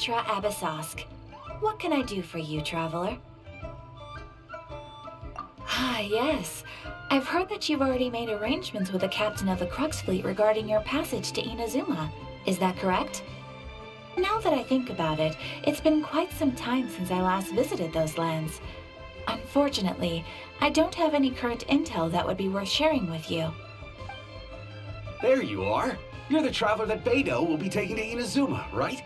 Astra Abyssosque. What can I do for you, traveler? Ah, yes. I've heard that you've already made arrangements with the captain of the Crux fleet regarding your passage to Inazuma. Is that correct? Now that I think about it, it's been quite some time since I last visited those lands. Unfortunately, I don't have any current intel that would be worth sharing with you. There you are. You're the traveler that Beidou will be taking to Inazuma, right?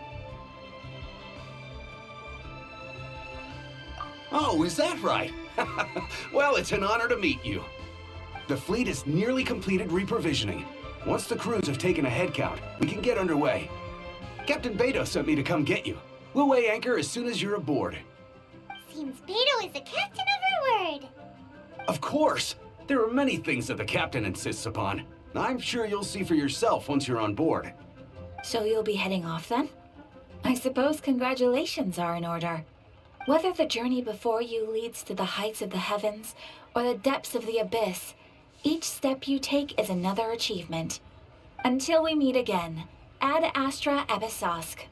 Oh, is that right? Well, it's an honor to meet you. The fleet is nearly completed reprovisioning. Once the crews have taken a head count, we can get underway. Captain Beidou sent me to come get you. We'll weigh anchor as soon as you're aboard. Seems Beidou is the captain of her word. Of course! There are many things that the captain insists upon. I'm sure you'll see for yourself once you're on board. So you'll be heading off then? I suppose congratulations are in order. Whether the journey before you leads to the heights of the heavens or the depths of the abyss, each step you take is another achievement. Until we meet again, Ad Astra Abyssosque.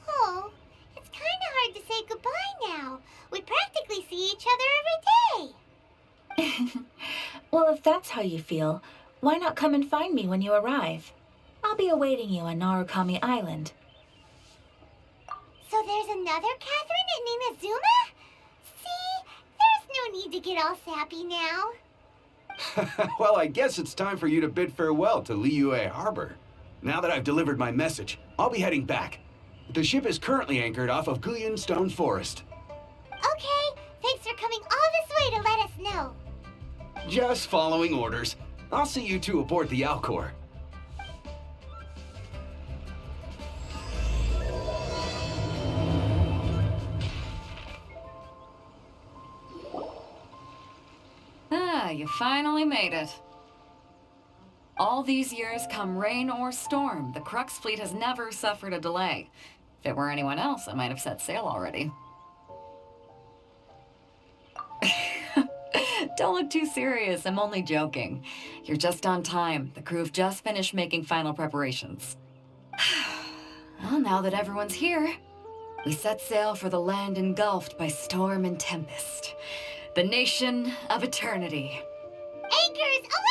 Oh, it's kinda hard to say goodbye now. We practically see each other every day. Well, if that's how you feel, why not come and find me when you arrive? I'll be awaiting you on Narukami Island. So there's another Catherine in Inazuma? See, there's no need to get all sappy now. Well, I guess it's time for you to bid farewell to Liyue Harbor. Now that I've delivered my message, I'll be heading back. The ship is currently anchored off of Guyan Stone Forest. Okay, thanks for coming all this way to let us know. Just following orders. I'll see you two aboard the Alcor. Ah, you finally made it. All these years, come rain or storm, the Crux fleet has never suffered a delay. If it were anyone else, I might have set sail already. Don't look too serious, I'm only joking. You're just on time. The crew have just finished making final preparations. Well, now that everyone's here, we set sail for the land engulfed by storm and tempest. The nation of eternity. Anchors away!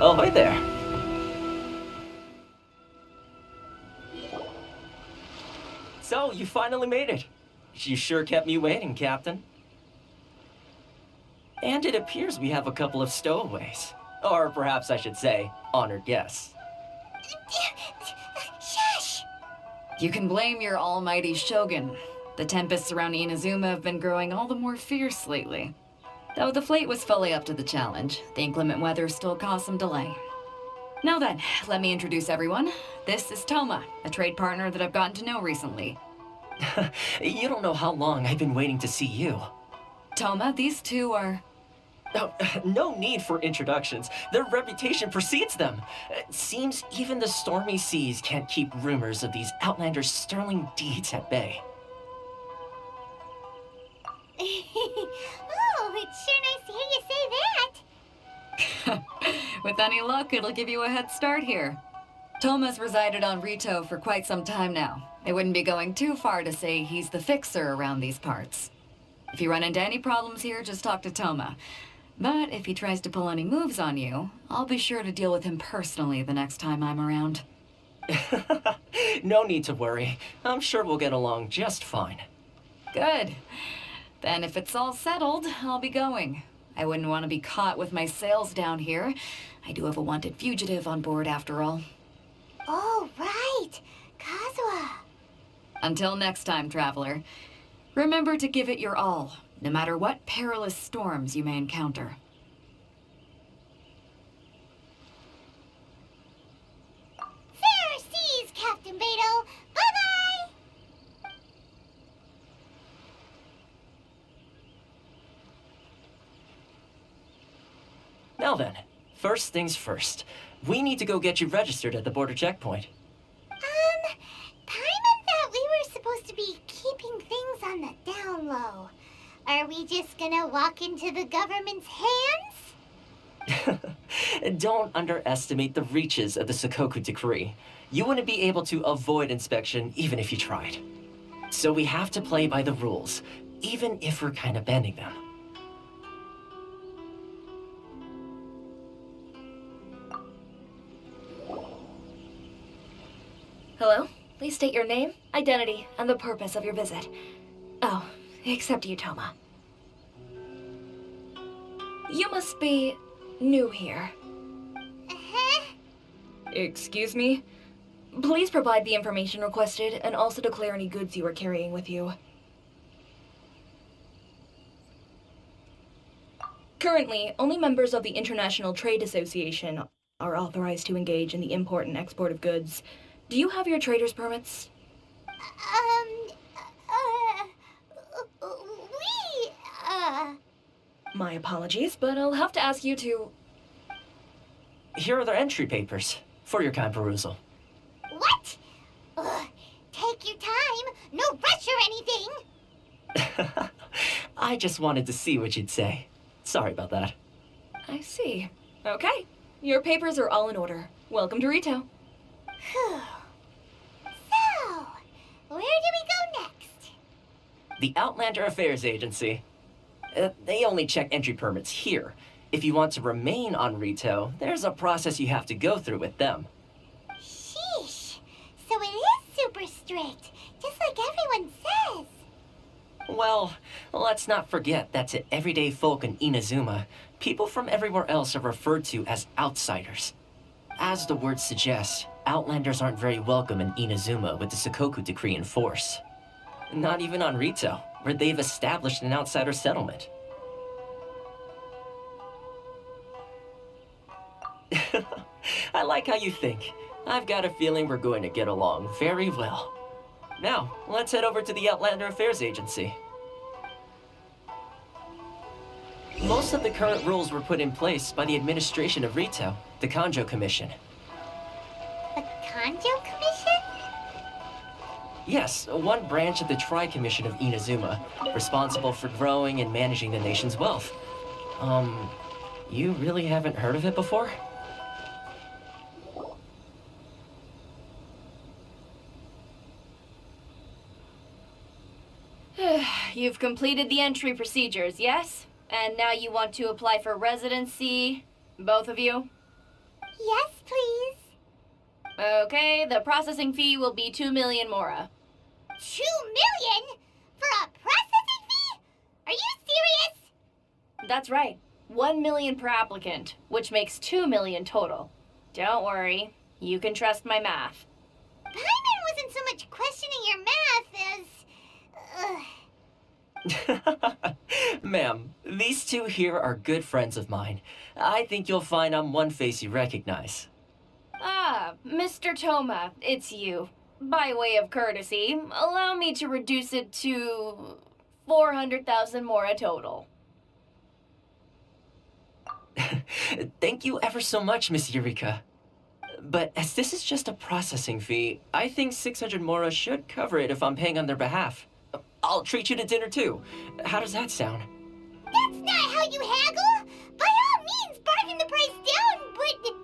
Oh, hi there. So, you finally made it. You sure kept me waiting, Captain. And it appears we have a couple of stowaways. Or perhaps I should say, honored guests. Shush! You can blame your almighty shogun. The tempests around Inazuma have been growing all the more fierce lately. Though the fleet was fully up to the challenge, the inclement weather still caused some delay. Now then, let me introduce everyone. This is Toma, a trade partner that I've gotten to know recently. You don't know how long I've been waiting to see you. Toma, these two are... Oh, no need for introductions. Their reputation precedes them. It seems even the stormy seas can't keep rumors of these Outlanders' sterling deeds at bay. Oh, it's sure nice to hear you say that. With any luck, it'll give you a head start here. Toma's resided on Rito for quite some time now. It wouldn't be going too far to say he's the fixer around these parts. If you run into any problems here, just talk to Toma. But if he tries to pull any moves on you, I'll be sure to deal with him personally the next time I'm around. No need to worry. I'm sure we'll get along just fine. Good. Then if it's all settled, I'll be going. I wouldn't want to be caught with my sails down here. I do have a wanted fugitive on board after all. Oh, right. Kazuha. Until next time, traveler. Remember to give it your all, no matter what perilous storms you may encounter. Fair seas, Captain Beto. Bye-bye. Now then, first things first. We need to go get you registered at the border checkpoint. Paimon thought we were supposed to be keeping things on the down low. Are we just gonna walk into the government's hands? Don't underestimate the reaches of the Sakoku Decree. You wouldn't be able to avoid inspection even if you tried. So we have to play by the rules, even if we're kind of bending them. Hello? Please state your name, identity, and the purpose of your visit. Oh, except you, Toma. You must be new here. Uh-huh. Excuse me? Please provide the information requested and also declare any goods you are carrying with you. Currently, only members of the International Trade Association are authorized to engage in the import and export of goods. Do you have your trader's permits? My apologies, but I'll have to ask you to... Here are their entry papers for your kind perusal. What? Take your time. No rush or anything. I just wanted to see what you'd say. Sorry about that. I see. Okay. Your papers are all in order. Welcome to Rito. Whew. So, where do we go next? The Outlander Affairs Agency. They only check entry permits here. If you want to remain on Rito, there's a process you have to go through with them. Sheesh. So it is super strict, just like everyone says. Well, let's not forget that to everyday folk in Inazuma, people from everywhere else are referred to as outsiders. As the word suggests, Outlanders aren't very welcome in Inazuma with the Sakoku Decree in force. Not even on Rito, where they've established an outsider settlement. I like how you think. I've got a feeling we're going to get along very well. Now, let's head over to the Outlander Affairs Agency. Most of the current rules were put in place by the administration of Rito, the Kanjo Commission. The Kanjo Commission? Yes, one branch of the Tri-Commission of Inazuma, responsible for growing and managing the nation's wealth. You really haven't heard of it before? You've completed the entry procedures, yes? And now you want to apply for residency, both of you? Yes, please. Okay, the processing fee will be 2 million mora. 2 million? For a processing fee? Are you serious? That's right. 1 million per applicant, which makes 2 million total. Don't worry, you can trust my math. Paimon wasn't so much questioning your math as... Ma'am, these two here are good friends of mine. I think you'll find I'm one face you recognize. Mr. Toma, it's you. By way of courtesy, allow me to reduce it to 400,000 mora total. Thank you ever so much, Miss Eureka. But as this is just a processing fee, I think 600 mora should cover it if I'm paying on their behalf. I'll treat you to dinner too. How does that sound? That's not how you haggle! By all means, bargain the price down, but...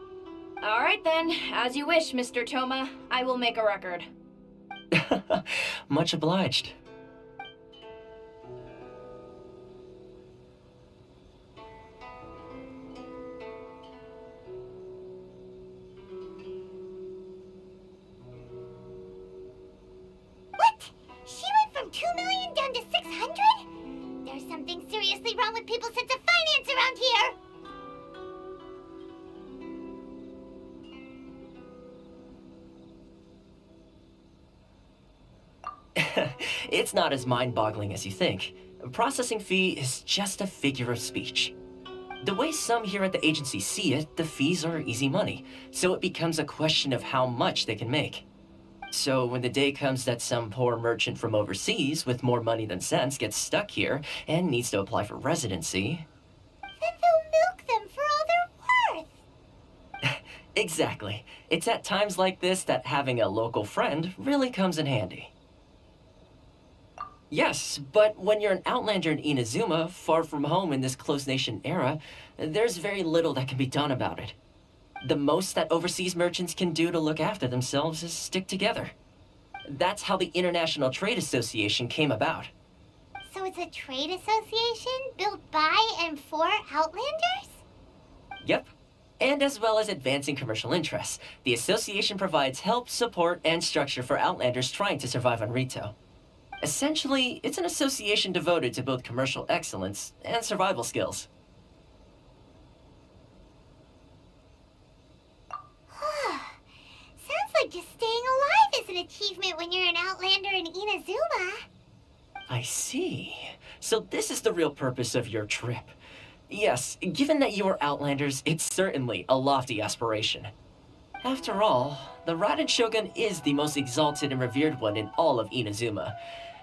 All right then, as you wish, Mr. Toma. I will make a record. Much obliged. What? She went from 2 million down to 600? There's something seriously wrong with people's sense of finance around here! It's not as mind-boggling as you think. A processing fee is just a figure of speech. The way some here at the agency see it, the fees are easy money, so it becomes a question of how much they can make. So when the day comes that some poor merchant from overseas with more money than sense gets stuck here and needs to apply for residency... Then they'll milk them for all they're worth! Exactly. It's at times like this that having a local friend really comes in handy. Yes, but when you're an outlander in Inazuma, far from home in this closed nation era, there's very little that can be done about it. The most that overseas merchants can do to look after themselves is stick together. That's how the International Trade Association came about. So it's a trade association built by and for Outlanders? Yep. And as well as advancing commercial interests, the association provides help, support, and structure for Outlanders trying to survive on Rito. Essentially, it's an association devoted to both commercial excellence and survival skills. Sounds like just staying alive is an achievement when you're an Outlander in Inazuma. I see. So this is the real purpose of your trip. Yes, given that you are Outlanders, it's certainly a lofty aspiration. After all, the Raiden Shogun is the most exalted and revered one in all of Inazuma.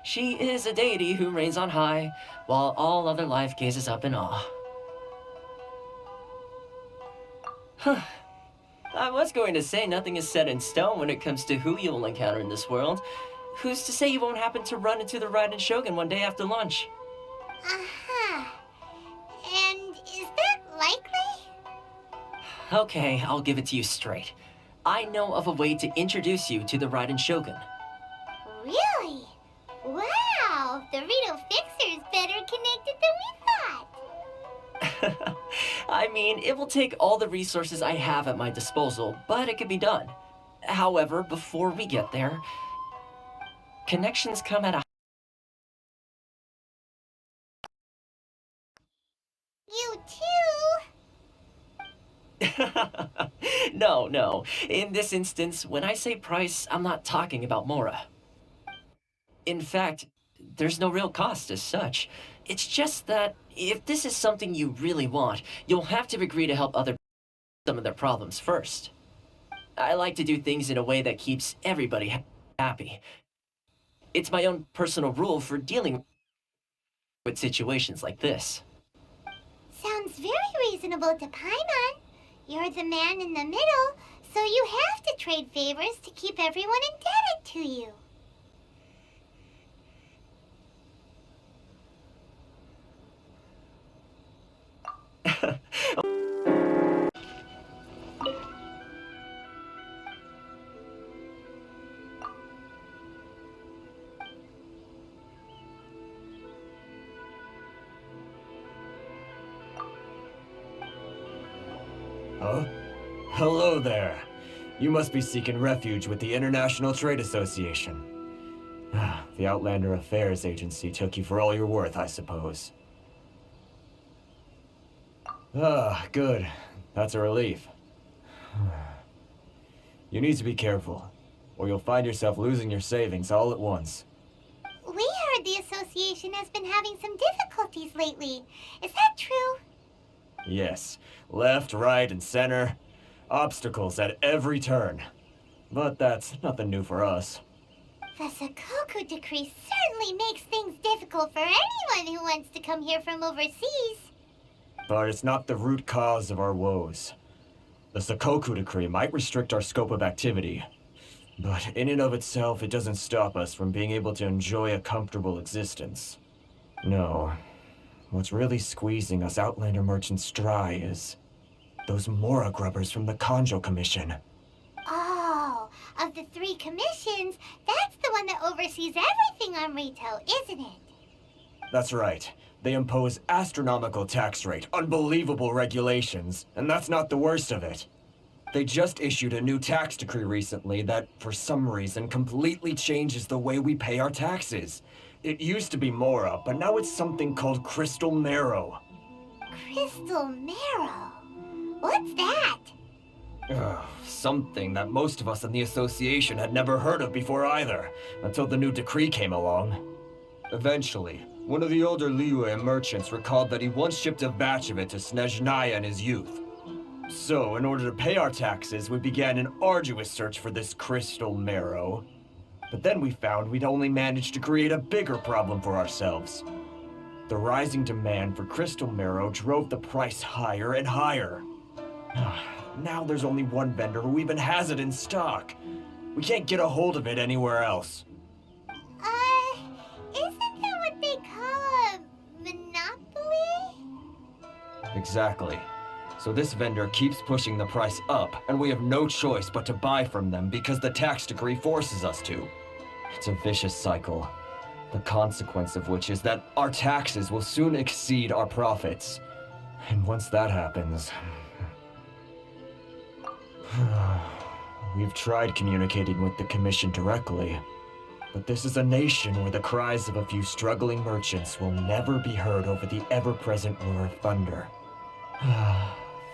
She is a deity who reigns on high, while all other life gazes up in awe. Huh. I was going to say nothing is set in stone when it comes to who you will encounter in this world. Who's to say you won't happen to run into the Raiden Shogun one day after lunch? Uh-huh. And is that likely? Okay, I'll give it to you straight. I know of a way to introduce you to the Raiden Shogun. Really? Wow! The Rito Fixer's better connected than we thought! I mean, it will take all the resources I have at my disposal, but it can be done. However, before we get there, connections come at a... You too? No. In this instance, when I say price, I'm not talking about Mora. In fact, there's no real cost as such. It's just that if this is something you really want, you'll have to agree to help other some of their problems first. I like to do things in a way that keeps everybody happy. It's my own personal rule for dealing with situations like this. Sounds very reasonable to Paimon. You're the man in the middle, so you have to trade favors to keep everyone indebted to you. Huh? Hello there. You must be seeking refuge with the International Trade Association. The Outlander Affairs Agency took you for all you're worth, I suppose. Good. That's a relief. You need to be careful, or you'll find yourself losing your savings all at once. We heard the association has been having some difficulties lately. Is that true? Yes. Left, right, and center. Obstacles at every turn. But that's nothing new for us. The Sakoku decree certainly makes things difficult for anyone who wants to come here from overseas. But it's not the root cause of our woes. The Sakoku decree might restrict our scope of activity, but in and of itself, it doesn't stop us from being able to enjoy a comfortable existence. No. What's really squeezing us Outlander merchants dry is those Mora grubbers from the Kanjo Commission. Oh, of the 3 commissions, that's the one that oversees everything on Rito, isn't it? That's right. They impose astronomical tax rate, unbelievable regulations, and that's not the worst of it. They just issued a new tax decree recently that, for some reason, completely changes the way we pay our taxes. It used to be Mora, but now it's something called Crystal Marrow. Crystal Marrow? What's that? Something that most of us in the association had never heard of before either, until the new decree came along. Eventually, one of the older Liyue merchants recalled that he once shipped a batch of it to Snezhnaya in his youth. So, in order to pay our taxes, we began an arduous search for this Crystal Marrow. But then we found we'd only managed to create a bigger problem for ourselves. The rising demand for Crystal Marrow drove the price higher and higher. Now there's only one vendor who even has it in stock. We can't get a hold of it anywhere else. Isn't that what they call a monopoly? Exactly. So this vendor keeps pushing the price up, and we have no choice but to buy from them because the tax decree forces us to. It's a vicious cycle, the consequence of which is that our taxes will soon exceed our profits. And once that happens... We've tried communicating with the Commission directly, but this is a nation where the cries of a few struggling merchants will never be heard over the ever-present roar of thunder.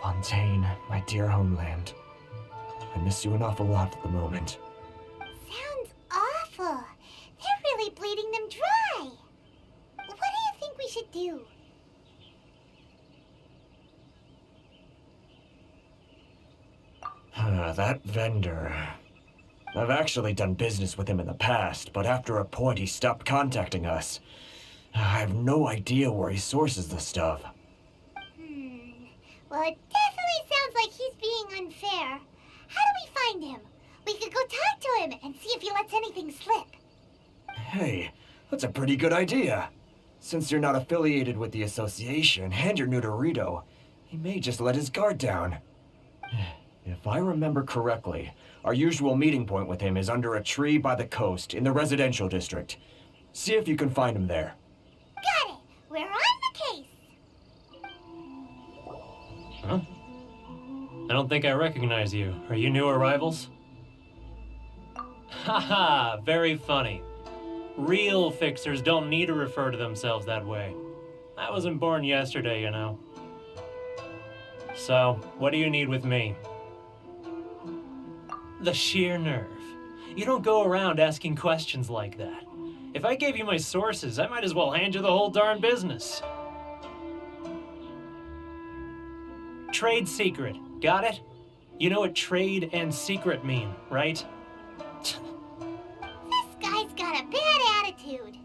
Fontaine, my dear homeland. I miss you an awful lot at the moment. Sounds awful. They're really bleeding them dry. What do you think we should do? That vendor... I've actually done business with him in the past, but after a point he stopped contacting us. I have no idea where he sources the stuff. Well, it definitely sounds like he's being unfair. How do we find him? We could go talk to him and see if he lets anything slip. Hey, that's a pretty good idea. Since you're not affiliated with the association and you're new to Rito, he may just let his guard down. If I remember correctly, our usual meeting point with him is under a tree by the coast in the residential district. See if you can find him there. Got it. We're on the case. Huh? I don't think I recognize you. Are you new arrivals? Haha, very funny. Real fixers don't need to refer to themselves that way. I wasn't born yesterday, you know. So, what do you need with me? The sheer nerve. You don't go around asking questions like that. If I gave you my sources, I might as well hand you the whole darn business. Trade secret. Got it? You know what trade and secret mean, right? This guy's got a bad attitude.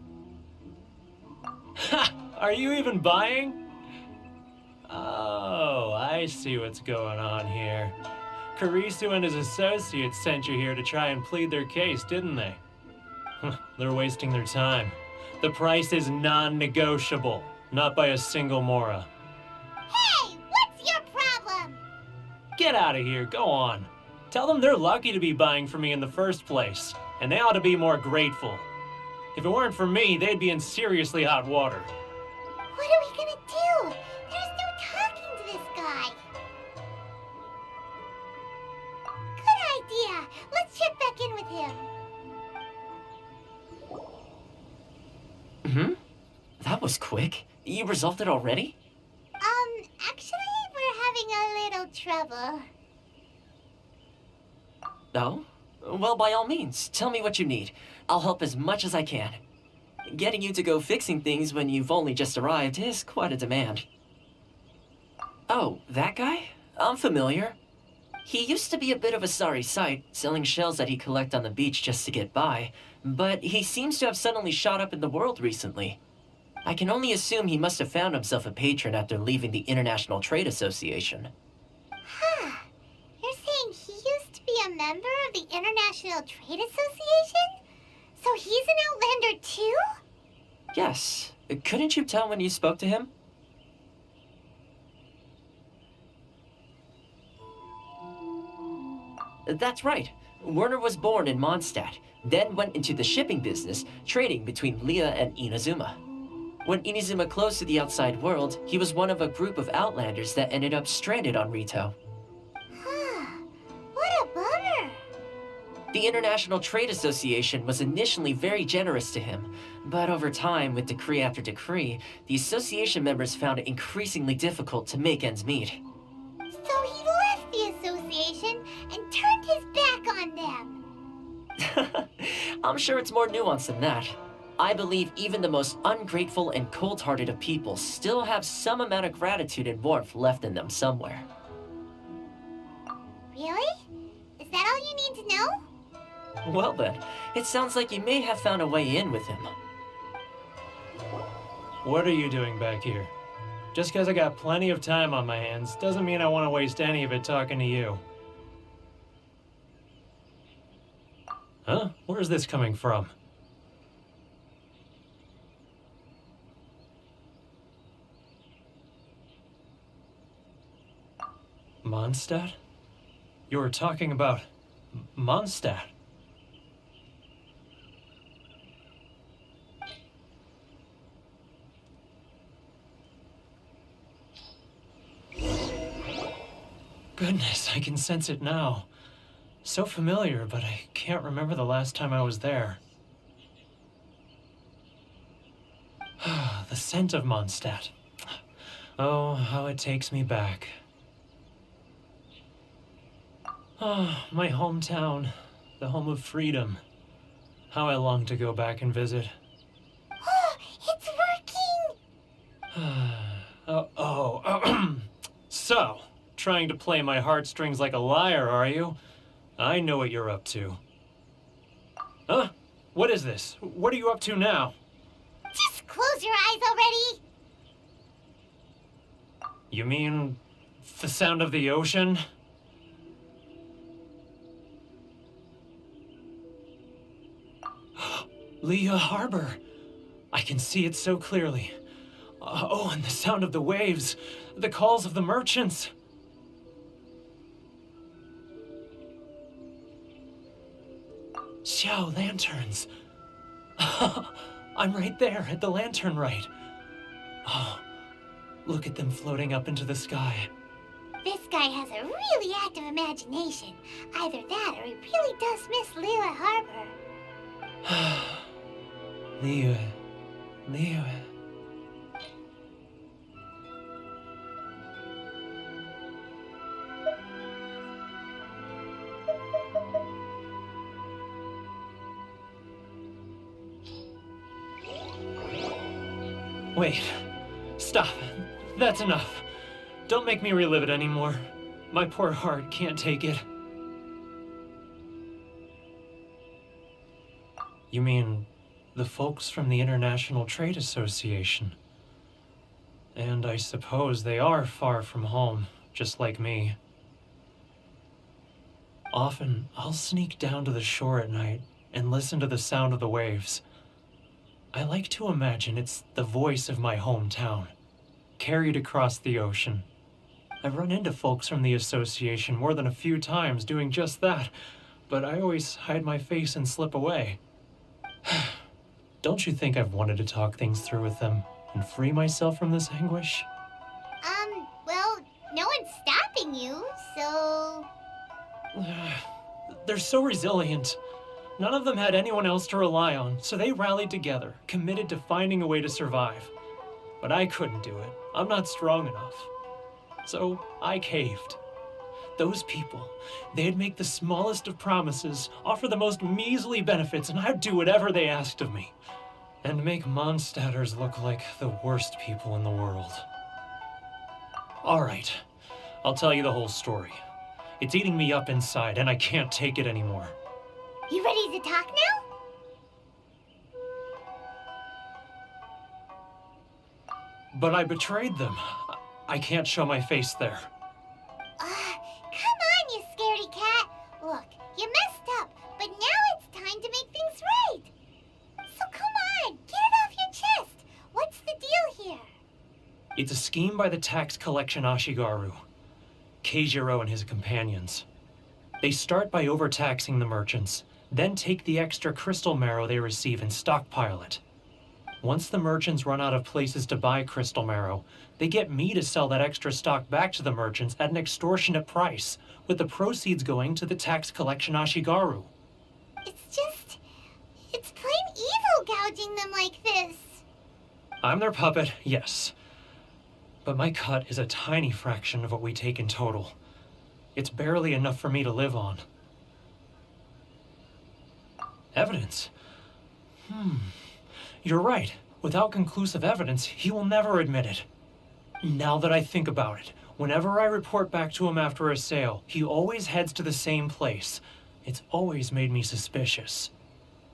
Ha! Are you even buying? Oh, I see what's going on here. Karisu and his associates sent you here to try and plead their case, didn't they? They're wasting their time. The price is non-negotiable, not by a single Mora. Hey, what's your problem? Get out of here, go on. Tell them they're lucky to be buying from me in the first place, and they ought to be more grateful. If it weren't for me, they'd be in seriously hot water. What are we gonna do? There's no talking to this guy. Good idea. Let's check back in with him. That was quick. You resolved it already? Actually, we're having a little trouble. Oh? Well, by all means, tell me what you need. I'll help as much as I can. Getting you to go fixing things when you've only just arrived is quite a demand. Oh, that guy? I'm familiar. He used to be a bit of a sorry sight, selling shells that he collect on the beach just to get by, but he seems to have suddenly shot up in the world recently. I can only assume he must have found himself a patron after leaving the International Trade Association. Huh. You're saying he used to be a member of the International Trade Association? So he's an Outlander too? Yes. Couldn't you tell when you spoke to him? That's right. Werner was born in Mondstadt, then went into the shipping business, trading between Leah and Inazuma. When Inazuma closed to the outside world, he was one of a group of Outlanders that ended up stranded on Rito. Huh. What a bummer. The International Trade Association was initially very generous to him, but over time, with decree after decree, the association members found it increasingly difficult to make ends meet. So he left the association and turned his back on them. I'm sure it's more nuanced than that. I believe even the most ungrateful and cold-hearted of people still have some amount of gratitude and warmth left in them somewhere. Really? Is that all you need to know? Well then, it sounds like you may have found a way in with him. What are you doing back here? Just because I got plenty of time on my hands doesn't mean I want to waste any of it talking to you. Huh? Where's this coming from? Mondstadt? You were talking about Mondstadt. Goodness, I can sense it now. So familiar, but I can't remember the last time I was there. The scent of Mondstadt. Oh, how it takes me back. Oh, my hometown, the home of freedom. How I long to go back and visit. It's working! So, trying to play my heartstrings like a liar, are you? I know what you're up to. Huh? What is this? What are you up to now? Just close your eyes already! You mean the sound of the ocean? Leah Harbor. I can see it so clearly. Oh, and the sound of the waves, the calls of the merchants. Xiao lanterns. I'm right there at the lantern right. Oh, look at them floating up into the sky. This guy has a really active imagination. Either that or he really does miss Leela Harbor. Leah. Wait. Stop. That's enough. Don't make me relive it anymore. My poor heart can't take it. You mean the folks from the International Trade Association? And I suppose they are far from home, just like me. Often, I'll sneak down to the shore at night and listen to the sound of the waves. I like to imagine it's the voice of my hometown, carried across the ocean. I've run into folks from the association more than a few times doing just that, but I always hide my face and slip away. Don't you think I've wanted to talk things through with them and free myself from this anguish? Well, no one's stopping you, so... They're so resilient. None of them had anyone else to rely on, so they rallied together, committed to finding a way to survive. But I couldn't do it. I'm not strong enough. So I caved. Those people, they'd make the smallest of promises, offer the most measly benefits, and I'd do whatever they asked of me. And make Mondstadters look like the worst people in the world. All right, I'll tell you the whole story. It's eating me up inside, and I can't take it anymore. You ready to talk now? But I betrayed them. I can't show my face there. Come on, you scaredy cat. Look, you messed up, but now it's time to make things right. So come on, get it off your chest. What's the deal here? It's a scheme by the tax collection Ashigaru, Keijiro and his companions. They start by overtaxing the merchants, then take the extra crystal marrow they receive and stockpile it. Once the merchants run out of places to buy crystal marrow, they get me to sell that extra stock back to the merchants at an extortionate price, with the proceeds going to the tax collection Ashigaru. It's plain evil gouging them like this. I'm their puppet, yes. But my cut is a tiny fraction of what we take in total. It's barely enough for me to live on. Evidence? You're right. Without conclusive evidence, he will never admit it. Now that I think about it, whenever I report back to him after a sale, he always heads to the same place. It's always made me suspicious.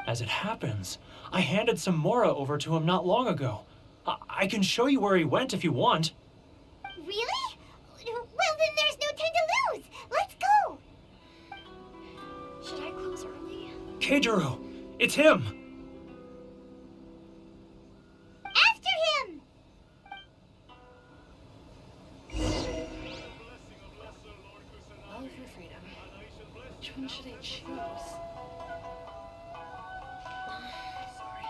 As it happens, I handed some Mora over to him not long ago. I can show you where he went if you want. Really? Well, then there's no time to lose. Let's go. Should I close early? Keijiro! It's him! After him! All of your freedom. Which one should I choose? Sorry.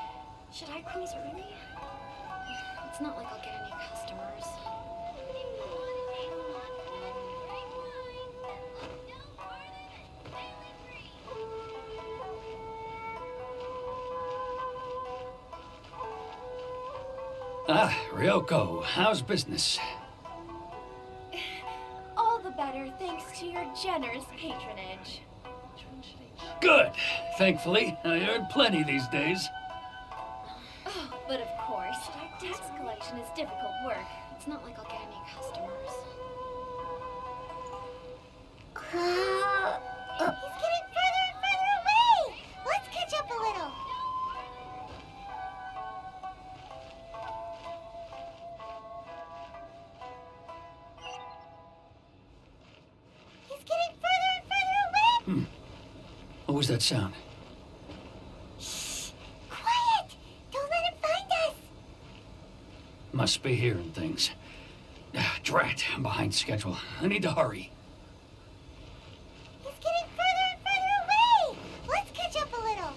Should I close early? It's not like I'll get any customers. Ah, Ryoko, how's business? All the better thanks to your generous patronage. Which one should I choose? Good. Thankfully, I earn plenty these days. Oh, but of course, tax collection is difficult work. It's not like I'll get any customers. He's getting further and further away. Let's catch up a little. He's getting further and further away. What was that sound? Shh! Quiet! Don't let him find us. Must be hearing things. Drat, I'm behind schedule. I need to hurry. He's getting further and further away. Let's catch up a little.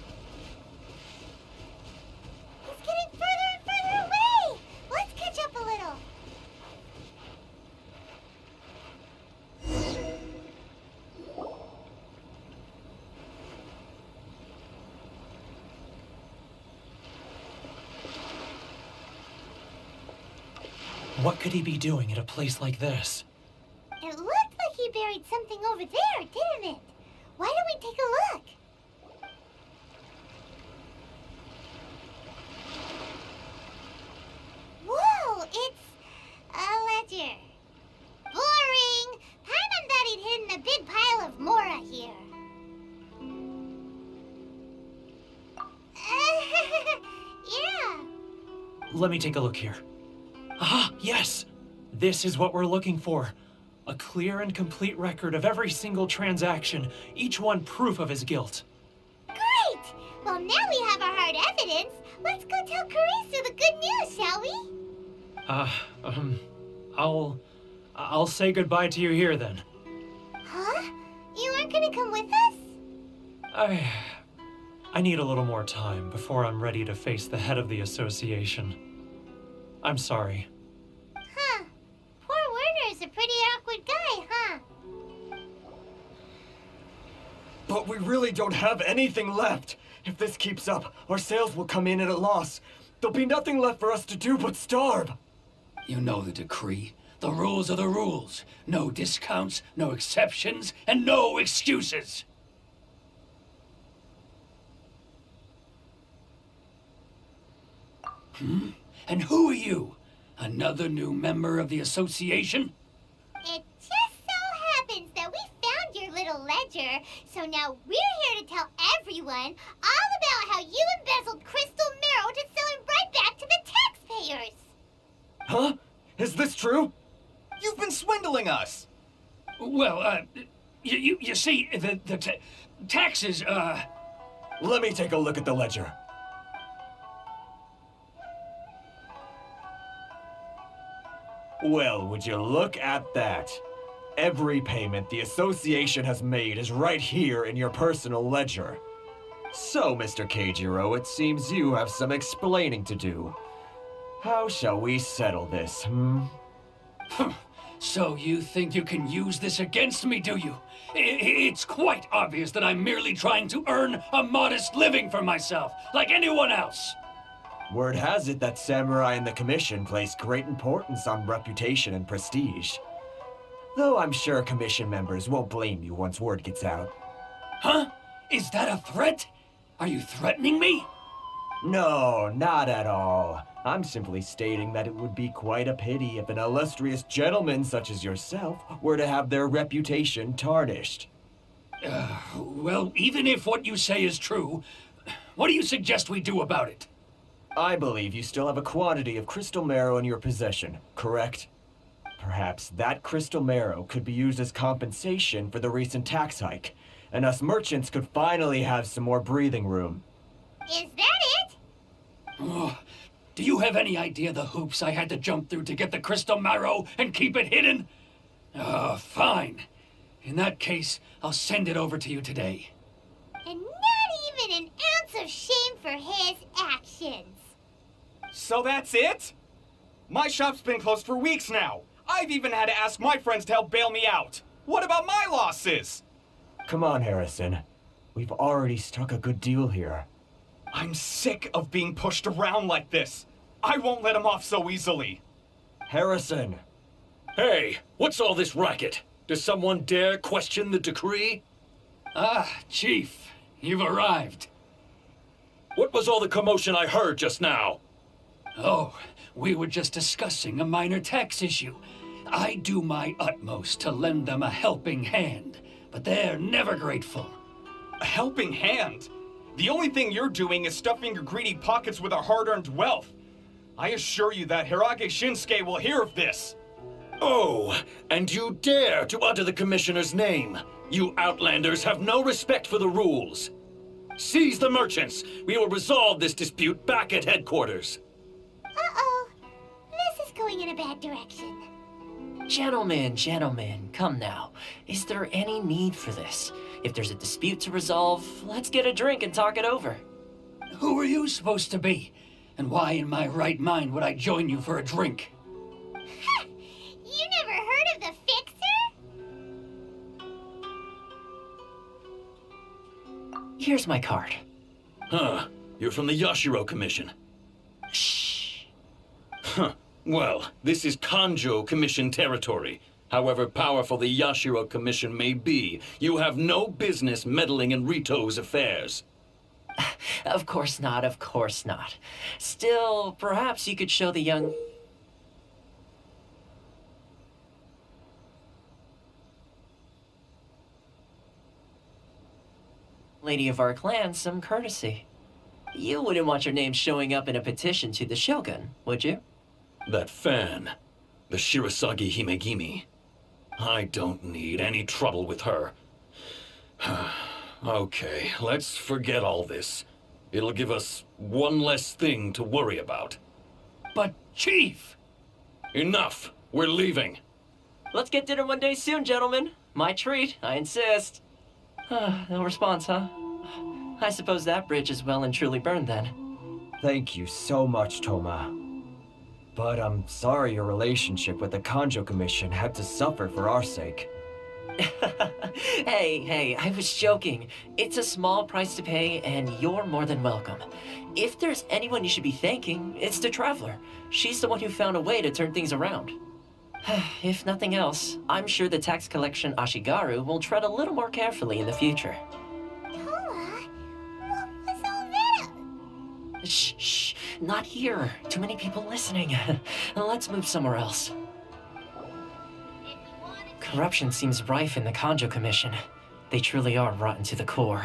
He's getting further and further away. Let's catch up a little. What could he be doing at a place like this? It looked like he buried something over there, didn't it? Why don't we take a look? Whoa, it's a ledger. Boring! Paimon thought he'd hidden a big pile of Mora here. Yeah. Let me take a look here. Ah, yes! This is what we're looking for. A clear and complete record of every single transaction, each one proof of his guilt. Great! Well, now we have our hard evidence. Let's go tell Karisu the good news, shall we? I'll say goodbye to you here then. Huh? You aren't gonna come with us? I need a little more time before I'm ready to face the head of the association. I'm sorry. Huh. Poor Werner's a pretty awkward guy, huh? But we really don't have anything left. If this keeps up, our sales will come in at a loss. There'll be nothing left for us to do but starve. You know the decree. The rules are the rules. No discounts, no exceptions, and no excuses. And who are you? Another new member of the association? It just so happens that we found ledger. So now we're here to tell everyone all about how you embezzled crystal marrow to sell it right back to the taxpayers. Huh? Is this true? You've been swindling us! Well, you see, the taxes, Let me take a look at the ledger. Well, would you look at that? Every payment the association has made is right here in your personal ledger. So, Mr. Keijiro, it seems you have some explaining to do. How shall we settle this, So you think you can use this against me, do you? It's quite obvious that I'm merely trying to earn a modest living for myself, like anyone else. Word has it that samurai and the commission place great importance on reputation and prestige. Though I'm sure commission members won't blame you once word gets out. Huh? Is that a threat? Are you threatening me? No, not at all. I'm simply stating that it would be quite a pity if an illustrious gentleman such as yourself were to have their reputation tarnished. Well, even if what you say is true, what do you suggest we do about it? I believe you still have a quantity of crystal marrow in your possession, correct? Perhaps that crystal marrow could be used as compensation for the recent tax hike, and us merchants could finally have some more breathing room. Is that it? Oh, do you have any idea the hoops I had to jump through to get the crystal marrow and keep it hidden? Fine. In that case, I'll send it over to you today. And not even an ounce of shame for his actions. So that's it? My shop's been closed for weeks now. I've even had to ask my friends to help bail me out. What about my losses? Come on, Harrison. We've already struck a good deal here. I'm sick of being pushed around like this. I won't let him off so easily. Harrison! Hey, what's all this racket? Does someone dare question the decree? Chief, you've arrived. What was all the commotion I heard just now? Oh, we were just discussing a minor tax issue. I do my utmost to lend them a helping hand, but they're never grateful. A helping hand? The only thing you're doing is stuffing your greedy pockets with our hard-earned wealth. I assure you that Hirage Shinsuke will hear of this. Oh, and you dare to utter the Commissioner's name. You Outlanders have no respect for the rules. Seize the merchants. We will resolve this dispute back at headquarters. Uh-oh. This is going in a bad direction. Gentlemen, come now. Is there any need for this? If there's a dispute to resolve, let's get a drink and talk it over. Who are you supposed to be? And why in my right mind would I join you for a drink? You never heard of the Fixer? Here's my card. Huh. You're from the Yashiro Commission. Shh. Huh. Well, this is Kanjo Commission territory. However powerful the Yashiro Commission may be, you have no business meddling in Rito's affairs. Of course not. Still, perhaps you could show the young... lady of our clan some courtesy. You wouldn't want your name showing up in a petition to the Shogun, would you? That fan, the Shirasagi Himegimi. I don't need any trouble with her. Okay, let's forget all this. It'll give us one less thing to worry about. But, Chief! Enough! We're leaving. Let's get dinner one day soon, gentlemen. My treat, I insist. No response, huh? I suppose that bridge is well and truly burned then. Thank you so much, Toma. But I'm sorry your relationship with the Kanjo Commission had to suffer for our sake. Hey, I was joking. It's a small price to pay, and you're more than welcome. If there's anyone you should be thanking, it's the Traveler. She's the one who found a way to turn things around. If nothing else, I'm sure the tax collection Ashigaru will tread a little more carefully in the future. Toa, what was all that? Shh, not here. Too many people listening. Let's move somewhere else. Corruption seems rife in the Kanjo Commission. They truly are rotten to the core.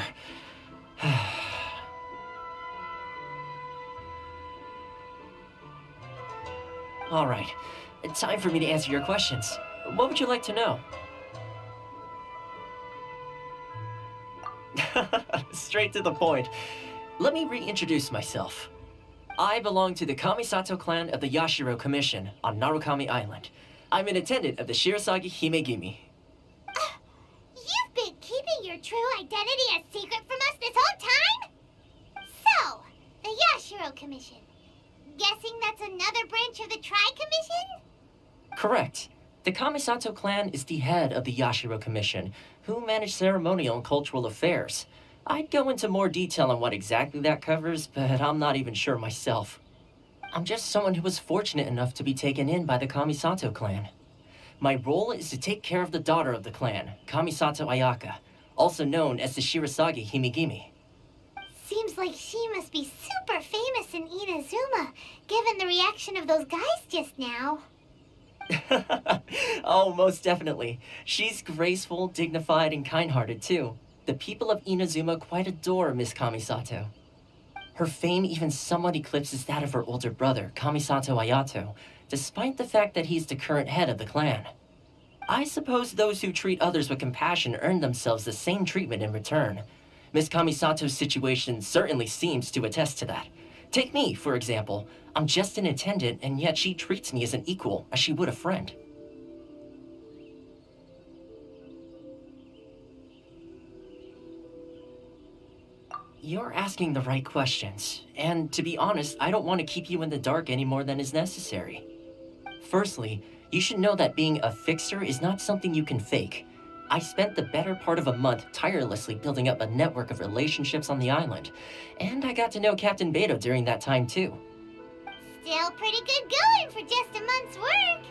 All right, time for me to answer your questions. What would you like to know? Straight to the point. Let me reintroduce myself. I belong to the Kamisato clan of the Yashiro Commission on Narukami Island. I'm an attendant of the Shirasagi Himegimi. You've been keeping your true identity a secret from us this whole time? So, the Yashiro Commission. Guessing that's another branch of the Tri-Commission? Correct. The Kamisato clan is the head of the Yashiro Commission, who manage ceremonial and cultural affairs. I'd go into more detail on what exactly that covers, but I'm not even sure myself. I'm just someone who was fortunate enough to be taken in by the Kamisato clan. My role is to take care of the daughter of the clan, Kamisato Ayaka, also known as the Shirasagi Himegimi. Seems like she must be super famous in Inazuma, given the reaction of those guys just now. Oh, most definitely. She's graceful, dignified, and kind-hearted, too. The people of Inazuma quite adore Miss Kamisato. Her fame even somewhat eclipses that of her older brother, Kamisato Ayato, despite the fact that he's the current head of the clan. I suppose those who treat others with compassion earn themselves the same treatment in return. Miss Kamisato's situation certainly seems to attest to that. Take me, for example. I'm just an attendant, and yet she treats me as an equal, as she would a friend. You're asking the right questions, and to be honest, I don't want to keep you in the dark any more than is necessary. Firstly, you should know that being a fixer is not something you can fake. I spent the better part of a month tirelessly building up a network of relationships on the island, and I got to know Captain Beto during that time too. Still pretty good going for just a month's work.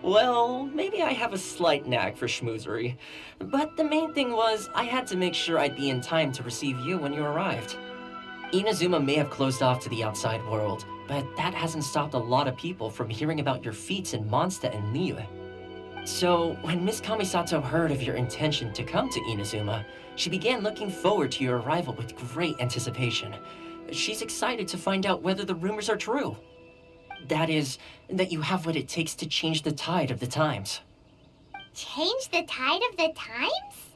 Well, maybe I have a slight knack for schmoozery, but the main thing was I had to make sure I'd be in time to receive you when you arrived. Inazuma may have closed off to the outside world, but that hasn't stopped a lot of people from hearing about your feats in Mondstadt and Liyue. So, when Miss Kamisato heard of your intention to come to Inazuma, she began looking forward to your arrival with great anticipation. She's excited to find out whether the rumors are true. That is, that you have what it takes to change the tide of the times. Change the tide of the times?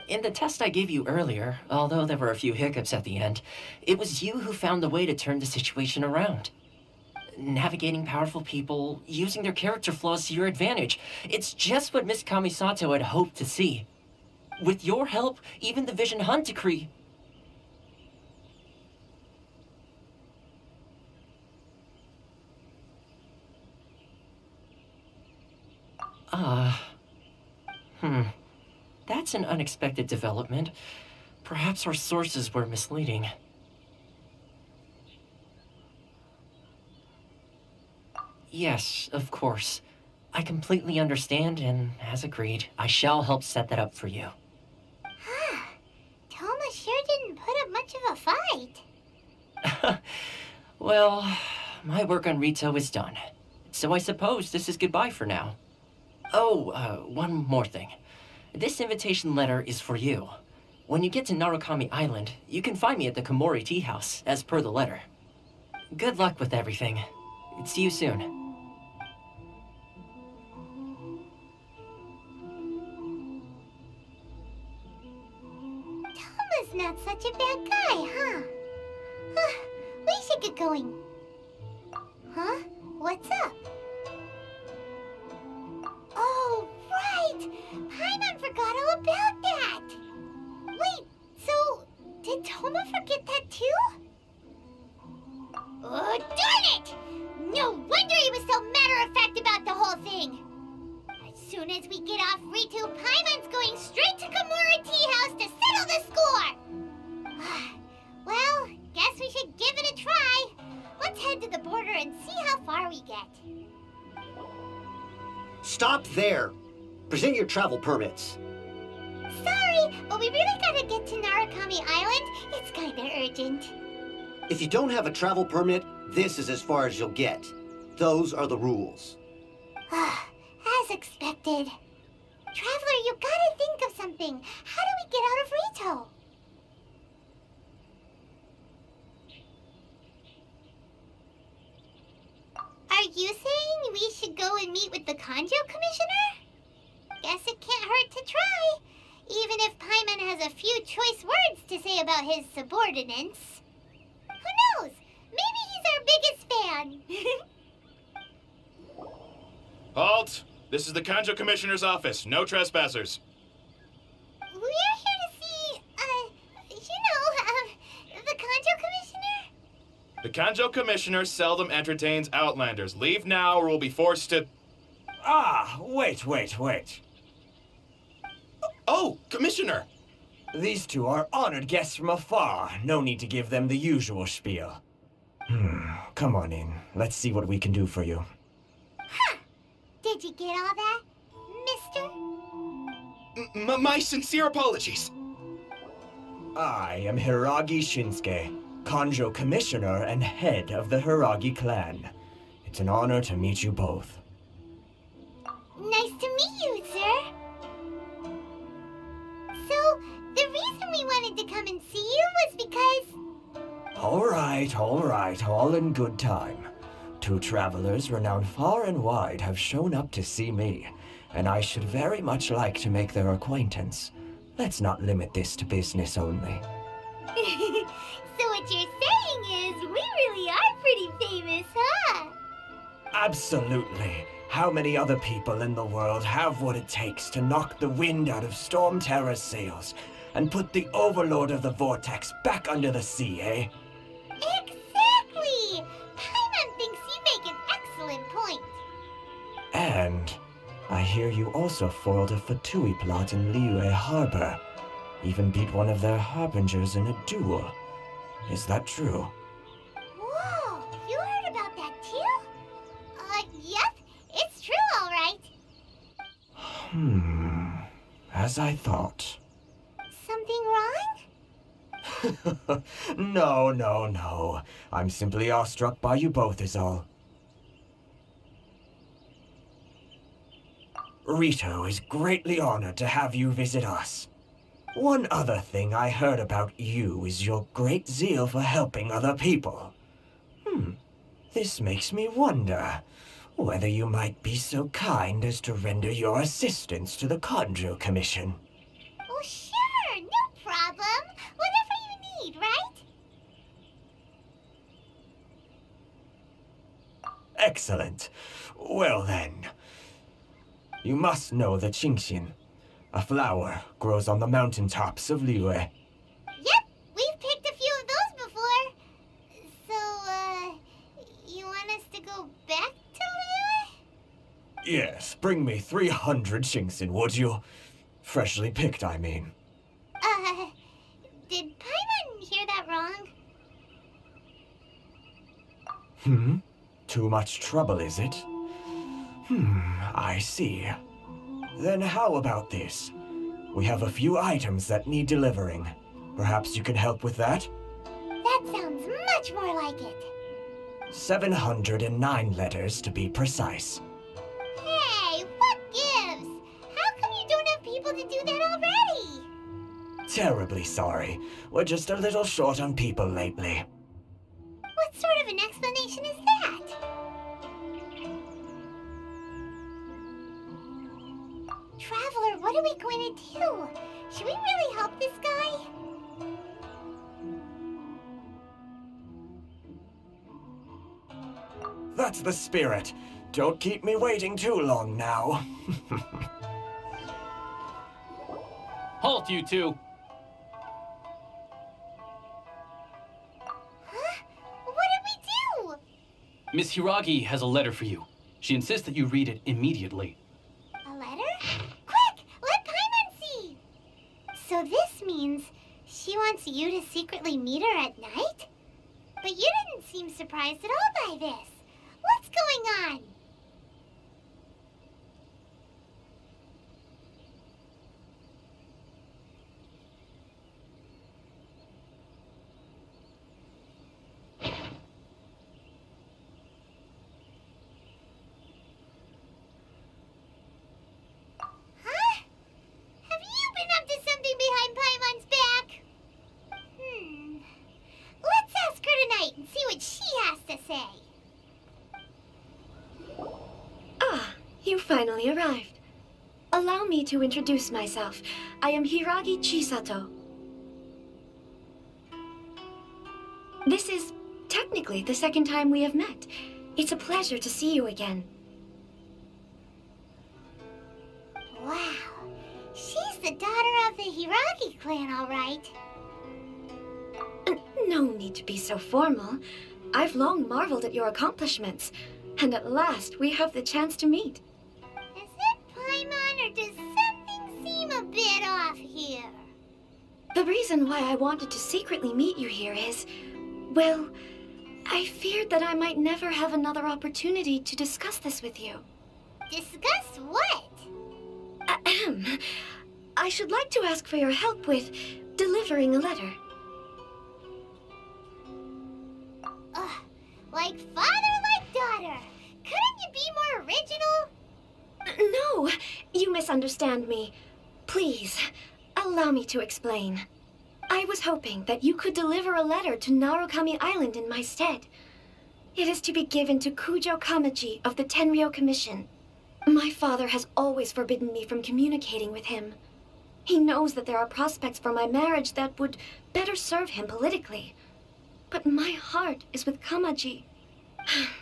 In the test I gave you earlier, although there were a few hiccups at the end, it was you who found the way to turn the situation around. Navigating powerful people, using their character flaws to your advantage. It's just what Miss Kamisato had hoped to see. With your help, even the Vision Hunt decree... That's an unexpected development. Perhaps our sources were misleading. Yes, of course. I completely understand, and as agreed, I shall help set that up for you. Toma sure didn't put up much of a fight. Well, my work on Rito is done. So I suppose this is goodbye for now. Oh, one more thing. This invitation letter is for you. When you get to Narukami Island, you can find me at the Komori Tea House, as per the letter. Good luck with everything. See you soon. Toma's not such a bad guy, huh? We should get going. Huh? What's up? Oh, right! Paimon forgot all about that! Wait, so did Toma forget that too? Oh, darn it! No wonder he was so matter-of-fact about the whole thing! As soon as we get off Ritu, Paimon's going straight to Komori Tea House to settle the score! Well, guess we should give it a try. Let's head to the border and see how far we get. Stop there! Present your travel permits. Sorry, but we really gotta get to Narukami Island. It's kinda urgent. If you don't have a travel permit, this is as far as you'll get. Those are the rules. As expected. Traveler, you gotta think of something. How do we get out of Rito? Are you saying we should go and meet with the Kanjo Commissioner? Guess it can't hurt to try, even if Paimon has a few choice words to say about his subordinates. Who knows? Maybe he's our biggest fan. Halt! This is the Kanjo Commissioner's office. No trespassers. We're here to see, the Kanjo Commissioner? The Kanjo Commissioner seldom entertains Outlanders. Leave now or we'll be forced to... Ah, wait. Oh, Commissioner! These two are honored guests from afar. No need to give them the usual spiel. Come on in. Let's see what we can do for you. Huh! Did you get all that, mister? My sincere apologies. I am Hiragi Shinsuke, Kanjo Commissioner and head of the Hiragi clan. It's an honor to meet you both. Nice to meet you, sir. So, the reason we wanted to come and see you was because... All right, all in good time. Two travelers renowned far and wide have shown up to see me, and I should very much like to make their acquaintance. Let's not limit this to business only. So what you're saying is, we really are pretty famous, huh? Absolutely. How many other people in the world have what it takes to knock the wind out of Storm Terror's sails and put the Overlord of the Vortex back under the sea, eh? Exactly! Paimon thinks you make an excellent point. And I hear you also foiled a Fatui plot in Liyue Harbor. Even beat one of their harbingers in a duel. Is that true? Whoa, you heard about that too? Yep, it's true, all right. As I thought. Something wrong? No. I'm simply awestruck by you both is all. Rito is greatly honored to have you visit us. One other thing I heard about you is your great zeal for helping other people. This makes me wonder whether you might be so kind as to render your assistance to the Kanjo Commission. Oh, sure, no problem. Whatever you need, right? Excellent. Well then, you must know that Genshin, a flower, grows on the mountaintops of Liyue. Yep, we've picked a few of those before. So, you want us to go back to Liyue? Yes, bring me 300 Genshin, would you? Freshly picked, I mean. Did Paimon hear that wrong? Too much trouble, is it? I see. Then how about this? We have a few items that need delivering. Perhaps you can help with that? That sounds much more like it. 709 letters to be precise. Hey, what gives? How come you don't have people to do that already? Terribly sorry. We're just a little short on people lately. What sort of an explanation is that? Traveler, what are we going to do? Should we really help this guy? That's the spirit. Don't keep me waiting too long now. Halt, you two! Huh? What did we do? Miss Hiragi has a letter for you. She insists that you read it immediately. A letter? Quick! Let Paimon see! So this means she wants you to secretly meet her at night? But you didn't seem surprised at all by this. What's going on? Huh? You finally arrived. Allow me to introduce myself. I am Hiragi Chisato. This is technically the second time we have met. It's a pleasure to see you again. Wow. She's the daughter of the Hiragi clan, all right. No need to be so formal. I've long marveled at your accomplishments, and at last we have the chance to meet. Is it Paimon, or does something seem a bit off here? The reason why I wanted to secretly meet you here is, well, I feared that I might never have another opportunity to discuss this with you. Discuss what? Ahem. I should like to ask for your help with delivering a letter. Like father, like daughter. Couldn't you be more original? No, you misunderstand me. Please, allow me to explain. I was hoping that you could deliver a letter to Narukami Island in my stead. It is to be given to Kujo Kamaji of the Tenryou Commission. My father has always forbidden me from communicating with him. He knows that there are prospects for my marriage that would better serve him politically. But my heart is with Kamaji.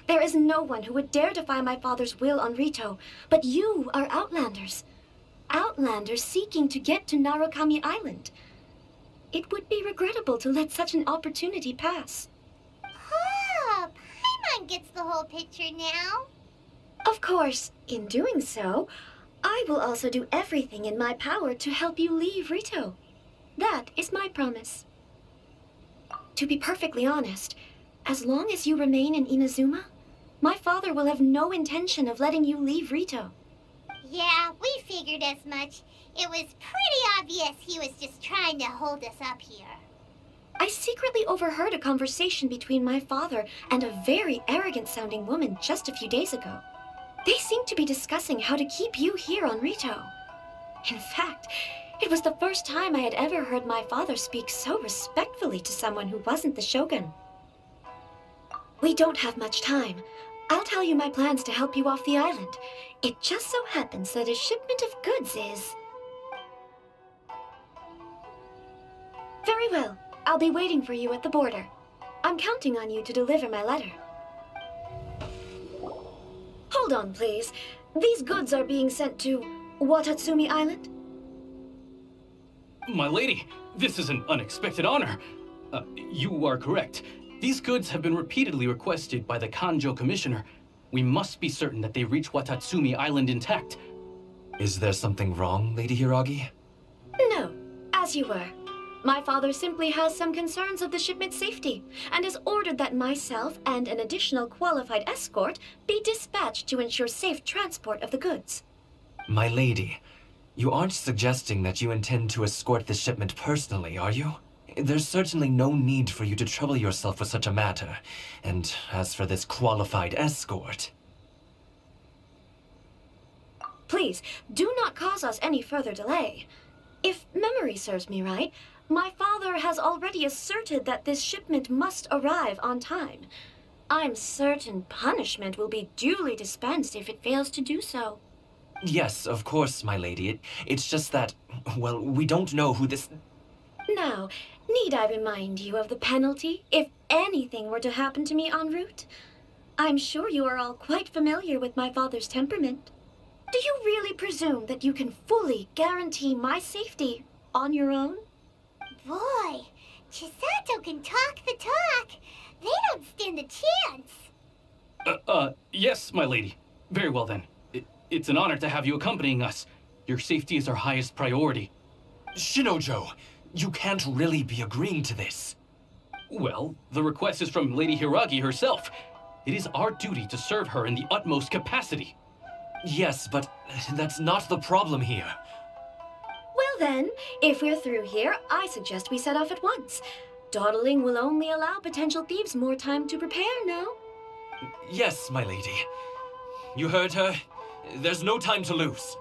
There is no one who would dare defy my father's will on Rito, but you are Outlanders. Outlanders seeking to get to Narukami Island. It would be regrettable to let such an opportunity pass. Oh, Paimon gets the whole picture now. Of course, in doing so, I will also do everything in my power to help you leave Rito. That is my promise. To be perfectly honest, as long as you remain in Inazuma, my father will have no intention of letting you leave Rito. Yeah, we figured as much. It was pretty obvious he was just trying to hold us up here. I secretly overheard a conversation between my father and a very arrogant-sounding woman just a few days ago. They seemed to be discussing how to keep you here on Rito. In fact, it was the first time I had ever heard my father speak so respectfully to someone who wasn't the shogun. We don't have much time. I'll tell you my plans to help you off the island. It just so happens that a shipment of goods is... Very well. I'll be waiting for you at the border. I'm counting on you to deliver my letter. Hold on, please. These goods are being sent to Watatsumi Island? My lady, this is an unexpected honor. You are correct. These goods have been repeatedly requested by the Kanjo Commissioner. We must be certain that they reach Watatsumi Island intact. Is there something wrong, Lady Hiragi? No, as you were. My father simply has some concerns of the shipment's safety, and has ordered that myself and an additional qualified escort be dispatched to ensure safe transport of the goods. My lady, you aren't suggesting that you intend to escort the shipment personally, are you? There's certainly no need for you to trouble yourself with such a matter. And as for this qualified escort... Please, do not cause us any further delay. If memory serves me right, my father has already asserted that this shipment must arrive on time. I'm certain punishment will be duly dispensed if it fails to do so. Yes, of course, my lady. It's just that, well, we don't know who this... Now, need I remind you of the penalty if anything were to happen to me en route? I'm sure you are all quite familiar with my father's temperament. Do you really presume that you can fully guarantee my safety on your own? Boy, Chisato can talk the talk. They don't stand a chance. Yes, my lady. Very well then. It's an honor to have you accompanying us. Your safety is our highest priority. Shinojo, you can't really be agreeing to this. Well, the request is from Lady Hiragi herself. It is our duty to serve her in the utmost capacity. Yes, but that's not the problem here. Well then, if we're through here, I suggest we set off at once. Dawdling will only allow potential thieves more time to prepare, no? Yes, my lady. You heard her. There's no time to lose.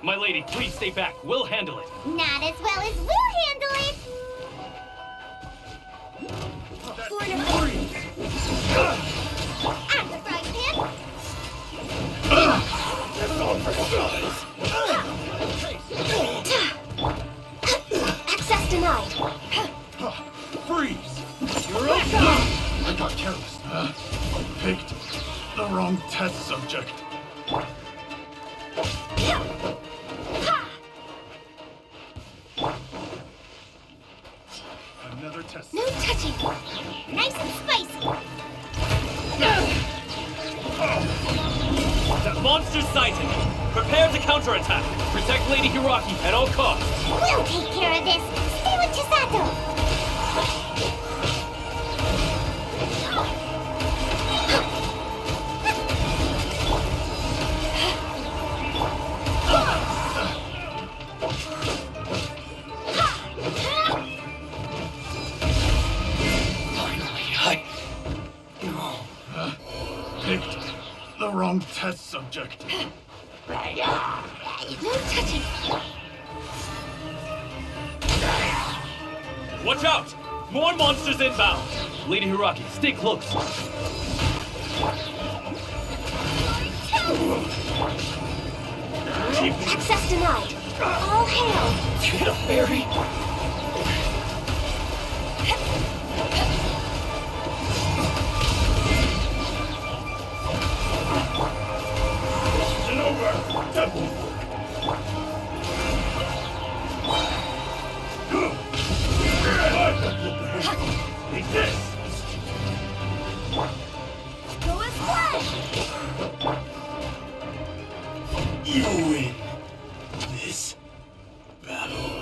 My lady, please stay back. We'll handle it. Not as well as we'll handle it. At the frying pan. Access denied. Freeze! You're up! I got careless. Picked the wrong test subject. Another test. No touching. Nice and spicy. That monster's sighted. Prepare to counterattack. Protect Lady Hiraki at all costs. We'll take care of this. Stay with Chisato. Picked the wrong test subject. No touching. Watch out! More monsters inbound! Lady Hiraki, stay close. Access denied. All hail. You hit a fairy? Mission over. Take this. Go as planned. You win this battle.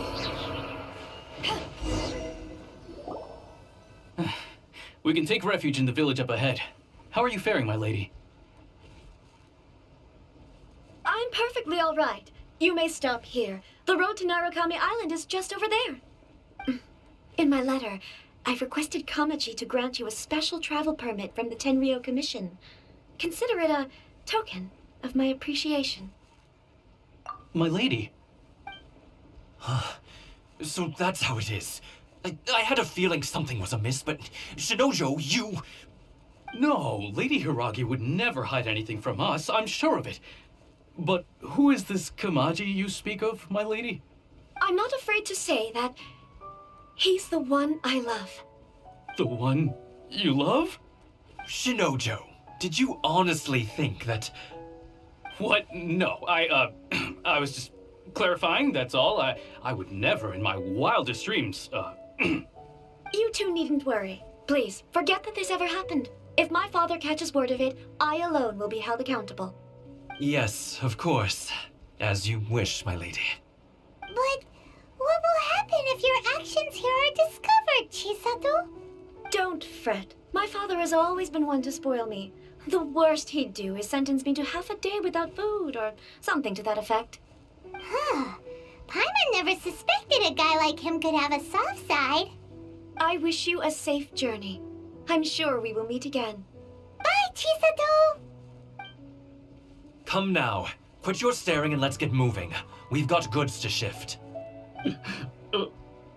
We can take refuge in the village up ahead. How are you faring, my lady? I'm perfectly all right. You may stop here. The road to Narukami Island is just over there. In my letter, I've requested Kamachi to grant you a special travel permit from the Tenryou Commission. Consider it a token of my appreciation. My lady? So that's how it is. I had a feeling something was amiss, but Shinojo, you... No, Lady Hiragi would never hide anything from us, I'm sure of it. But who is this Kamaji you speak of, my lady? I'm not afraid to say that he's the one I love. The one you love? Shinojo, did you honestly think that... What? No, I was just clarifying, that's all. I would never in my wildest dreams, You two needn't worry. Please, forget that this ever happened. If my father catches word of it, I alone will be held accountable. Yes, of course. As you wish, my lady. But what will happen if your actions here are discovered, Chisato? Don't fret. My father has always been one to spoil me. The worst he'd do is sentence me to half a day without food or something to that effect. Huh. Paimon never suspected a guy like him could have a soft side. I wish you a safe journey. I'm sure we will meet again. Bye, Chisato! Come now. Quit your staring and let's get moving. We've got goods to shift.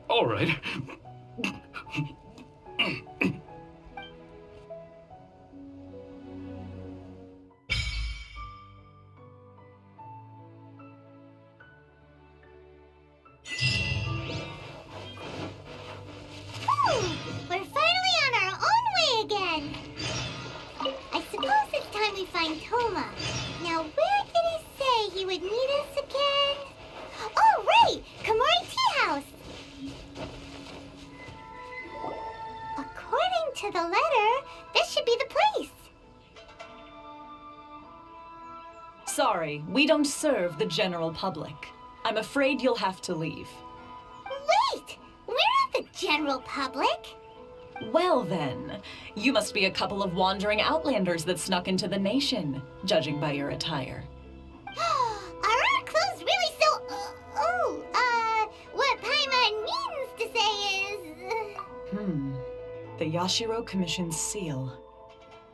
All right. We're finally on our own way again. I suppose it's time we find Toma. Now, where did he say he would meet us again? Oh, right! Komori Tea House! According to the letter, this should be the place. Sorry, we don't serve the general public. I'm afraid you'll have to leave. Wait! We're not the general public. Well then, you must be a couple of wandering outlanders that snuck into the nation, judging by your attire. Are our clothes really so... what Paimon means to say is... The Yashiro Commission's seal.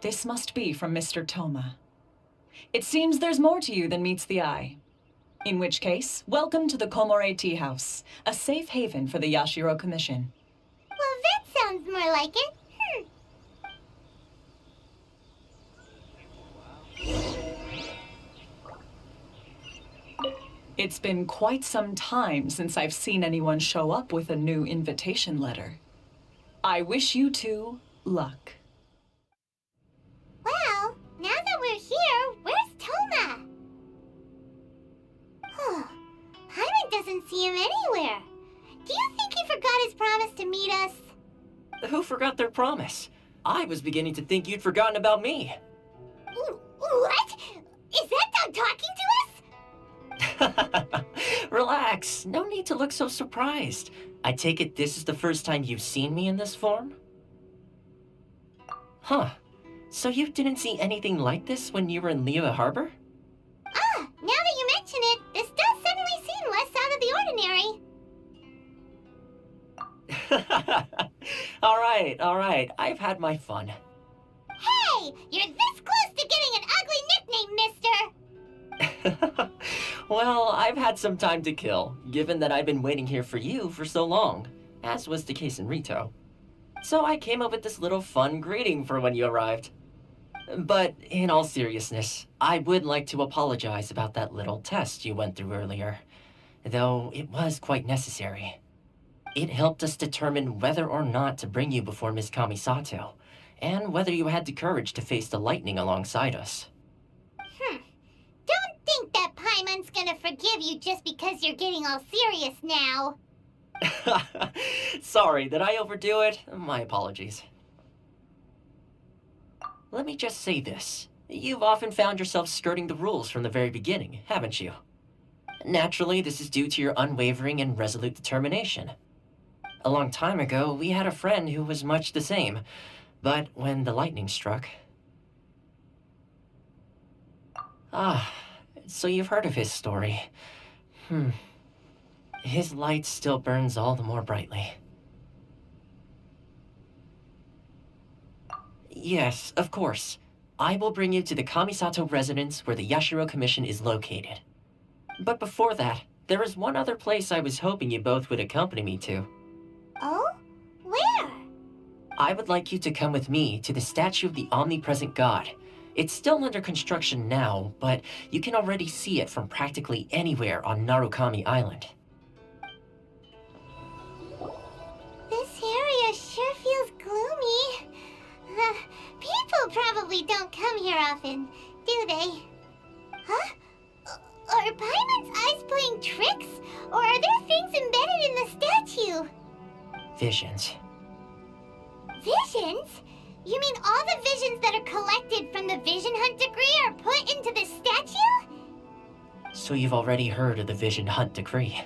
This must be from Mr. Toma. It seems there's more to you than meets the eye. In which case, welcome to the Komore Tea House, a safe haven for the Yashiro Commission. Well, that sounds more like it. It's been quite some time since I've seen anyone show up with a new invitation letter. I wish you two luck. Well, now that we're here, where's Toma? Paimon doesn't see him anywhere. Do you think he forgot his promise to meet us? Who forgot their promise? I was beginning to think you'd forgotten about me. What? Is that dog talking to us? Relax, no need to look so surprised. I take it this is the first time you've seen me in this form? Huh. So you didn't see anything like this when you were in Liyue Harbor? Now that you mention it, this does suddenly seem less out of the ordinary. All right, I've had my fun. Hey, you're this close to getting an ugly nickname, mister! Well, I've had some time to kill, given that I've been waiting here for you for so long, as was the case in Rito. So I came up with this little fun greeting for when you arrived. But in all seriousness, I would like to apologize about that little test you went through earlier, though it was quite necessary. It helped us determine whether or not to bring you before Ms. Kamisato, and whether you had the courage to face the lightning alongside us. Don't think that Paimon's gonna forgive you just because you're getting all serious now. Sorry, did I overdo it? My apologies. Let me just say this. You've often found yourself skirting the rules from the very beginning, haven't you? Naturally, this is due to your unwavering and resolute determination. A long time ago, we had a friend who was much the same, but when the lightning struck... so you've heard of his story. His light still burns all the more brightly. Yes, of course. I will bring you to the Kamisato residence where the Yashiro Commission is located. But before that, there is one other place I was hoping you both would accompany me to. Oh? Where? I would like you to come with me to the statue of the omnipresent god. It's still under construction now, but you can already see it from practically anywhere on Narukami Island. This area sure feels gloomy. People probably don't come here often, do they? Huh? Are Paimon's eyes playing tricks? Or are there things embedded in the statue? Visions. Visions? You mean all the visions that are collected from the Vision Hunt decree are put into this statue? So you've already heard of the Vision Hunt decree.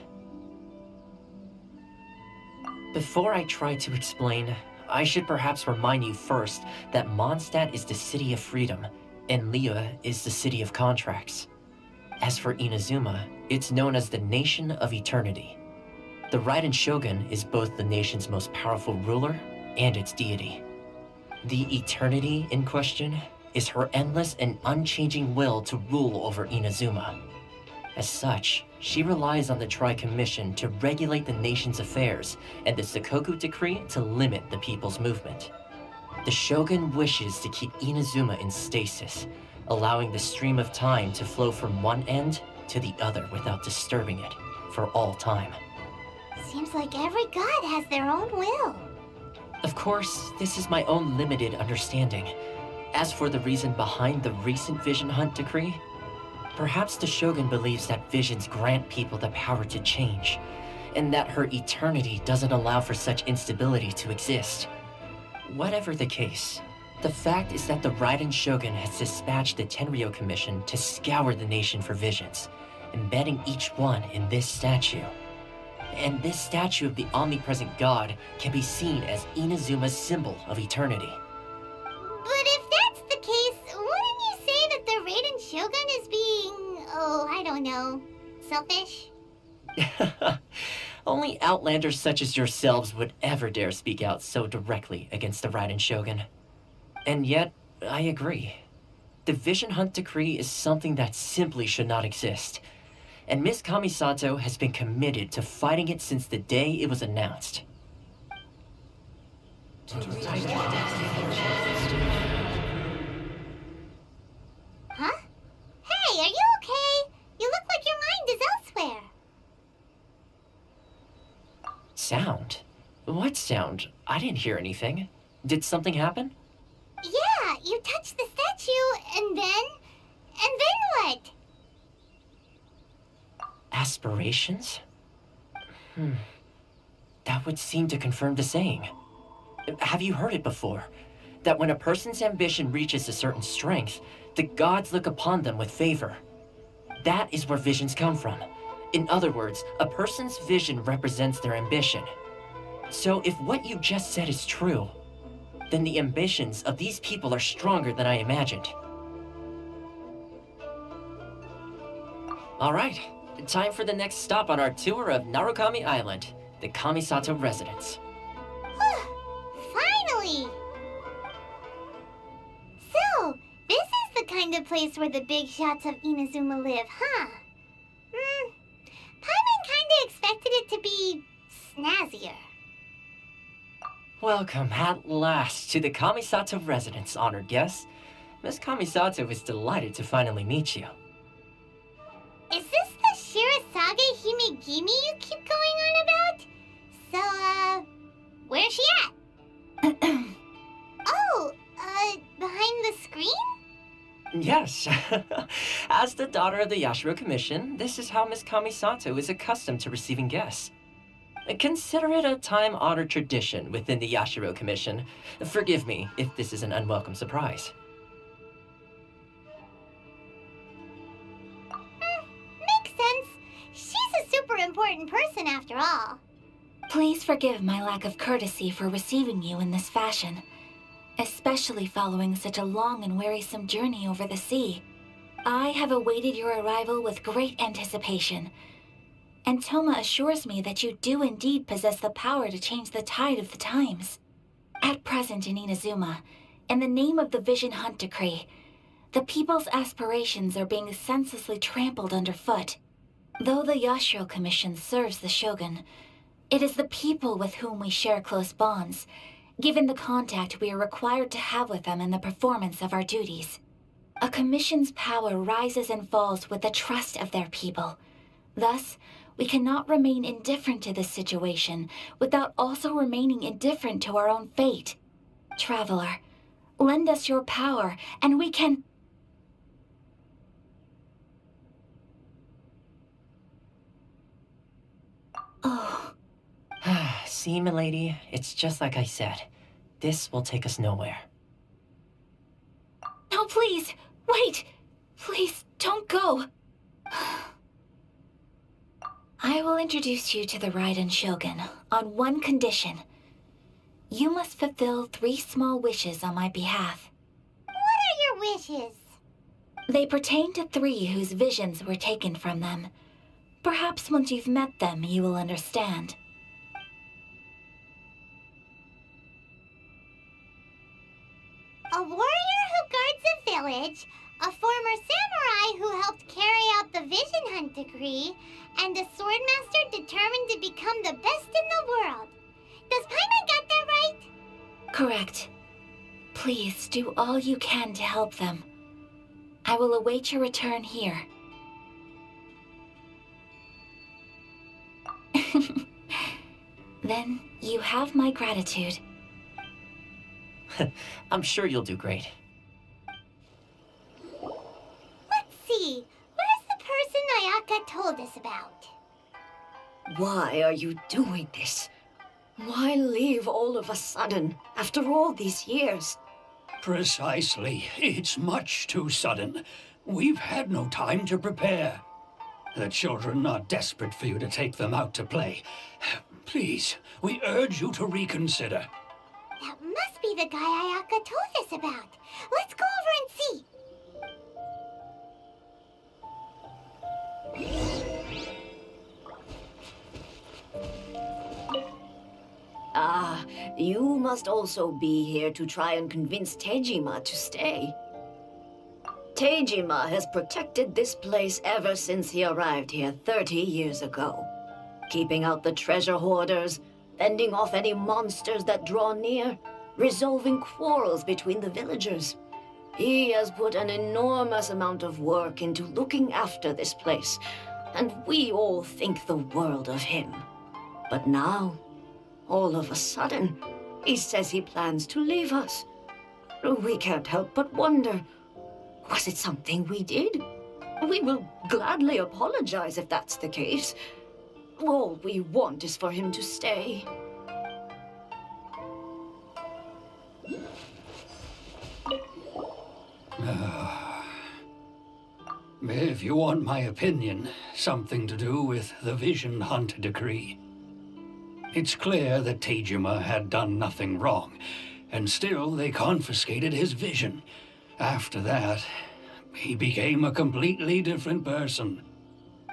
Before I try to explain, I should perhaps remind you first that Mondstadt is the city of freedom, and Liyue is the city of contracts. As for Inazuma, it's known as the Nation of Eternity. The Raiden Shogun is both the nation's most powerful ruler and its deity. The Eternity in question is her endless and unchanging will to rule over Inazuma. As such, she relies on the Tri-Commission to regulate the nation's affairs and the Sakoku Decree to limit the people's movement. The Shogun wishes to keep Inazuma in stasis, allowing the stream of time to flow from one end to the other without disturbing it for all time. Seems like every god has their own will. Of course, this is my own limited understanding. As for the reason behind the recent Vision Hunt decree, perhaps the Shogun believes that visions grant people the power to change, and that her eternity doesn't allow for such instability to exist. Whatever the case, the fact is that the Raiden Shogun has dispatched the Tenryou Commission to scour the nation for visions, embedding each one in this statue. And this statue of the omnipresent god can be seen as Inazuma's symbol of eternity. But if that's the case, wouldn't you say that the Raiden Shogun is being, I don't know, selfish? Only outlanders such as yourselves would ever dare speak out so directly against the Raiden Shogun. And yet, I agree. The Vision Hunt decree is something that simply should not exist. and Miss Kamisato has been committed to fighting it since the day it was announced. Huh? Hey, are you okay? You look like your mind is elsewhere. Sound? What sound? I didn't hear anything. Did something happen? Yeah, you touched the statue, and then what? Aspirations? That would seem to confirm the saying. Have you heard it before? That when a person's ambition reaches a certain strength, the gods look upon them with favor. That is where visions come from. In other words, a person's vision represents their ambition. So if what you just said is true, then the ambitions of these people are stronger than I imagined. All right, time for the next stop on our tour of Narukami Island, the Kamisato residence. Finally! So, this is the kind of place where the big shots of Inazuma live, huh? Paimon kinda expected it to be snazzier. Welcome at last to the Kamisato residence, honored guests. Miss Kamisato is delighted to finally meet you. Is this the Shirasage Himegimi you keep going on about? So, where's she at? Behind the screen? Yes. As the daughter of the Yashiro Commission, this is how Miss Kamisato is accustomed to receiving guests. Consider it a time-honored tradition within the Yashiro Commission. Forgive me if this is an unwelcome surprise. Makes sense. She's a super important person after all. Please forgive my lack of courtesy for receiving you in this fashion, especially following such a long and wearisome journey over the sea. I have awaited your arrival with great anticipation, and Toma assures me that you do indeed possess the power to change the tide of the times. At present in Inazuma, in the name of the Vision Hunt Decree, the people's aspirations are being senselessly trampled underfoot. Though the Yashiro Commission serves the Shogun, it is the people with whom we share close bonds, given the contact we are required to have with them in the performance of our duties. A commission's power rises and falls with the trust of their people. Thus, we cannot remain indifferent to this situation without also remaining indifferent to our own fate. Traveler, lend us your power, and we can... Oh. See, milady, it's just like I said. This will take us nowhere. No, please, wait! Please, don't go! I will introduce you to the Raiden Shogun on one condition. You must fulfill 3 small wishes on my behalf. What are your wishes? They pertain to 3 whose visions were taken from them. Perhaps once you've met them, you will understand. A warrior who guards a village, a former samurai who helped carry out the Vision Hunt Decree, and a swordmaster determined to become the best in the world. Does Paimon got that right? Correct. Please do all you can to help them. I will await your return here. Then you have my gratitude. I'm sure you'll do great. Let's see. Where's the person Ayaka told us about? Why are you doing this? Why leave all of a sudden, after all these years? Precisely. It's much too sudden. We've had no time to prepare. The children are desperate for you to take them out to play. Please, we urge you to reconsider. That must be the guy Ayaka told us about. Let's go over and see. Ah, you must also be here to try and convince Tejima to stay. Tejima has protected this place ever since he arrived here 30 years ago. Keeping out the treasure hoarders, fending off any monsters that draw near, resolving quarrels between the villagers. He has put an enormous amount of work into looking after this place, and we all think the world of him. But now, all of a sudden, he says he plans to leave us. We can't help but wonder, was it something we did? We will gladly apologize if that's the case. All we want is for him to stay. If you want my opinion, something to do with the Vision Hunt decree. It's clear that Tejima had done nothing wrong, and still they confiscated his vision. After that, he became a completely different person.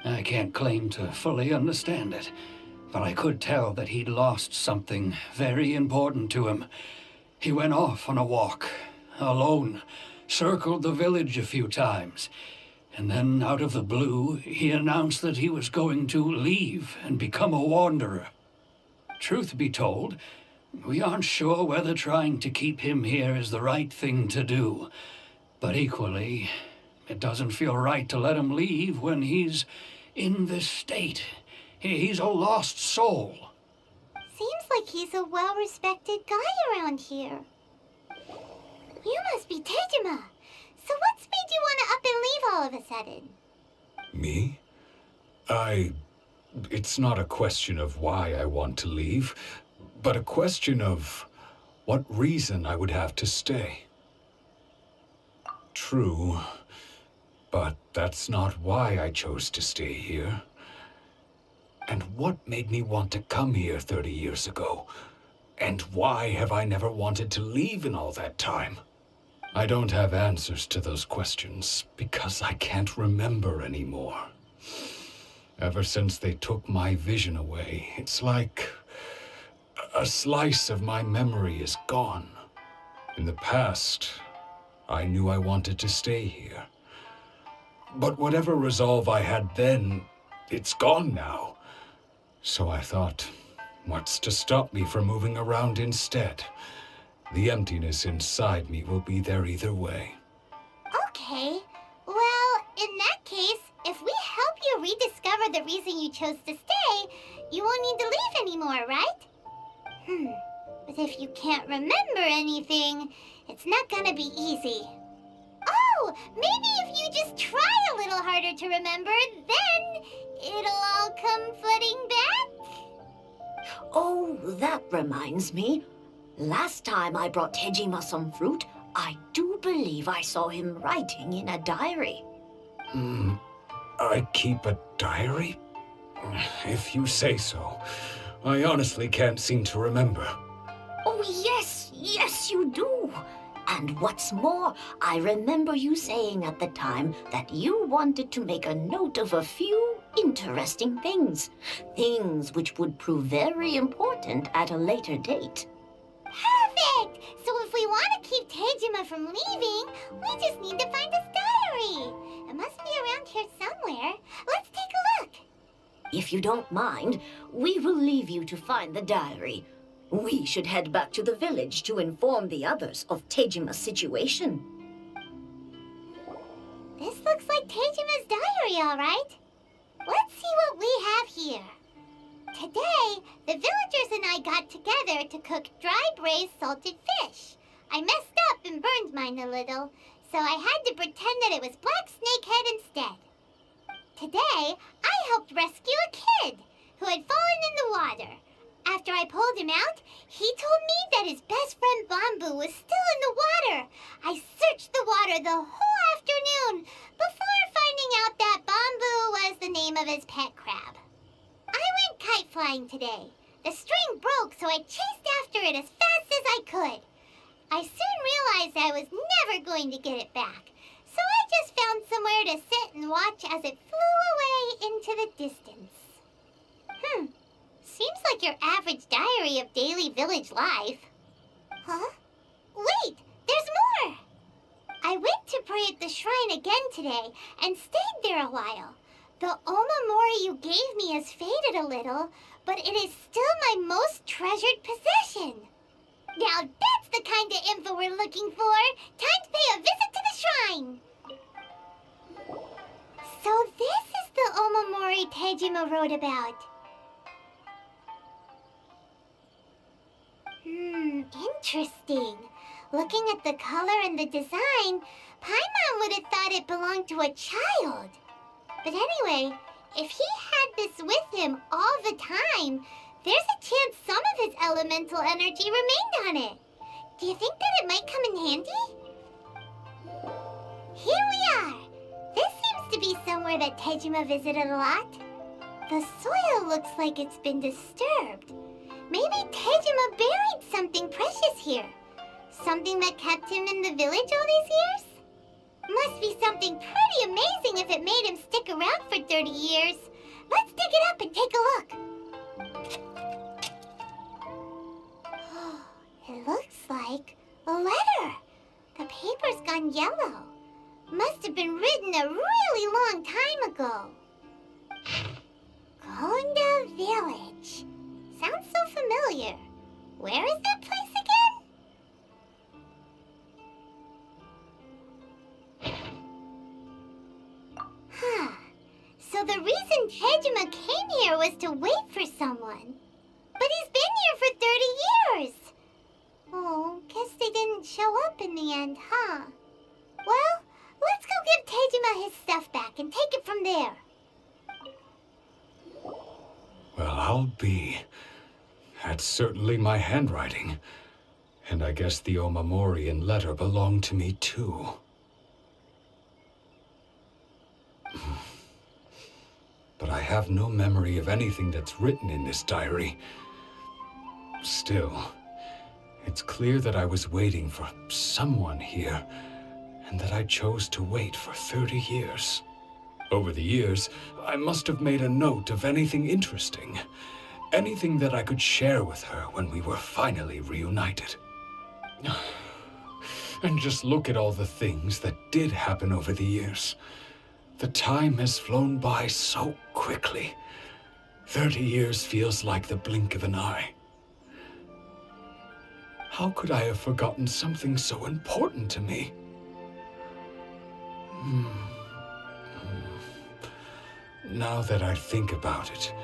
I can't claim to fully understand it, but I could tell that he'd lost something very important to him. He went off on a walk, alone, circled the village a few times, and then out of the blue, he announced that he was going to leave and become a wanderer. Truth be told, we aren't sure whether trying to keep him here is the right thing to do. But equally, it doesn't feel right to let him leave when he's in this state. He's a lost soul. Seems like he's a well-respected guy around here. You must be Tejima. So what's made you want to up and leave all of a sudden? Me? It's not a question of why I want to leave, but a question of what reason I would have to stay. True, but that's not why I chose to stay here. And what made me want to come here 30 years ago? And why have I never wanted to leave in all that time? I don't have answers to those questions because I can't remember anymore. Ever since they took my vision away, it's like a slice of my memory is gone. In the past, I knew I wanted to stay here. But whatever resolve I had then, it's gone now. So I thought, what's to stop me from moving around instead? The emptiness inside me will be there either way. Okay. Well, in that case, if we help you rediscover the reason you chose to stay, you won't need to leave anymore, right? But if you can't remember anything, it's not gonna be easy. Oh, maybe if you just try a little harder to remember, then it'll all come flooding back? Oh, that reminds me. Last time I brought Tejima some fruit, I do believe I saw him writing in a diary. I keep a diary? If you say so. I honestly can't seem to remember. Oh, yes, you do. And what's more, I remember you saying at the time that you wanted to make a note of a few interesting things. Things which would prove very important at a later date. Perfect! So if we want to keep Tejima from leaving, we just need to find his diary. It must be around here somewhere. Let's take a look. If you don't mind, we will leave you to find the diary. We should head back to the village to inform the others of Tejima's situation. This looks like Tejima's diary, all right. Let's see what we have here. Today, the villagers and I got together to cook dry braised salted fish. I messed up and burned mine a little, so I had to pretend that it was black snakehead instead. Today, I helped rescue a kid who had fallen in the water. After I pulled him out, he told me that his best friend Bamboo was still in the water. I searched the water the whole afternoon before finding out that Bamboo was the name of his pet crab. I went kite flying today. The string broke, so I chased after it as fast as I could. I soon realized I was never going to get it back, so I just found somewhere to sit and watch as it flew away into the distance. Seems like your average diary of daily village life. Huh? Wait, there's more! I went to pray at the shrine again today and stayed there a while. The Omamori you gave me has faded a little, but it is still my most treasured possession. Now that's the kind of info we're looking for. Time to pay a visit to the shrine. So this is the Omamori Tejima wrote about. Interesting. Looking at the color and the design, Paimon would have thought it belonged to a child. But anyway, if he had this with him all the time, there's a chance some of his elemental energy remained on it. Do you think that it might come in handy? Here we are. This seems to be somewhere that Tejima visited a lot. The soil looks like it's been disturbed. Maybe Tejima buried something precious here. Something that kept him in the village all these years? Must be something pretty amazing if it made him stick around for 30 years. Let's dig it up and take a look. It looks like a letter. The paper's gone yellow. Must have been written a really long time ago. Gonda Village. Sounds so familiar. Where is that place again? So the reason Tejima came here was to wait for someone. But he's been here for 30 years. Oh, guess they didn't show up in the end, huh? Well, let's go give Tejima his stuff back and take it from there. Well, I'll be. That's certainly my handwriting. And I guess the Omamorian letter belonged to me too. But I have no memory of anything that's written in this diary. Still, it's clear that I was waiting for someone here, and that I chose to wait for 30 years. Over the years, I must have made a note of anything interesting, anything that I could share with her when we were finally reunited. And just look at all the things that did happen over the years. The time has flown by so quickly. 30 years feels like the blink of an eye. How could I have forgotten something so important to me? Now that I think about it,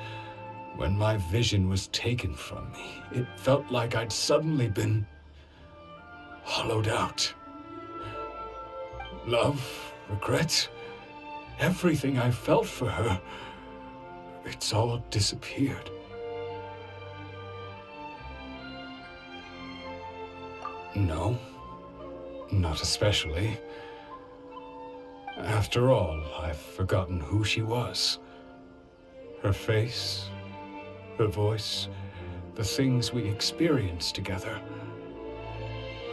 when my vision was taken from me, it felt like I'd suddenly been hollowed out. Love, regret, everything I felt for her, it's all disappeared. No, not especially. After all, I've forgotten who she was. Her face, her voice, the things we experienced together.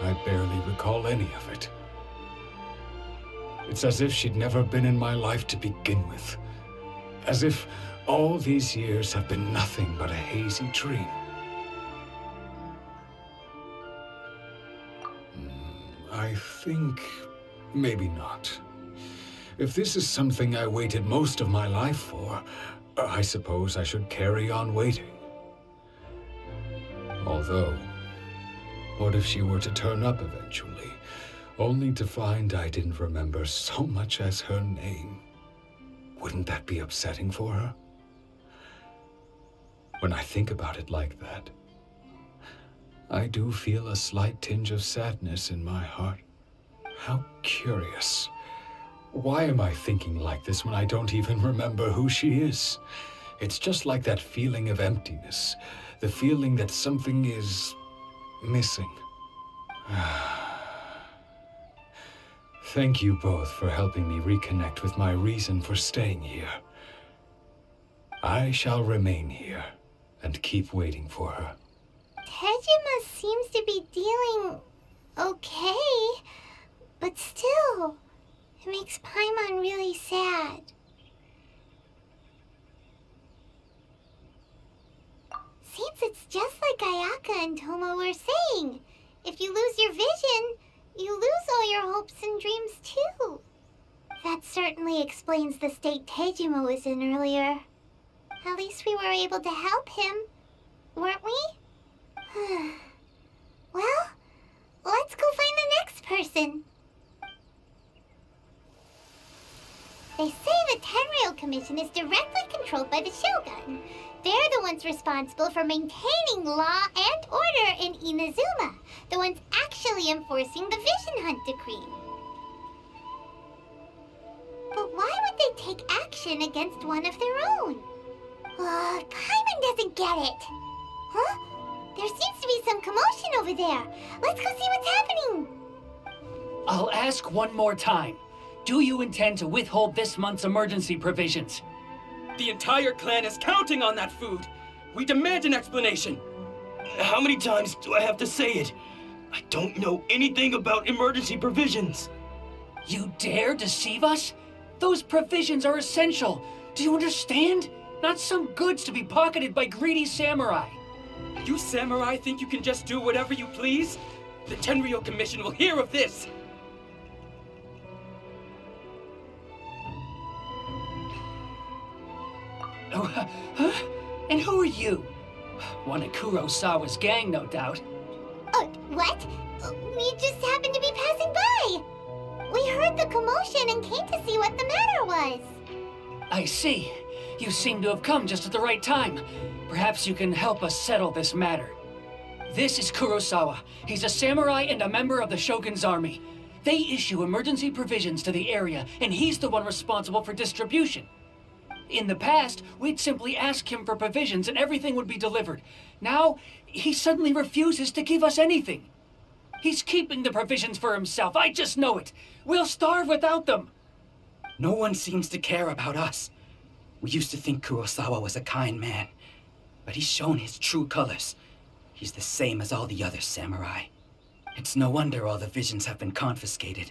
I barely recall any of it. It's as if she'd never been in my life to begin with. As if all these years have been nothing but a hazy dream. I think maybe not. If this is something I waited most of my life for, I suppose I should carry on waiting. Although, what if she were to turn up eventually, only to find I didn't remember so much as her name? Wouldn't that be upsetting for her? When I think about it like that, I do feel a slight tinge of sadness in my heart. How curious. Why am I thinking like this when I don't even remember who she is? It's just like that feeling of emptiness, the feeling that something is missing. Thank you both for helping me reconnect with my reason for staying here. I shall remain here and keep waiting for her. Tejima seems to be dealing okay, but still, it makes Paimon really sad. Seems it's just like Ayaka and Tomo were saying. If you lose your vision, you lose all your hopes and dreams too. That certainly explains the state Tejima was in earlier. At least we were able to help him, weren't we? Well, let's go find the next person. They say the Tenryou Commission is directly controlled by the Shogun. They're the ones responsible for maintaining law and order in Inazuma, the ones actually enforcing the Vision Hunt Decree. But why would they take action against one of their own? Paimon doesn't get it. Huh? There seems to be some commotion over there. Let's go see what's happening. I'll ask one more time. Do you intend to withhold this month's emergency provisions? The entire clan is counting on that food. We demand an explanation. How many times do I have to say it? I don't know anything about emergency provisions. You dare deceive us? Those provisions are essential. Do you understand? Not some goods to be pocketed by greedy samurai. You samurai think you can just do whatever you please? The Tenryou Commission will hear of this. Huh? And who are you? One of Kurosawa's gang, no doubt. What? We just happened to be passing by. We heard the commotion and came to see what the matter was. I see. You seem to have come just at the right time. Perhaps you can help us settle this matter. This is Kurosawa. He's a samurai and a member of the Shogun's army. They issue emergency provisions to the area, and he's the one responsible for distribution. In the past, we'd simply ask him for provisions and everything would be delivered. Now, he suddenly refuses to give us anything. He's keeping the provisions for himself. I just know it. We'll starve without them. No one seems to care about us. We used to think Kurosawa was a kind man, but he's shown his true colors. He's the same as all the other samurai. It's no wonder all the visions have been confiscated.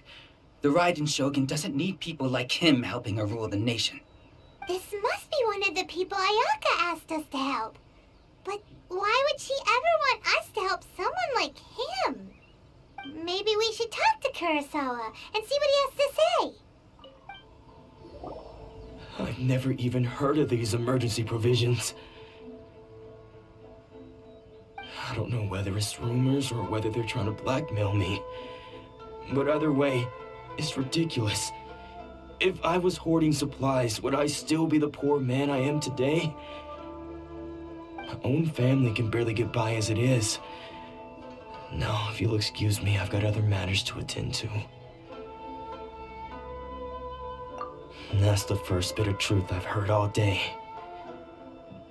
The Raiden Shogun doesn't need people like him helping her rule the nation. This must be one of the people Ayaka asked us to help. But why would she ever want us to help someone like him? Maybe we should talk to Kurosawa and see what he has to say. I've never even heard of these emergency provisions. I don't know whether it's rumors or whether they're trying to blackmail me. But either way, it's ridiculous. If I was hoarding supplies, would I still be the poor man I am today? My own family can barely get by as it is. Now, if you'll excuse me, I've got other matters to attend to. And that's the first bit of truth I've heard all day.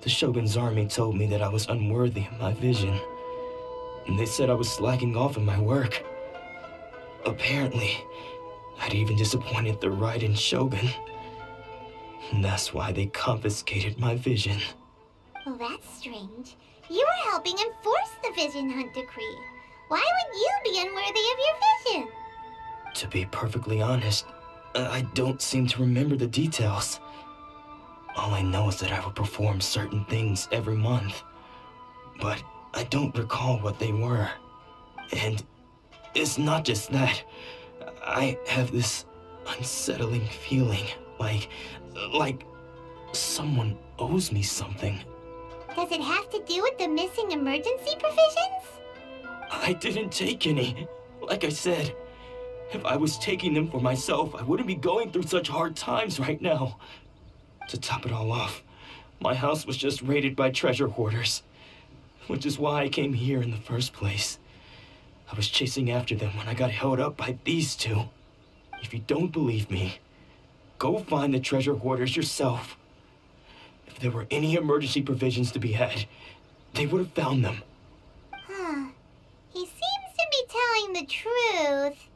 The Shogun's army told me that I was unworthy of my vision. And they said I was slacking off in my work. Apparently, I'd even disappointed the Raiden Shogun. And that's why they confiscated my vision. Well, that's strange. You were helping enforce the Vision Hunt Decree. Why would you be unworthy of your vision? To be perfectly honest, I don't seem to remember the details. All I know is that I would perform certain things every month. But I don't recall what they were. And it's not just that. I have this unsettling feeling, like someone owes me something. Does it have to do with the missing emergency provisions? I didn't take any. Like I said, if I was taking them for myself, I wouldn't be going through such hard times right now. To top it all off, my house was just raided by treasure hoarders, which is why I came here in the first place. I was chasing after them when I got held up by these two. If you don't believe me, go find the treasure hoarders yourself. If there were any emergency provisions to be had, they would have found them. Huh. He seems to be telling the truth.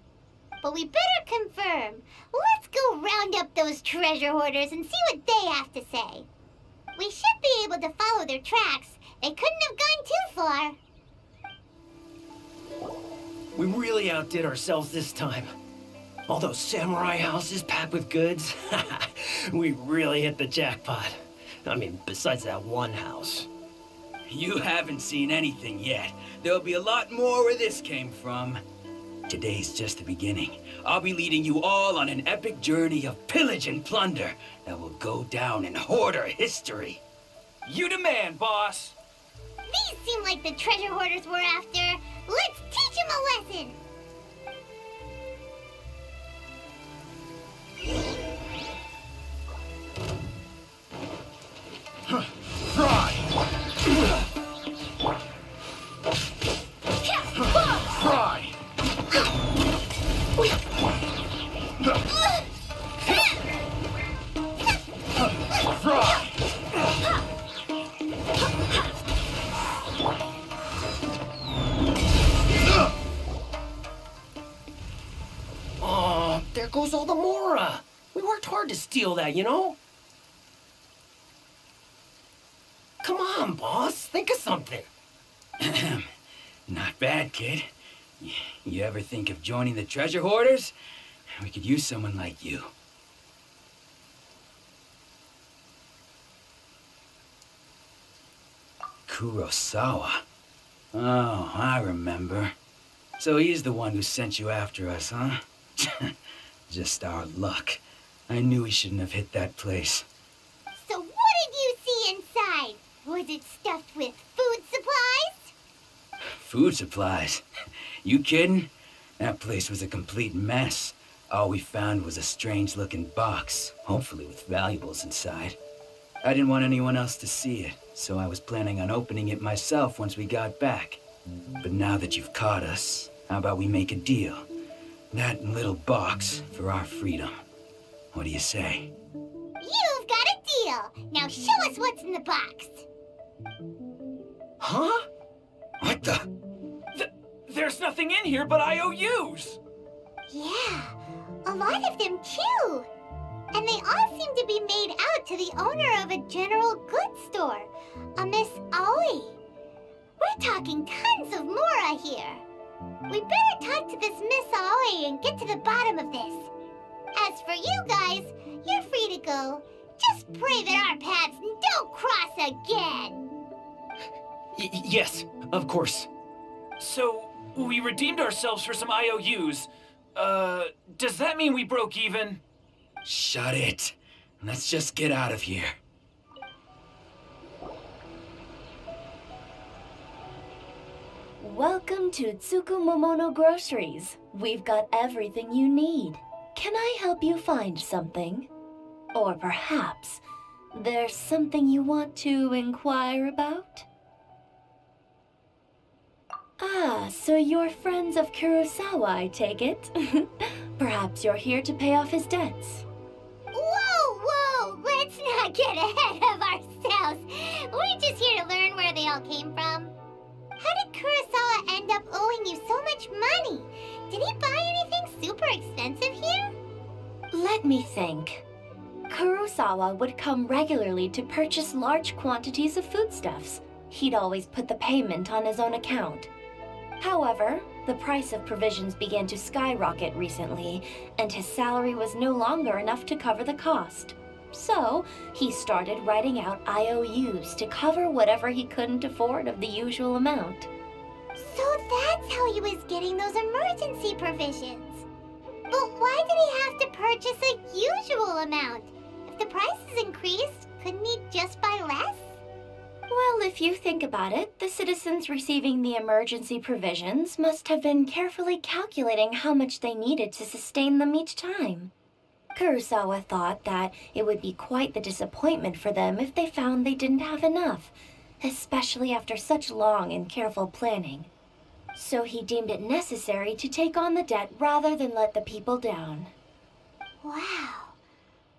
But we better confirm. Let's go round up those treasure hoarders and see what they have to say. We should be able to follow their tracks. They couldn't have gone too far. We really outdid ourselves this time. All those samurai houses packed with goods. We really hit the jackpot. I mean, besides that one house. You haven't seen anything yet. There'll be a lot more where this came from. Today's just the beginning. I'll be leading you all on an epic journey of pillage and plunder that will go down in hoarder history. You the man, boss. These seem like the treasure hoarders we're after. Let's teach them a lesson. Fry! Fry! Fry! Oh, there goes all the Mora. We worked hard to steal that, you know? Come on, boss. Think of something. Not bad, kid. You ever think of joining the treasure hoarders? We could use someone like you. Kurosawa. Oh, I remember. So he's the one who sent you after us, huh? Just our luck. I knew he shouldn't have hit that place. So what did you see inside? Was it stuffed with food supplies? Food supplies? You kidding? That place was a complete mess. All we found was a strange-looking box, hopefully with valuables inside. I didn't want anyone else to see it, so I was planning on opening it myself once we got back. But now that you've caught us, how about we make a deal? That little box for our freedom. What do you say? You've got a deal. Now show us what's in the box. Huh? What the? There's nothing in here but IOUs. Yeah, a lot of them too. And they all seem to be made out to the owner of a general goods store, a Miss Aoi. We're talking tons of Mora here. We better talk to this Miss Aoi and get to the bottom of this. As for you guys, you're free to go. Just pray that our paths don't cross again. Yes, of course. So, we redeemed ourselves for some IOUs. Does that mean we broke even? Shut it. Let's just get out of here. Welcome to Tsukumomono Groceries. We've got everything you need. Can I help you find something? Or perhaps there's something you want to inquire about? Ah, so you're friends of Kurosawa, I take it. Perhaps you're here to pay off his debts. Whoa! Let's not get ahead of ourselves. We're just here to learn where they all came from. How did Kurosawa end up owing you so much money? Did he buy anything super expensive here? Let me think. Kurosawa would come regularly to purchase large quantities of foodstuffs. He'd always put the payment on his own account. However, the price of provisions began to skyrocket recently, and his salary was no longer enough to cover the cost. So, he started writing out IOUs to cover whatever he couldn't afford of the usual amount. So that's how he was getting those emergency provisions. But why did he have to purchase a usual amount? If the prices increased, couldn't he just buy less? Well, if you think about it, the citizens receiving the emergency provisions must have been carefully calculating how much they needed to sustain them each time. Kurosawa thought that it would be quite the disappointment for them if they found they didn't have enough, especially after such long and careful planning. So he deemed it necessary to take on the debt rather than let the people down. Wow.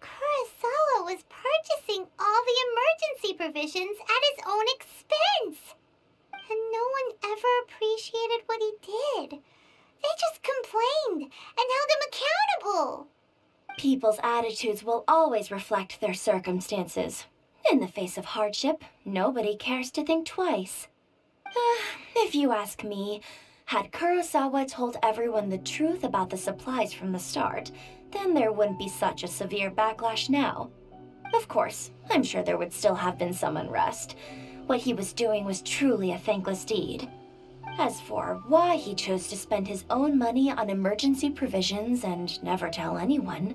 Kurosawa was purchasing all the emergency provisions at his own expense. And no one ever appreciated what he did. They just complained and held him accountable. People's attitudes will always reflect their circumstances. In the face of hardship, nobody cares to think twice. If you ask me, had Kurosawa told everyone the truth about the supplies from the start, then there wouldn't be such a severe backlash now. Of course, I'm sure there would still have been some unrest. What he was doing was truly a thankless deed. As for why he chose to spend his own money on emergency provisions and never tell anyone,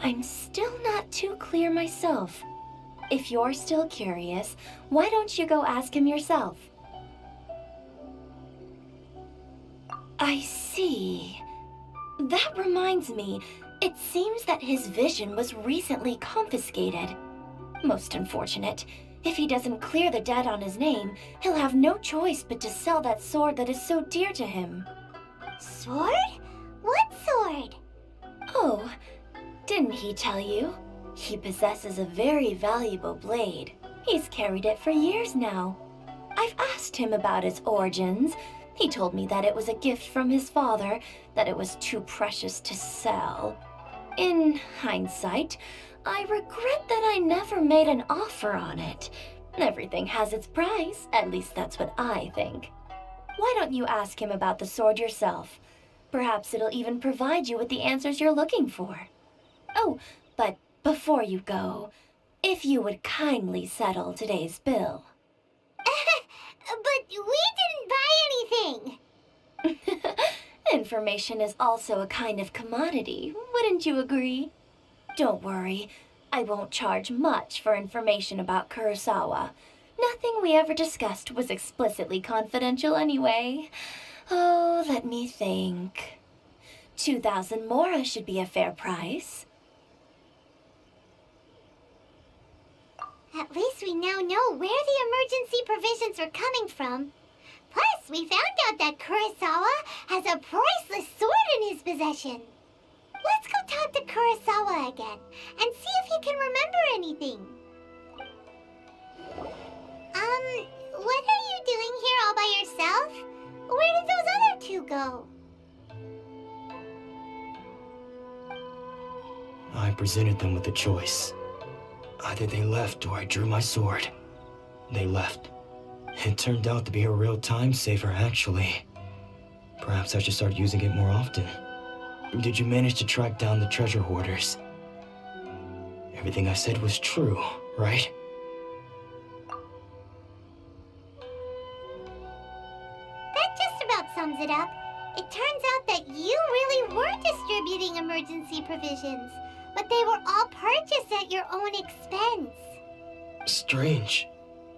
I'm still not too clear myself. If you're still curious, why don't you go ask him yourself? I see. That reminds me, it seems that his vision was recently confiscated. Most unfortunate. If he doesn't clear the debt on his name, he'll have no choice but to sell that sword that is so dear to him. Sword? What sword? Oh, didn't he tell you? He possesses a very valuable blade. He's carried it for years now. I've asked him about its origins. He told me that it was a gift from his father, that it was too precious to sell. In hindsight, I regret that I never made an offer on it. Everything has its price, at least that's what I think. Why don't you ask him about the sword yourself? Perhaps it'll even provide you with the answers you're looking for. Oh, but before you go, if you would kindly settle today's bill. But we didn't buy anything! Information is also a kind of commodity, wouldn't you agree? Don't worry, I won't charge much for information about Kurosawa. Nothing we ever discussed was explicitly confidential anyway. Oh, let me think. 2,000 mora should be a fair price. At least we now know where the emergency provisions are coming from. Plus, we found out that Kurosawa has a priceless sword in his possession. Let's go talk to Kurosawa again and see if he can remember anything. What are you doing here all by yourself? Where did those other two go? I presented them with a choice. Either they left or I drew my sword. They left. It turned out to be a real time saver, actually. Perhaps I should start using it more often. Did you manage to track down the treasure hoarders? Everything I said was true, right? That just about sums it up. It turns out that you really were distributing emergency provisions, but they were all purchased at your own expense. Strange.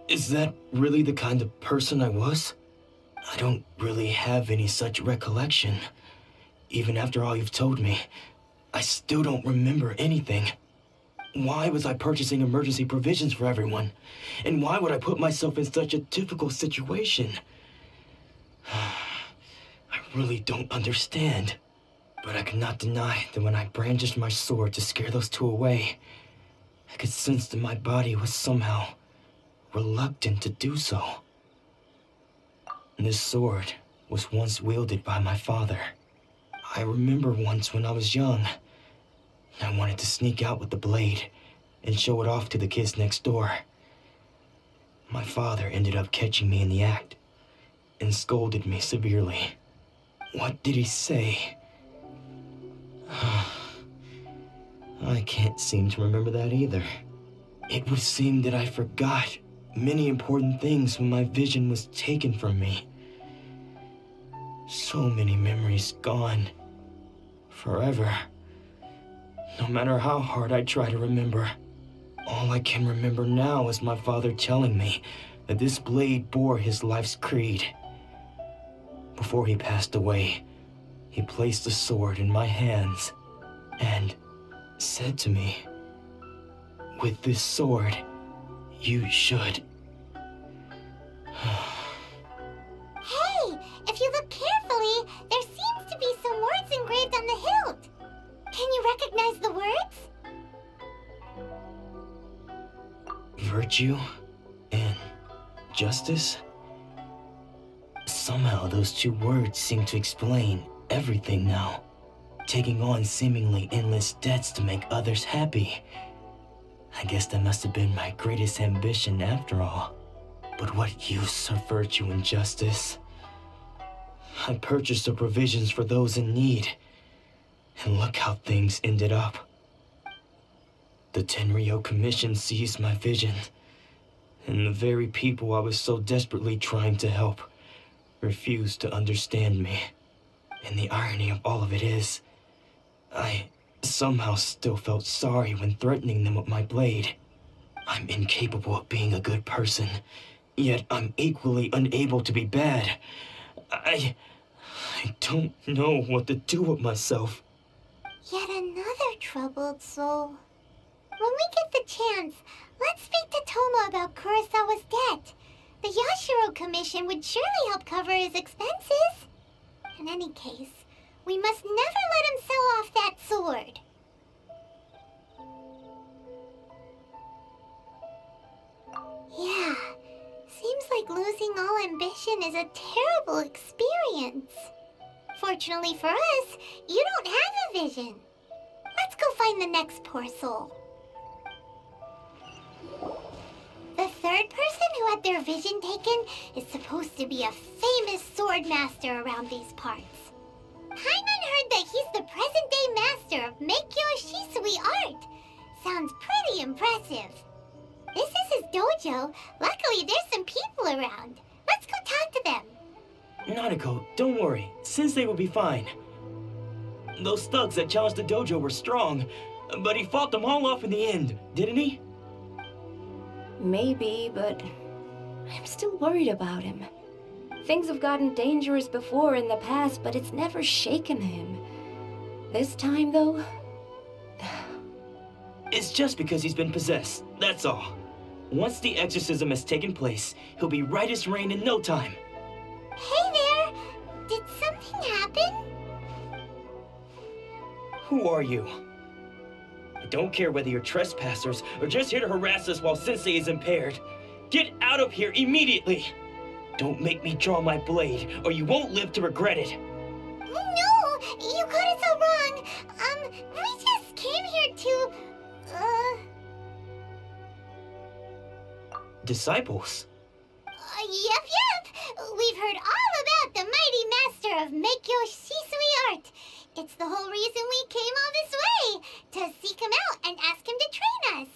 Is that really the kind of person I was? I don't really have any such recollection. Even after all you've told me, I still don't remember anything. Why was I purchasing emergency provisions for everyone? And why would I put myself in such a difficult situation? I really don't understand. But I cannot deny that when I brandished my sword to scare those two away, I could sense that my body was somehow reluctant to do so. This sword was once wielded by my father. I remember once when I was young, I wanted to sneak out with the blade and show it off to the kids next door. My father ended up catching me in the act and scolded me severely. What did he say? I can't seem to remember that either. It would seem that I forgot many important things when my vision was taken from me. So many memories gone. Forever. No matter how hard I try to remember, all I can remember now is my father telling me that this blade bore his life's creed. Before he passed away, he placed the sword in my hands and said to me, "With this sword, you should..." Hey, if you look carefully, there seems to be some words engraved on the hilt. Can you recognize the words? Virtue and justice? Somehow those two words seem to explain everything now. Taking on seemingly endless debts to make others happy. I guess that must have been my greatest ambition after all. But what use are virtue and justice? I purchased the provisions for those in need. And look how things ended up. The Tenryo Commission seized my vision. And the very people I was so desperately trying to help refused to understand me. And the irony of all of it is, I somehow still felt sorry when threatening them with my blade. I'm incapable of being a good person, yet I'm equally unable to be bad. I don't know what to do with myself. Yet another troubled soul. When we get the chance, let's speak to Toma about Kurosawa's debt. The Yashiro Commission would surely help cover his expenses. In any case, we must never let him sell off that sword. Yeah, seems like losing all ambition is a terrible experience. Fortunately for us, you don't have a vision. Let's go find the next poor soul. The third person who had their vision taken is supposed to be a famous sword master around these parts. Paimon heard that he's the present-day master of Meikyo Shisui art. Sounds pretty impressive. This is his dojo. Luckily, there's some people around. Let's go talk to them. Nanako, don't worry. Sensei will be fine. Those thugs that challenged the dojo were strong, but he fought them all off in the end, didn't he? Maybe, but I'm still worried about him. Things have gotten dangerous before in the past, but it's never shaken him. This time, though... It's just because he's been possessed, that's all. Once the exorcism has taken place, he'll be right as rain in no time. Hey there! Did something happen? Who are you? I don't care whether you're trespassers or just here to harass us while Sensei is impaired. Get out of here immediately! Don't make me draw my blade, or you won't live to regret it. No! You got it so wrong! We just came here to... Disciples? Yep! We've heard all about the mighty master of Meikyo Shisui art. It's the whole reason we came all this way, to seek him out and ask him to train us.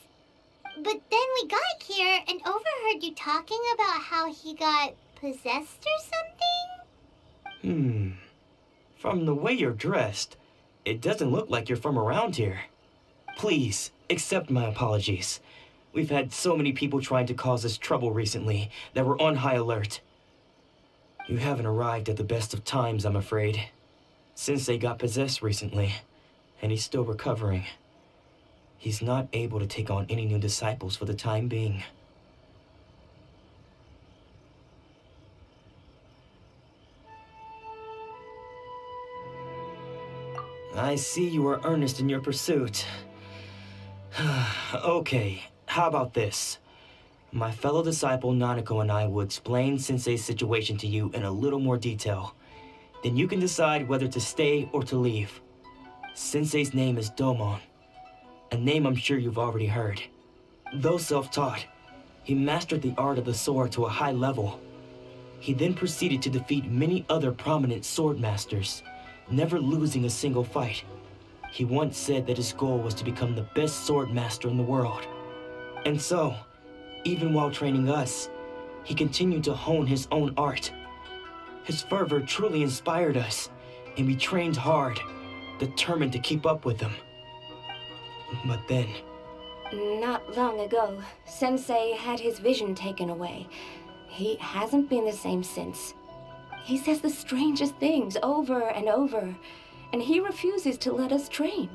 But then we got here and overheard you talking about how he got possessed or something? From the way you're dressed, it doesn't look like you're from around here. Please, accept my apologies. We've had so many people trying to cause us trouble recently that we're on high alert. You haven't arrived at the best of times, I'm afraid. Sensei got possessed recently, and he's still recovering. He's not able to take on any new disciples for the time being. I see you are earnest in your pursuit. Okay, how about this? My fellow disciple Nanako and I will explain Sensei's situation to you in a little more detail. Then you can decide whether to stay or to leave. Sensei's name is Domon, a name I'm sure you've already heard. Though self-taught, he mastered the art of the sword to a high level. He then proceeded to defeat many other prominent sword masters, never losing a single fight. He once said that his goal was to become the best sword master in the world. And so, even while training us, he continued to hone his own art. His fervor truly inspired us, and we trained hard, determined to keep up with him. But then... Not long ago, Sensei had his vision taken away. He hasn't been the same since. He says the strangest things over and over, and he refuses to let us train.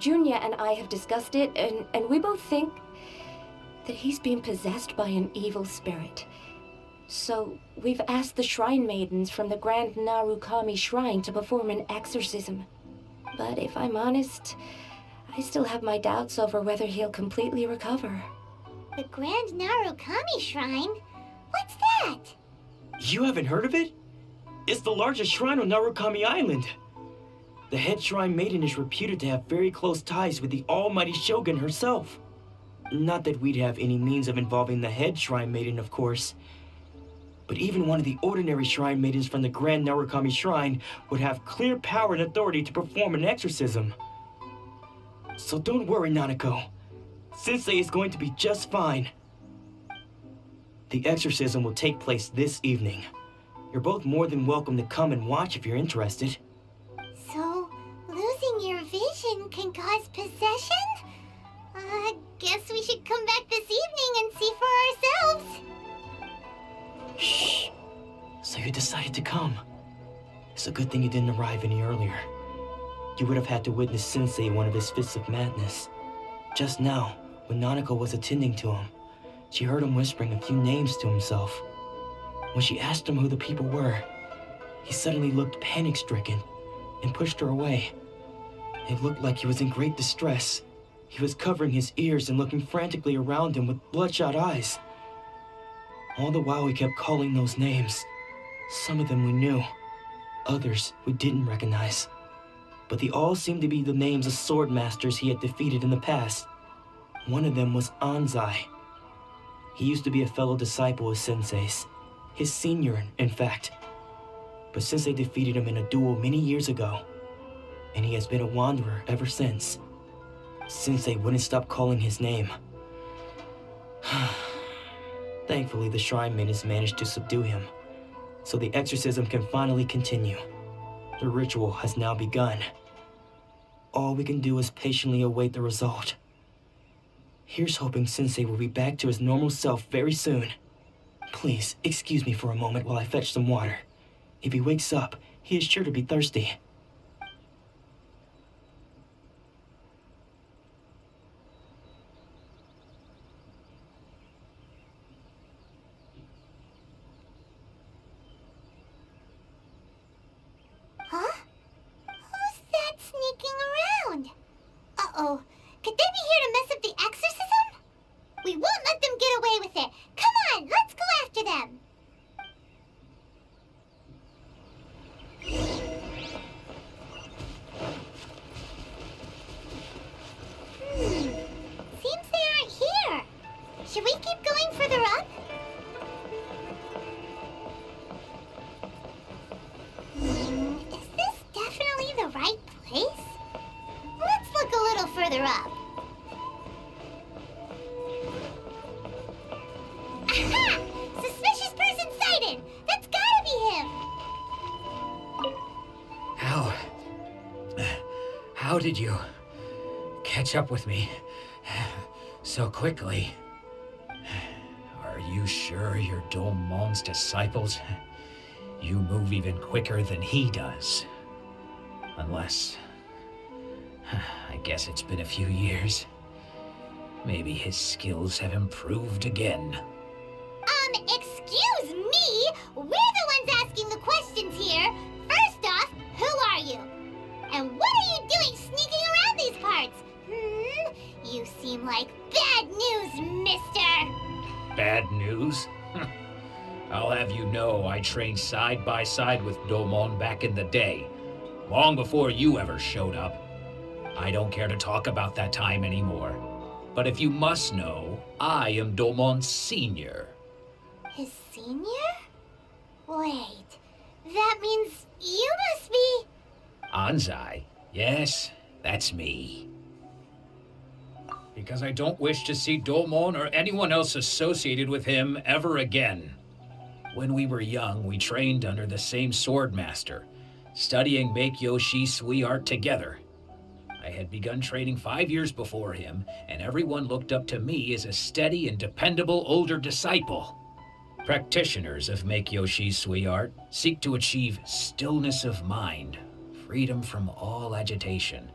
Junya and I have discussed it, and we both think that he's been possessed by an evil spirit. So we've asked the shrine maidens from the Grand Narukami Shrine to perform an exorcism. But if I'm honest, I still have my doubts over whether he'll completely recover. The Grand Narukami Shrine? What's that? You haven't heard of it? It's the largest shrine on Narukami Island. The head shrine maiden is reputed to have very close ties with the almighty Shogun herself. Not that we'd have any means of involving the head shrine maiden, of course. But even one of the ordinary shrine maidens from the Grand Narukami Shrine would have clear power and authority to perform an exorcism. So don't worry, Nanako. Sensei is going to be just fine. The exorcism will take place this evening. You're both more than welcome to come and watch if you're interested. So, losing your vision can cause possession? Guess we should come back this evening and see for ourselves. Shh. So you decided to come. It's a good thing you didn't arrive any earlier. You would have had to witness Sensei in one of his fits of madness. Just now, when Nanako was attending to him, she heard him whispering a few names to himself. When she asked him who the people were, he suddenly looked panic-stricken and pushed her away. It looked like he was in great distress. He was covering his ears and looking frantically around him with bloodshot eyes. All the while he kept calling those names. Some of them we knew, others we didn't recognize. But they all seemed to be the names of sword masters he had defeated in the past. One of them was Anzai. He used to be a fellow disciple of Sensei's. His senior, in fact. But Sensei defeated him in a duel many years ago, and he has been a wanderer ever since. Sensei wouldn't stop calling his name. Thankfully, the shrine maidens managed to subdue him, so the exorcism can finally continue. The ritual has now begun. All we can do is patiently await the result. Here's hoping Sensei will be back to his normal self very soon. Please, excuse me for a moment while I fetch some water. If he wakes up, he is sure to be thirsty. Huh? Who's that sneaking around? Uh-oh. Could they be here to mess up the exorcism? We won't let them get away with it. Come on, let's go after them. Seems they aren't here. Should we keep going further up? Is this definitely the right place? Let's look a little further up. Aha! Suspicious person sighted! That's gotta be him! How did you catch up with me so quickly? Are you sure you're Domon's disciples? You move even quicker than he does. Unless... I guess it's been a few years. Maybe his skills have improved again. Excuse me? We're the ones asking the questions here. First off, who are you? And what are you doing sneaking around these parts? You seem like bad news, mister! Bad news? I'll have you know I trained side by side with Domon back in the day, long before you ever showed up. I don't care to talk about that time anymore. But if you must know, I am Domon's senior. His senior? Wait, that means you must be... Anzai? Yes, that's me. Because I don't wish to see Domon or anyone else associated with him ever again. When we were young, we trained under the same sword master, studying Make-Yoshi Sui art together. I had begun training 5 years before him, and everyone looked up to me as a steady and dependable older disciple. Practitioners of Make-Yoshi Sui art seek to achieve stillness of mind, freedom from all agitation.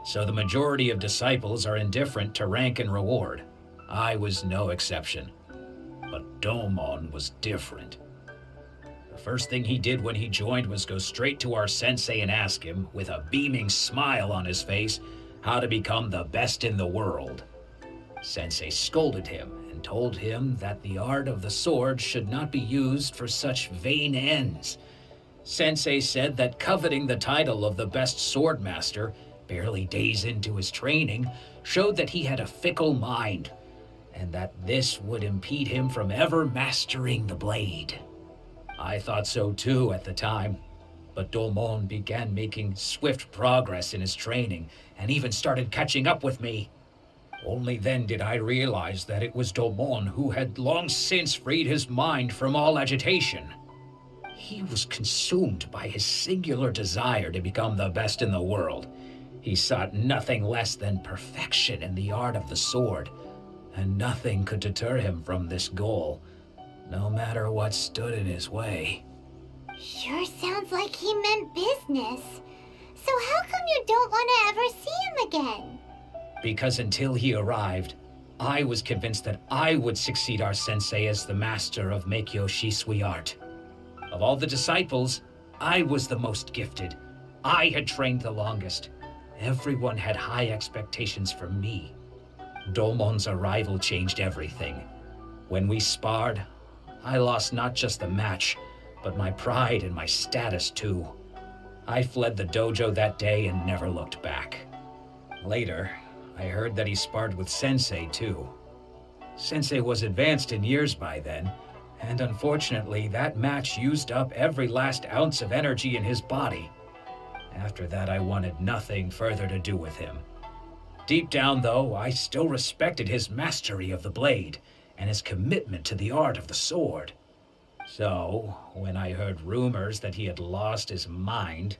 So the majority of disciples are indifferent to rank and reward. I was no exception. But Domon was different. The first thing he did when he joined was go straight to our sensei and ask him, with a beaming smile on his face, how to become the best in the world. Sensei scolded him and told him that the art of the sword should not be used for such vain ends. Sensei said that coveting the title of the best sword master, barely days into his training, showed that he had a fickle mind, and that this would impede him from ever mastering the blade. I thought so too at the time, but Domon began making swift progress in his training and even started catching up with me. Only then did I realize that it was Domon who had long since freed his mind from all agitation. He was consumed by his singular desire to become the best in the world. He sought nothing less than perfection in the art of the sword, and nothing could deter him from this goal, no matter what stood in his way. Sure sounds like he meant business. So how come you don't want to ever see him again? Because until he arrived, I was convinced that I would succeed our sensei as the master of Meikyo Shisui art. Of all the disciples, I was the most gifted. I had trained the longest. Everyone had high expectations for me. Domon's arrival changed everything. When we sparred, I lost not just the match, but my pride and my status too. I fled the dojo that day and never looked back. Later, I heard that he sparred with Sensei too. Sensei was advanced in years by then, and unfortunately that match used up every last ounce of energy in his body. After that, I wanted nothing further to do with him. Deep down, though, I still respected his mastery of the blade and his commitment to the art of the sword. So, when I heard rumors that he had lost his mind,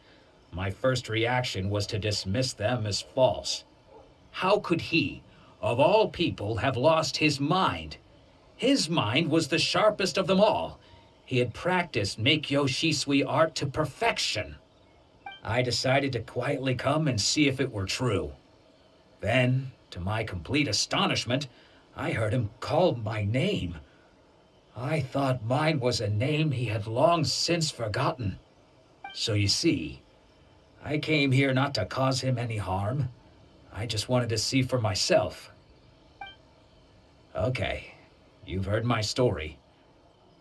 my first reaction was to dismiss them as false. How could he, of all people, have lost his mind? His mind was the sharpest of them all. He had practiced Meikyo Shisui art to perfection. I decided to quietly come and see if it were true. Then, to my complete astonishment, I heard him call my name. I thought mine was a name he had long since forgotten. So you see, I came here not to cause him any harm. I just wanted to see for myself. Okay, you've heard my story.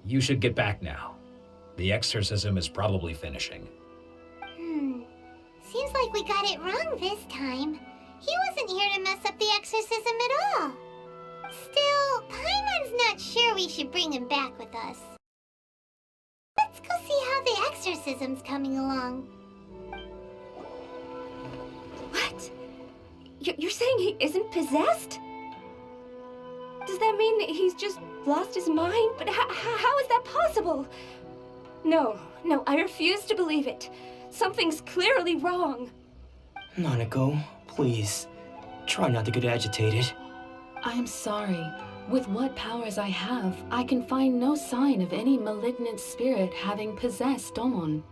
You should get back now. The exorcism is probably finishing. Seems like we got it wrong this time. He wasn't here to mess up the exorcism at all. Still, Paimon's not sure we should bring him back with us. Let's go see how the exorcism's coming along. What? You're saying he isn't possessed? Does that mean that he's just lost his mind? But how is that possible? No, I refuse to believe it. Something's clearly wrong. Nanako, please. Try not to get agitated. I'm sorry. With what powers I have, I can find no sign of any malignant spirit having possessed Domon.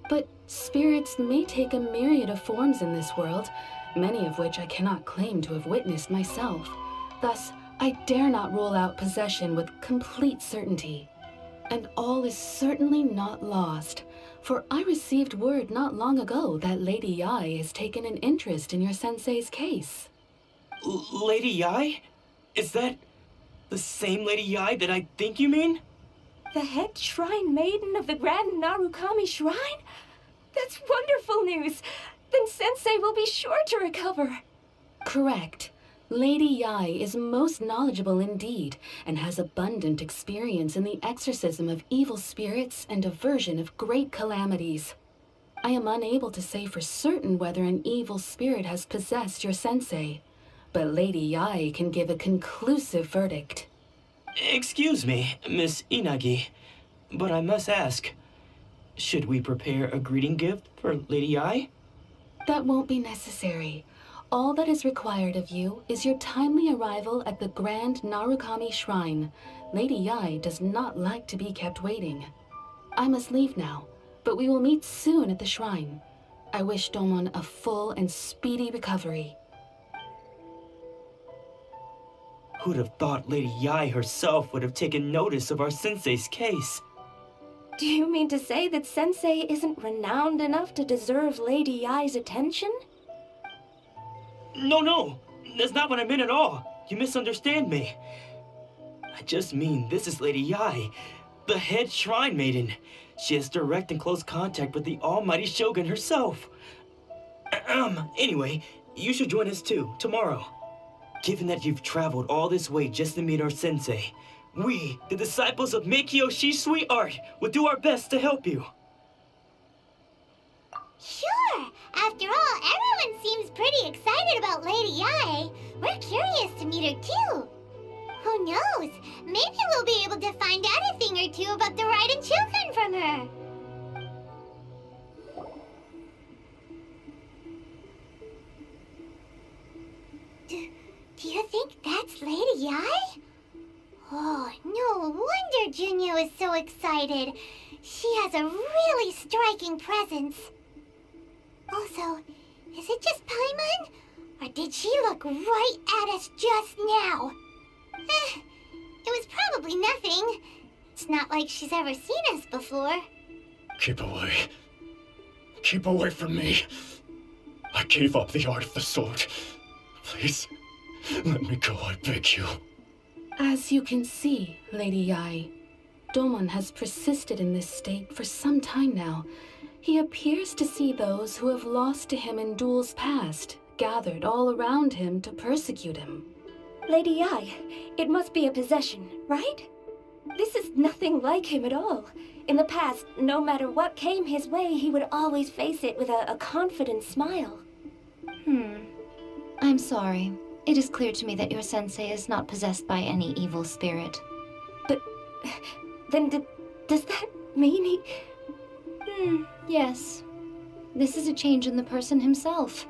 But spirits may take a myriad of forms in this world, many of which I cannot claim to have witnessed myself. Thus, I dare not rule out possession with complete certainty. And all is certainly not lost, for I received word not long ago that Lady Yai has taken an interest in your sensei's case. Lady Yai? Is that the same Lady Yai that I think you mean? The head shrine maiden of the Grand Narukami Shrine? That's wonderful news! Then Sensei will be sure to recover. Correct. Lady Yai is most knowledgeable indeed, and has abundant experience in the exorcism of evil spirits and aversion of great calamities. I am unable to say for certain whether an evil spirit has possessed your sensei, but Lady Yai can give a conclusive verdict. Excuse me, Miss Inagi, but I must ask, should we prepare a greeting gift for Lady Yai? That won't be necessary. All that is required of you is your timely arrival at the Grand Narukami Shrine. Lady Yai does not like to be kept waiting. I must leave now, but we will meet soon at the shrine. I wish Domon a full and speedy recovery. Who'd have thought Lady Yai herself would have taken notice of our sensei's case? Do you mean to say that Sensei isn't renowned enough to deserve Lady Yai's attention? No, that's not what I meant at all. You misunderstand me. I just mean this is Lady Yai, the head shrine maiden. She has direct and close contact with the almighty Shogun herself. Anyway, you should join us too, tomorrow. Given that you've traveled all this way just to meet our sensei, we, the disciples of Meikyo Shisui art, will do our best to help you. Sure! After all, everyone seems pretty excited about Lady Yai. We're curious to meet her too. Who knows? Maybe we'll be able to find out a thing or two about the Raiden children from her. Do you think that's Lady Yai? Oh, no wonder Junyo is so excited. She has a really striking presence. Also, is it just Paimon? Or did she look right at us just now? It was probably nothing. It's not like she's ever seen us before. Keep away. Keep away from me. I gave up the art of the sword. Please, let me go, I beg you. As you can see, Lady Yai, Domon has persisted in this state for some time now. He appears to see those who have lost to him in duels past, gathered all around him to persecute him. Lady Yai, it must be a possession, right? This is nothing like him at all. In the past, no matter what came his way, he would always face it with a confident smile. I'm sorry. It is clear to me that your sensei is not possessed by any evil spirit. But then does that mean he... Yes. This is a change in the person himself.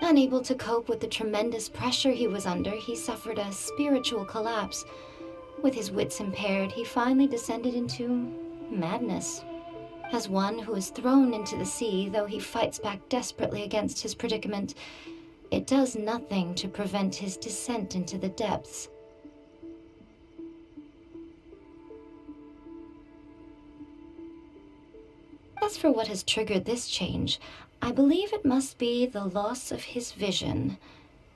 Unable to cope with the tremendous pressure he was under, he suffered a spiritual collapse. With his wits impaired, he finally descended into madness. As one who is thrown into the sea, though he fights back desperately against his predicament, it does nothing to prevent his descent into the depths. As for what has triggered this change, I believe it must be the loss of his vision.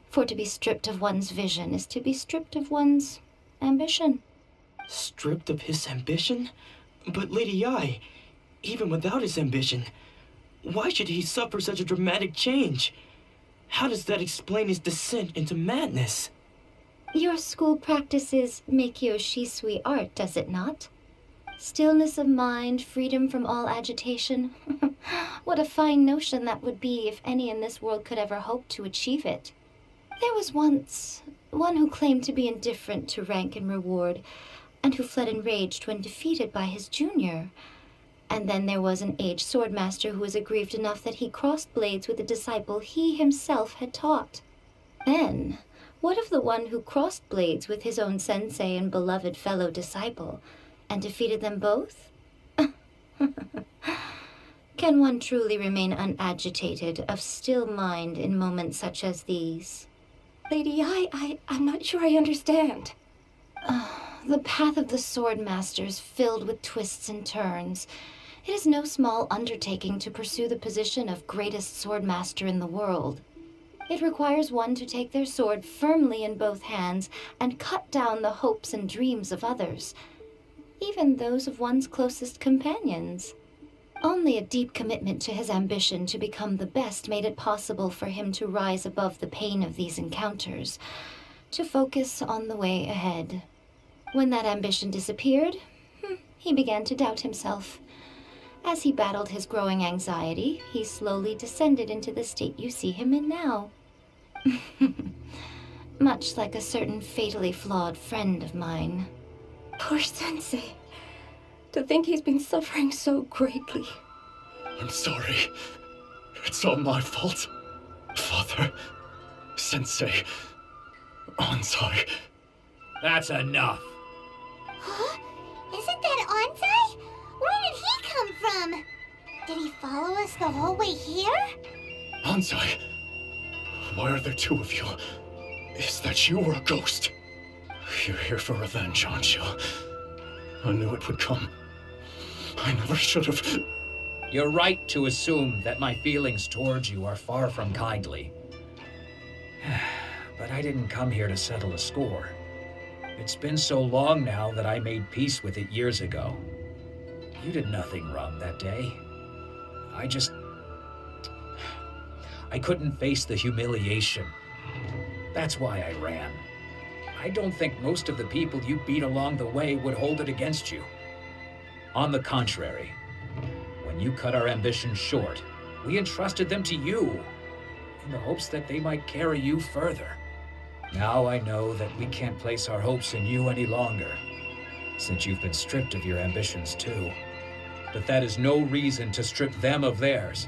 For to be stripped of one's vision is to be stripped of one's ambition. Stripped of his ambition? But Lady Yai, even without his ambition, why should he suffer such a dramatic change? How does that explain his descent into madness? Your school practices Meikyo Shisui art, does it not? Stillness of mind, freedom from all agitation. What a fine notion that would be if any in this world could ever hope to achieve it. There was once one who claimed to be indifferent to rank and reward, and who fled enraged when defeated by his junior. And then there was an aged swordmaster who was aggrieved enough that he crossed blades with a disciple he himself had taught. Then, what of the one who crossed blades with his own sensei and beloved fellow disciple, and defeated them both? Can one truly remain unagitated, of still mind in moments such as these? Lady Yai, I'm not sure I understand. The path of the swordmaster is filled with twists and turns. It is no small undertaking to pursue the position of greatest swordmaster in the world. It requires one to take their sword firmly in both hands and cut down the hopes and dreams of others, even those of one's closest companions. Only a deep commitment to his ambition to become the best made it possible for him to rise above the pain of these encounters, to focus on the way ahead. When that ambition disappeared, he began to doubt himself. As he battled his growing anxiety, he slowly descended into the state you see him in now. Much like a certain fatally flawed friend of mine. Poor Sensei. To think he's been suffering so greatly. I'm sorry. It's all my fault. Father, Sensei, Ansai. That's enough. Huh? Isn't that Ansai? Where did he come from? Did he follow us the whole way here? Ansai, why are there two of you? Is that you or a ghost? You're here for revenge, aren't you? I knew it would come. I never should have... You're right to assume that my feelings towards you are far from kindly. But I didn't come here to settle a score. It's been so long now that I made peace with it years ago. You did nothing wrong that day. I couldn't face the humiliation. That's why I ran. I don't think most of the people you beat along the way would hold it against you. On the contrary, when you cut our ambitions short, we entrusted them to you, in the hopes that they might carry you further. Now I know that we can't place our hopes in you any longer, since you've been stripped of your ambitions too. But that is no reason to strip them of theirs.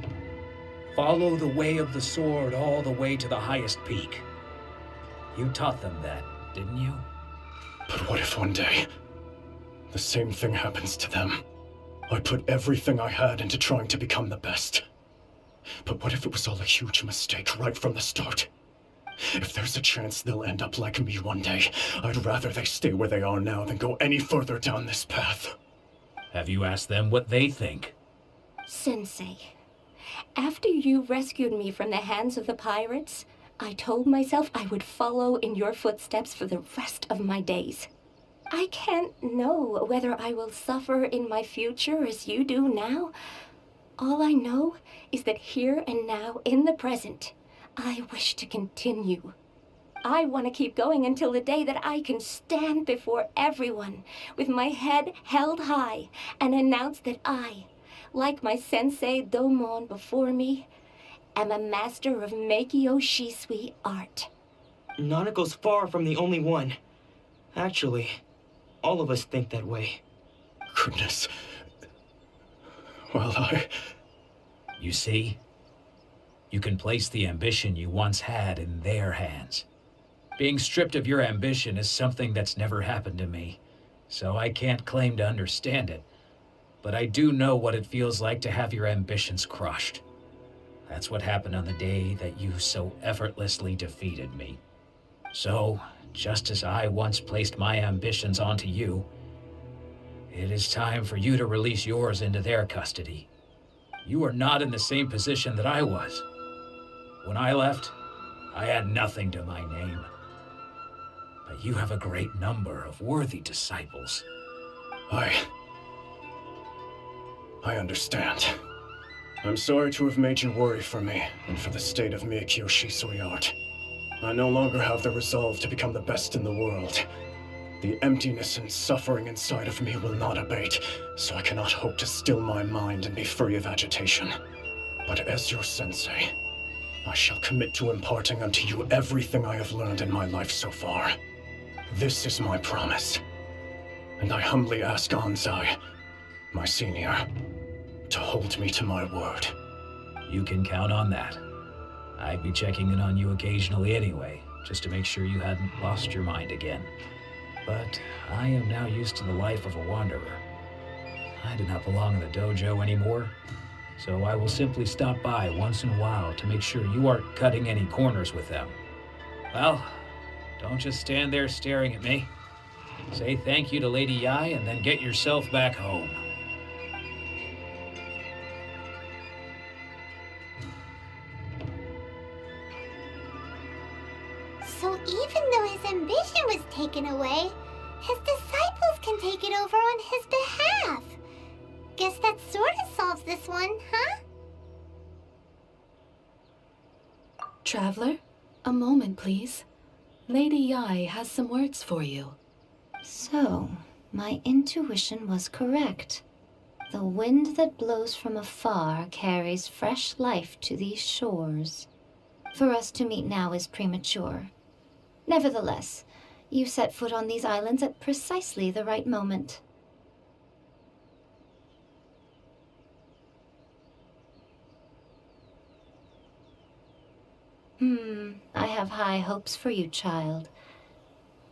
Follow the way of the sword all the way to the highest peak. You taught them that, didn't you? But what if one day, the same thing happens to them? I put everything I had into trying to become the best. But what if it was all a huge mistake right from the start? If there's a chance they'll end up like me one day, I'd rather they stay where they are now than go any further down this path. Have you asked them what they think? Sensei, after you rescued me from the hands of the pirates, I told myself I would follow in your footsteps for the rest of my days. I can't know whether I will suffer in my future as you do now. All I know is that here and now, in the present, I wish to continue. I want to keep going until the day that I can stand before everyone with my head held high and announce that I, like my sensei Domon before me, am a master of Meikyo Shisui art. Nanako's far from the only one. Actually, all of us think that way. Goodness. Well, You see? You can place the ambition you once had in their hands. Being stripped of your ambition is something that's never happened to me, so I can't claim to understand it. But I do know what it feels like to have your ambitions crushed. That's what happened on the day that you so effortlessly defeated me. So, just as I once placed my ambitions onto you, it is time for you to release yours into their custody. You are not in the same position that I was. When I left, I had nothing to my name. But you have a great number of worthy disciples. I understand. I'm sorry to have made you worry for me and for the state of Meikyo Shisui art. I no longer have the resolve to become the best in the world. The emptiness and suffering inside of me will not abate, so I cannot hope to still my mind and be free of agitation. But as your sensei, I shall commit to imparting unto you everything I have learned in my life so far. This is my promise. And I humbly ask Anzai, my senior, to hold me to my word. You can count on that. I'd be checking in on you occasionally anyway, just to make sure you hadn't lost your mind again. But I am now used to the life of a wanderer. I do not belong in the dojo anymore, so I will simply stop by once in a while to make sure you aren't cutting any corners with them. Well, don't just stand there staring at me. Say thank you to Lady Yai and then get yourself back home. So even though his ambition was taken away, his disciples can take it over on his behalf. Guess that sort of solves this one, huh? Traveler, a moment, please. Lady Yai has some words for you. So, my intuition was correct. The wind that blows from afar carries fresh life to these shores. For us to meet now is premature. Nevertheless, you set foot on these islands at precisely the right moment. I have high hopes for you, child.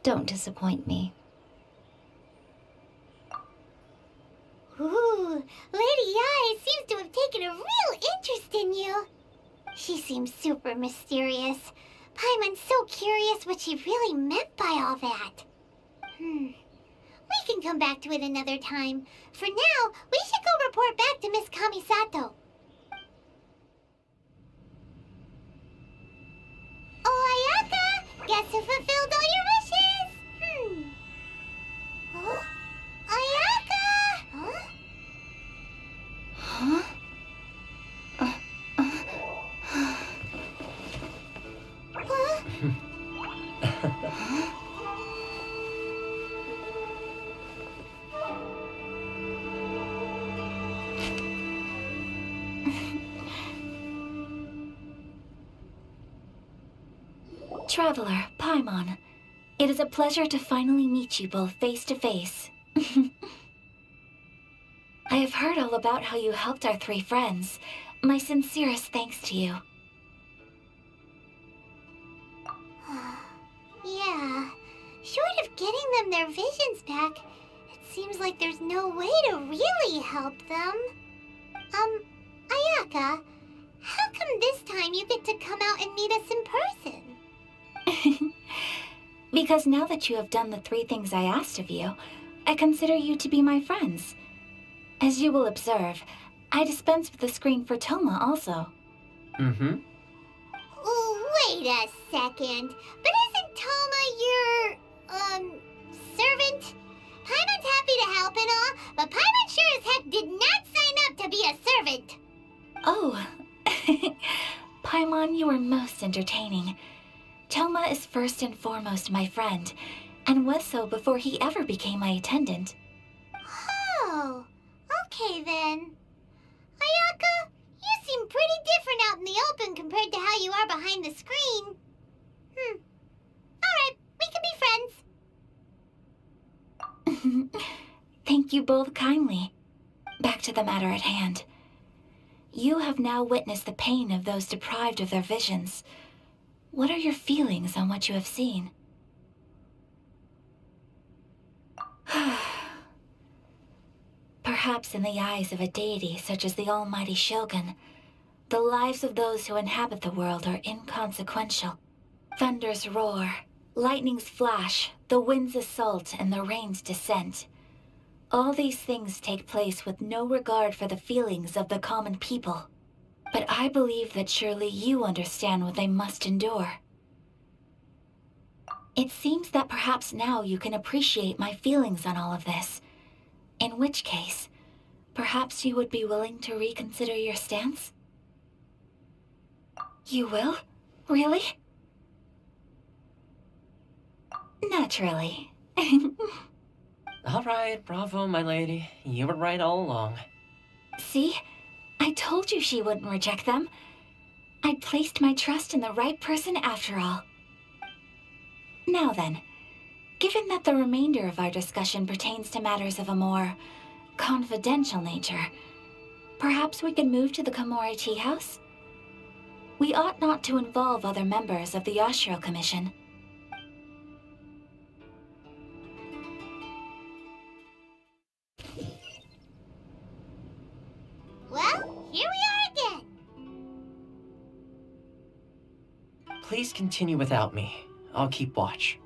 Don't disappoint me. Ooh, Lady Yai seems to have taken a real interest in you. She seems super mysterious. Paimon's so curious what she really meant by all that. We can come back to it another time. For now, we should go report back to Miss Kamisato. Oh, Ayaka! Guess who fulfilled all your wishes? Huh? Ayaka! Huh? Huh? Traveler, Paimon, it is a pleasure to finally meet you both face to face. I have heard all about how you helped our three friends. My sincerest thanks to you. Yeah. Short of getting them their visions back, it seems like there's no way to really help them. Ayaka, how come this time you get to come out and meet us in person? Because now that you have done the 3 things I asked of you, I consider you to be my friends. As you will observe, I dispense with the screen for Toma also. Mm-hmm. Wait a second. But isn't Toma your, servant? Paimon's happy to help and all, but Paimon sure as heck did not sign up to be a servant. Oh. Paimon, you are most entertaining. Toma is first and foremost my friend, and was so before he ever became my attendant. Oh, okay then. Ayaka, you seem pretty different out in the open compared to how you are behind the screen. Alright, we can be friends. Thank you both kindly. Back to the matter at hand. You have now witnessed the pain of those deprived of their visions. What are your feelings on what you have seen? Perhaps in the eyes of a deity such as the almighty Shogun, the lives of those who inhabit the world are inconsequential. Thunders roar, lightnings flash, the winds assault, and the rains descend. All these things take place with no regard for the feelings of the common people. But I believe that surely you understand what they must endure. It seems that perhaps now you can appreciate my feelings on all of this. In which case, perhaps you would be willing to reconsider your stance? You will? Really? Naturally. All right, bravo, my lady. You were right all along. See? I told you she wouldn't reject them. I'd placed my trust in the right person after all. Now then, given that the remainder of our discussion pertains to matters of a more confidential nature, perhaps we could move to the Komori Tea House? We ought not to involve other members of the Yashiro Commission. Well, here we are again. Please continue without me. I'll keep watch.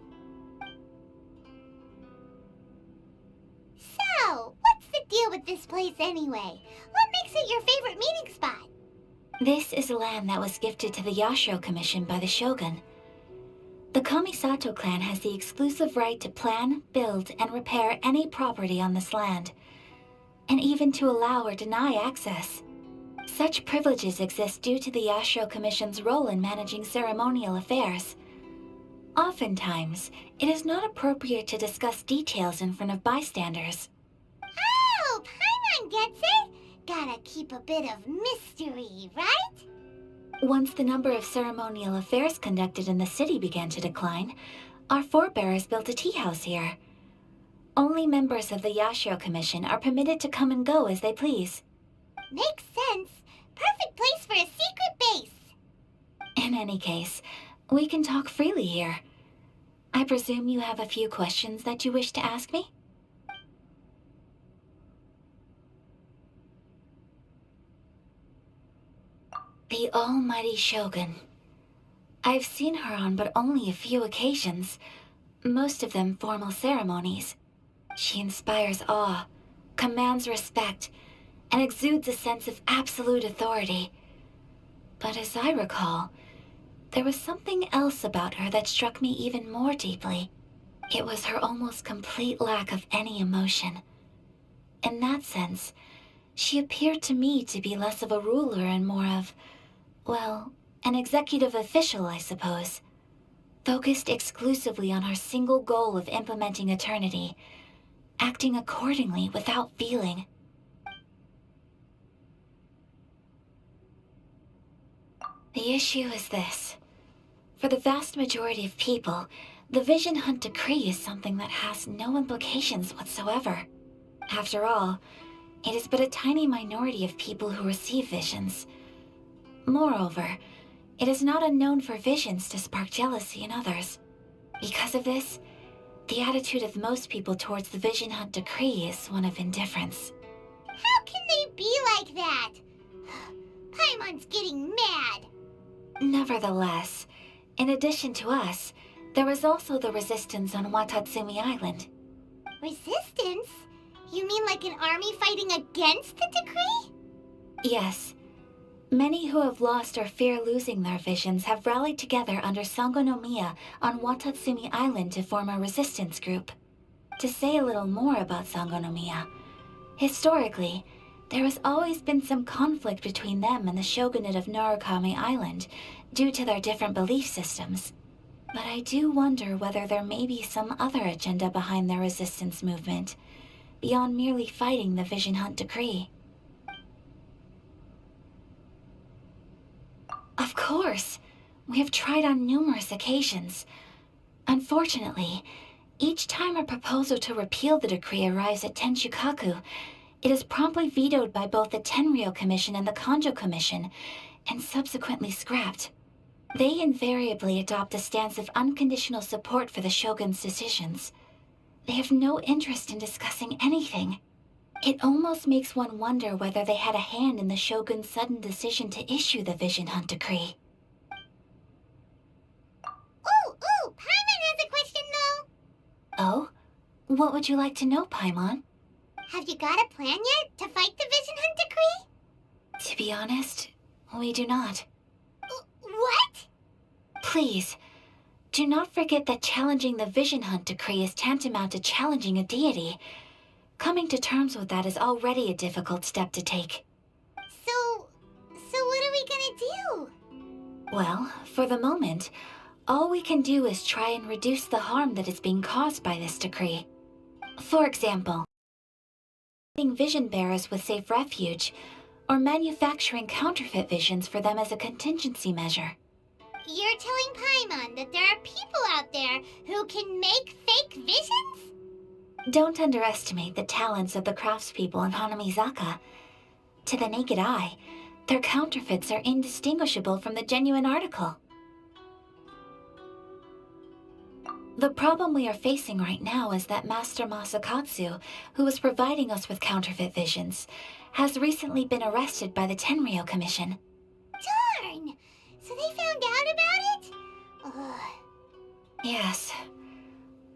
So, what's the deal with this place anyway? What makes it your favorite meeting spot? This is land that was gifted to the Yashiro Commission by the Shogun. The Kamisato clan has the exclusive right to plan, build, and repair any property on this land, and even to allow or deny access. Such privileges exist due to the Yashiro Commission's role in managing ceremonial affairs. Oftentimes, it is not appropriate to discuss details in front of bystanders. Oh, Paimon gets it. Gotta keep a bit of mystery, right? Once the number of ceremonial affairs conducted in the city began to decline, our forebears built a tea house here. Only members of the Yashiro Commission are permitted to come and go as they please. Makes sense. Perfect place for a secret base. In any case, we can talk freely here. I presume you have a few questions that you wish to ask me? The almighty Shogun. I've seen her on but only a few occasions, most of them formal ceremonies. She inspires awe, commands respect, and exudes a sense of absolute authority. But as I recall, there was something else about her that struck me even more deeply. It was her almost complete lack of any emotion. In that sense, she appeared to me to be less of a ruler and more of, well, an executive official, I suppose. Focused exclusively on her single goal of implementing eternity, acting accordingly without feeling. The issue is this. For the vast majority of people, the Vision Hunt Decree is something that has no implications whatsoever. After all, it is but a tiny minority of people who receive visions. Moreover, it is not unknown for visions to spark jealousy in others. Because of this, the attitude of most people towards the Vision Hunt decree is one of indifference. How can they be like that? Paimon's getting mad. Nevertheless, in addition to us, there is also the resistance on Watatsumi Island. Resistance? You mean like an army fighting against the decree? Yes. Many who have lost or fear losing their visions have rallied together under Sangonomiya on Watatsumi Island to form a resistance group. To say a little more about Sangonomiya, historically, there has always been some conflict between them and the shogunate of Narukami Island due to their different belief systems. But I do wonder whether there may be some other agenda behind their resistance movement, beyond merely fighting the Vision Hunt decree. Of course, we have tried on numerous occasions. Unfortunately, each time a proposal to repeal the decree arrives at Tenshukaku, it is promptly vetoed by both the Tenryou Commission and the Kanjo Commission, and subsequently scrapped. They invariably adopt a stance of unconditional support for the shogun's decisions. They have no interest in discussing anything. It almost makes one wonder whether they had a hand in the shogun's sudden decision to issue the Vision Hunt decree. Ooh, Paimon has a question though. Oh? What would you like to know, Paimon? Have you got a plan yet to fight the Vision Hunt decree? To be honest, we do not. What? Please, do not forget that challenging the Vision Hunt decree is tantamount to challenging a deity. Coming to terms with that is already a difficult step to take. So what are we gonna do? Well, for the moment, all we can do is try and reduce the harm that is being caused by this decree. For example, providing vision bearers with safe refuge, or manufacturing counterfeit visions for them as a contingency measure. You're telling Paimon that there are people out there who can make fake visions? Don't underestimate the talents of the craftspeople in Hanamizaka. To the naked eye, their counterfeits are indistinguishable from the genuine article. The problem we are facing right now is that Master Masakatsu, who is providing us with counterfeit visions, has recently been arrested by the Tenryou Commission. Darn! So they found out about it? Ugh. Yes.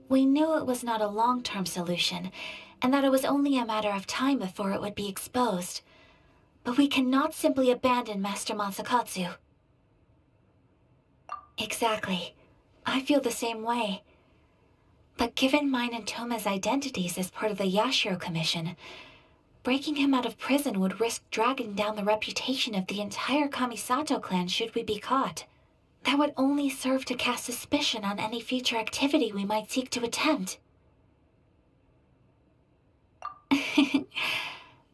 We knew it was not a long-term solution, and that it was only a matter of time before it would be exposed. But we cannot simply abandon Master Masakatsu. Exactly. I feel the same way. But given mine and Toma's identities as part of the Yashiro Commission, breaking him out of prison would risk dragging down the reputation of the entire Kamisato clan should we be caught. That would only serve to cast suspicion on any future activity we might seek to attempt.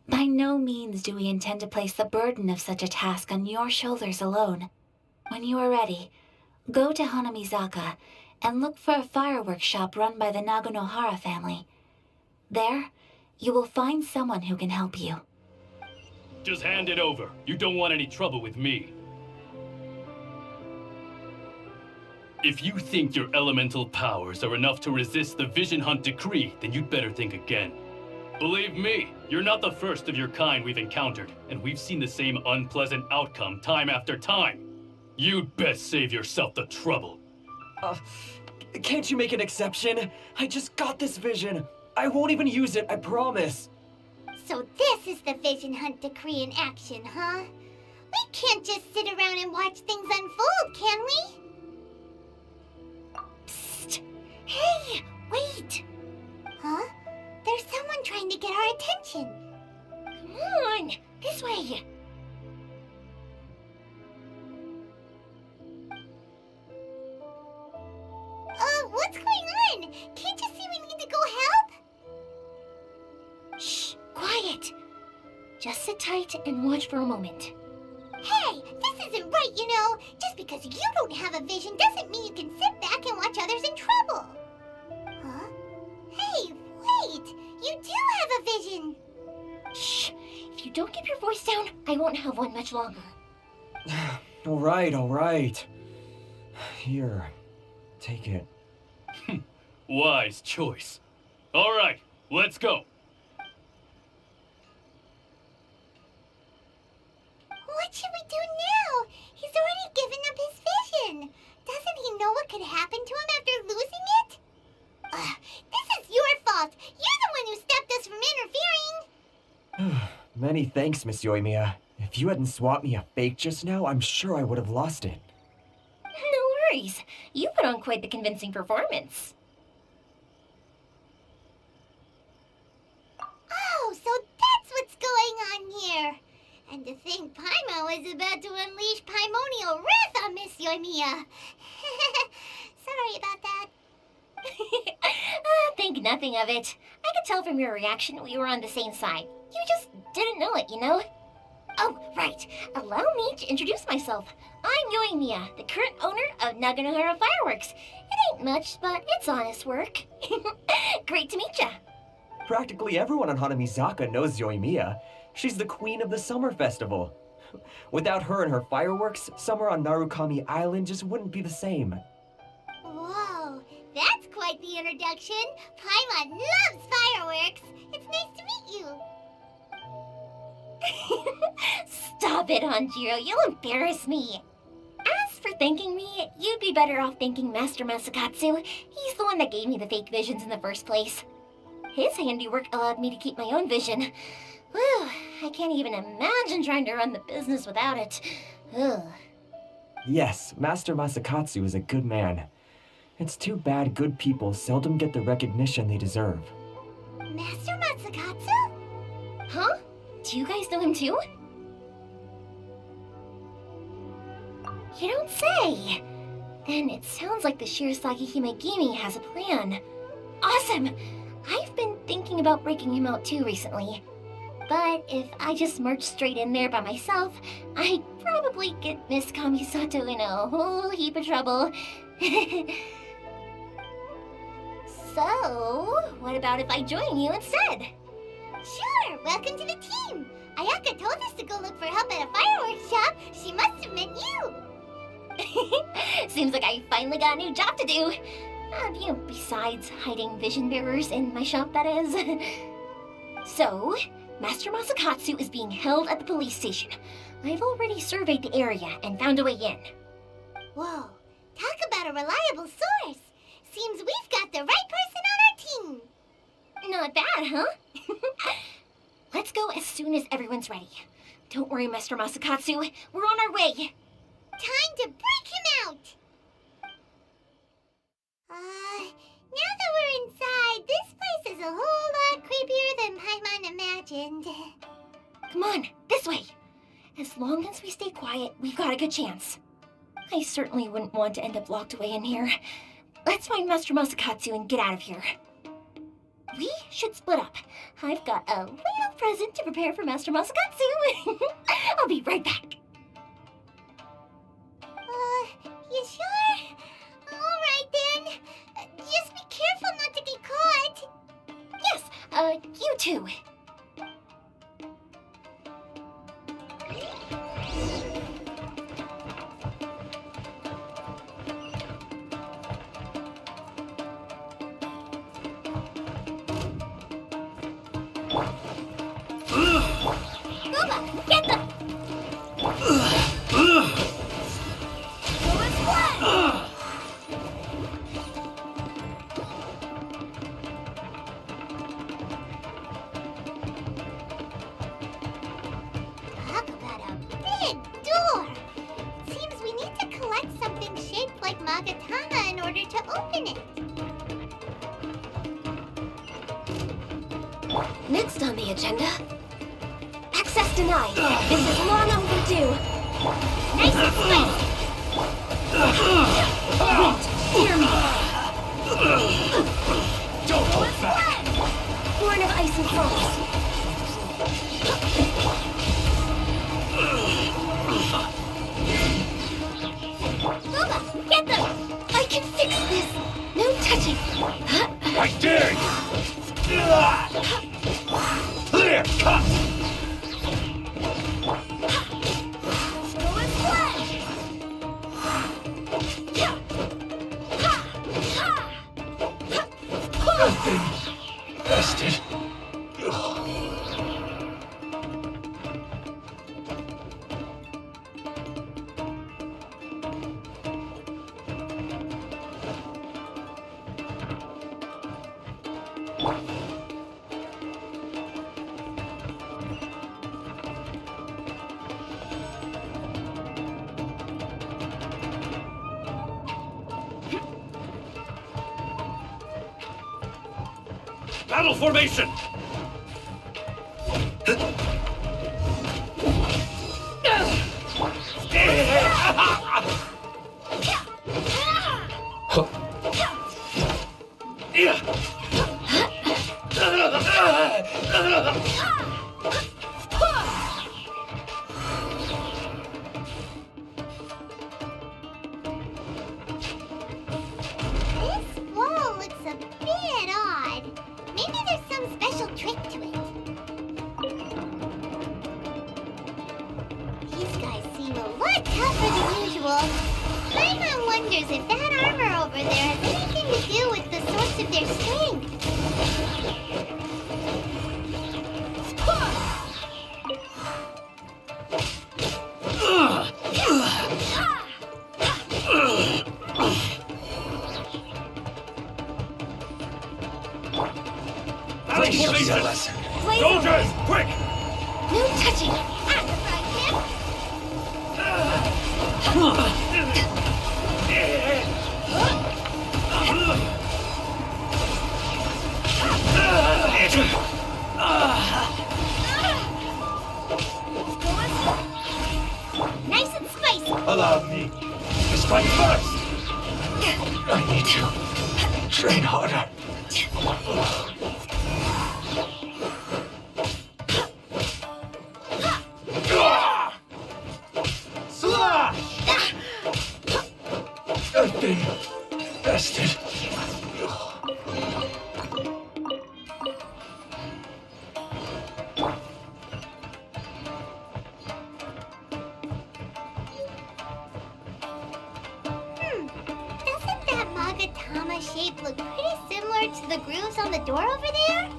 By no means do we intend to place the burden of such a task on your shoulders alone. When you are ready, go to Hanamizaka and look for a fireworks shop run by the Naganohara family. There, you will find someone who can help you. Just hand it over. You don't want any trouble with me. If you think your elemental powers are enough to resist the Vision Hunt decree, then you'd better think again. Believe me, you're not the first of your kind we've encountered, and we've seen the same unpleasant outcome time after time. You'd best save yourself the trouble. Can't you make an exception? I just got this vision. I won't even use it, I promise. So this is the Vision Hunt decree in action, huh? We can't just sit around and watch things unfold, can we? Psst! Hey, wait! Huh? There's someone trying to get our attention. Come on, this way. What's going on? Can't you see we need to go help? Shh, quiet. Just sit tight and watch for a moment. Hey, this isn't right, you know. Just because you don't have a vision doesn't mean you can sit back and watch others in trouble. Huh? Hey, wait! You do have a vision! Shh! If you don't keep your voice down, I won't have one much longer. All right. Here, take it. Wise choice. All right, let's go. What should we do now? He's already given up his vision. Doesn't he know what could happen to him after losing it? This is your fault. You're the one who stopped us from interfering. Many thanks, Miss Euthymia. If you hadn't swapped me a fake just now, I'm sure I would have lost it. No worries. You put on quite the convincing performance. Oh, so that's what's going on here. And to think Paimon was about to unleash Paimonial wrath on Miss Euthymia. Sorry about that. Think nothing of it. I could tell from your reaction we were on the same side. You just didn't know it, you know? Oh, right. Allow me to introduce myself. I'm Euthymia, the current owner of Naganohara Fireworks. It ain't much, but it's honest work. Great to meet ya. Practically everyone on Hanamizaka knows Euthymia. She's the queen of the summer festival. Without her and her fireworks, summer on Narukami Island just wouldn't be the same. Whoa, that's quite the introduction. Paimon loves fireworks. It's nice to meet you. Stop it, Hanjiro. You'll embarrass me. As for thanking me, you'd be better off thanking Master Masakatsu. He's the one that gave me the fake visions in the first place. His handiwork allowed me to keep my own vision. Whew, I can't even imagine trying to run the business without it. Ugh. Yes, Master Masakatsu is a good man. It's too bad good people seldom get the recognition they deserve. Master Masakatsu? Huh? Do you guys know him too? You don't say! Then it sounds like the Shirasagi Himegimi has a plan. Awesome! I've been thinking about breaking him out too recently. But if I just march straight in there by myself, I'd probably get Miss Kamisato in a whole heap of trouble. So, what about if I join you instead? Sure, welcome to the team. Ayaka told us to go look for help at a fireworks shop. She must have meant you. Seems like I finally got a new job to do. Besides hiding vision bearers in my shop, that is. So, Master Masakatsu is being held at the police station. I've already surveyed the area and found a way in. Whoa, talk about a reliable source. Seems we've got the right person on our team. Not bad, huh? Let's go as soon as everyone's ready. Don't worry, Master Masakatsu. We're on our way. Time to break him out. Now that we're inside, this place is a whole lot creepier than Paimon imagined. Come on, this way. As long as we stay quiet, we've got a good chance. I certainly wouldn't want to end up locked away in here. Let's find Master Masakatsu and get out of here. We should split up. I've got a little present to prepare for Master Masakatsu. I'll be right back. You sure? Alright then. Just be careful not to get caught. Yes, you too. Ruba, get them! Talk about a big door! Seems we need to collect something shaped like Magatama in order to open it. Next on the agenda, access denied. This is long overdue. Nice and swift! Wait, hear me. Don't hold back! Born of ice and frost. Ruba, get them! I can fix this. No touching. I dare you! Clear cut! I've been bested. Battle formation! This wall looks a bit odd. Maybe there's some special trick to it. These guys seem a lot tougher than usual. Paimon wonders if that armor over there has anything to do with the source of their strength. Battle formation! Blaze Soldiers, quick! No touching! Nice and spicy! Allow me to strike first. I need to train harder. Slash! I've been bested. Doesn't that Magatama shape look pretty similar to the grooves on the door over there?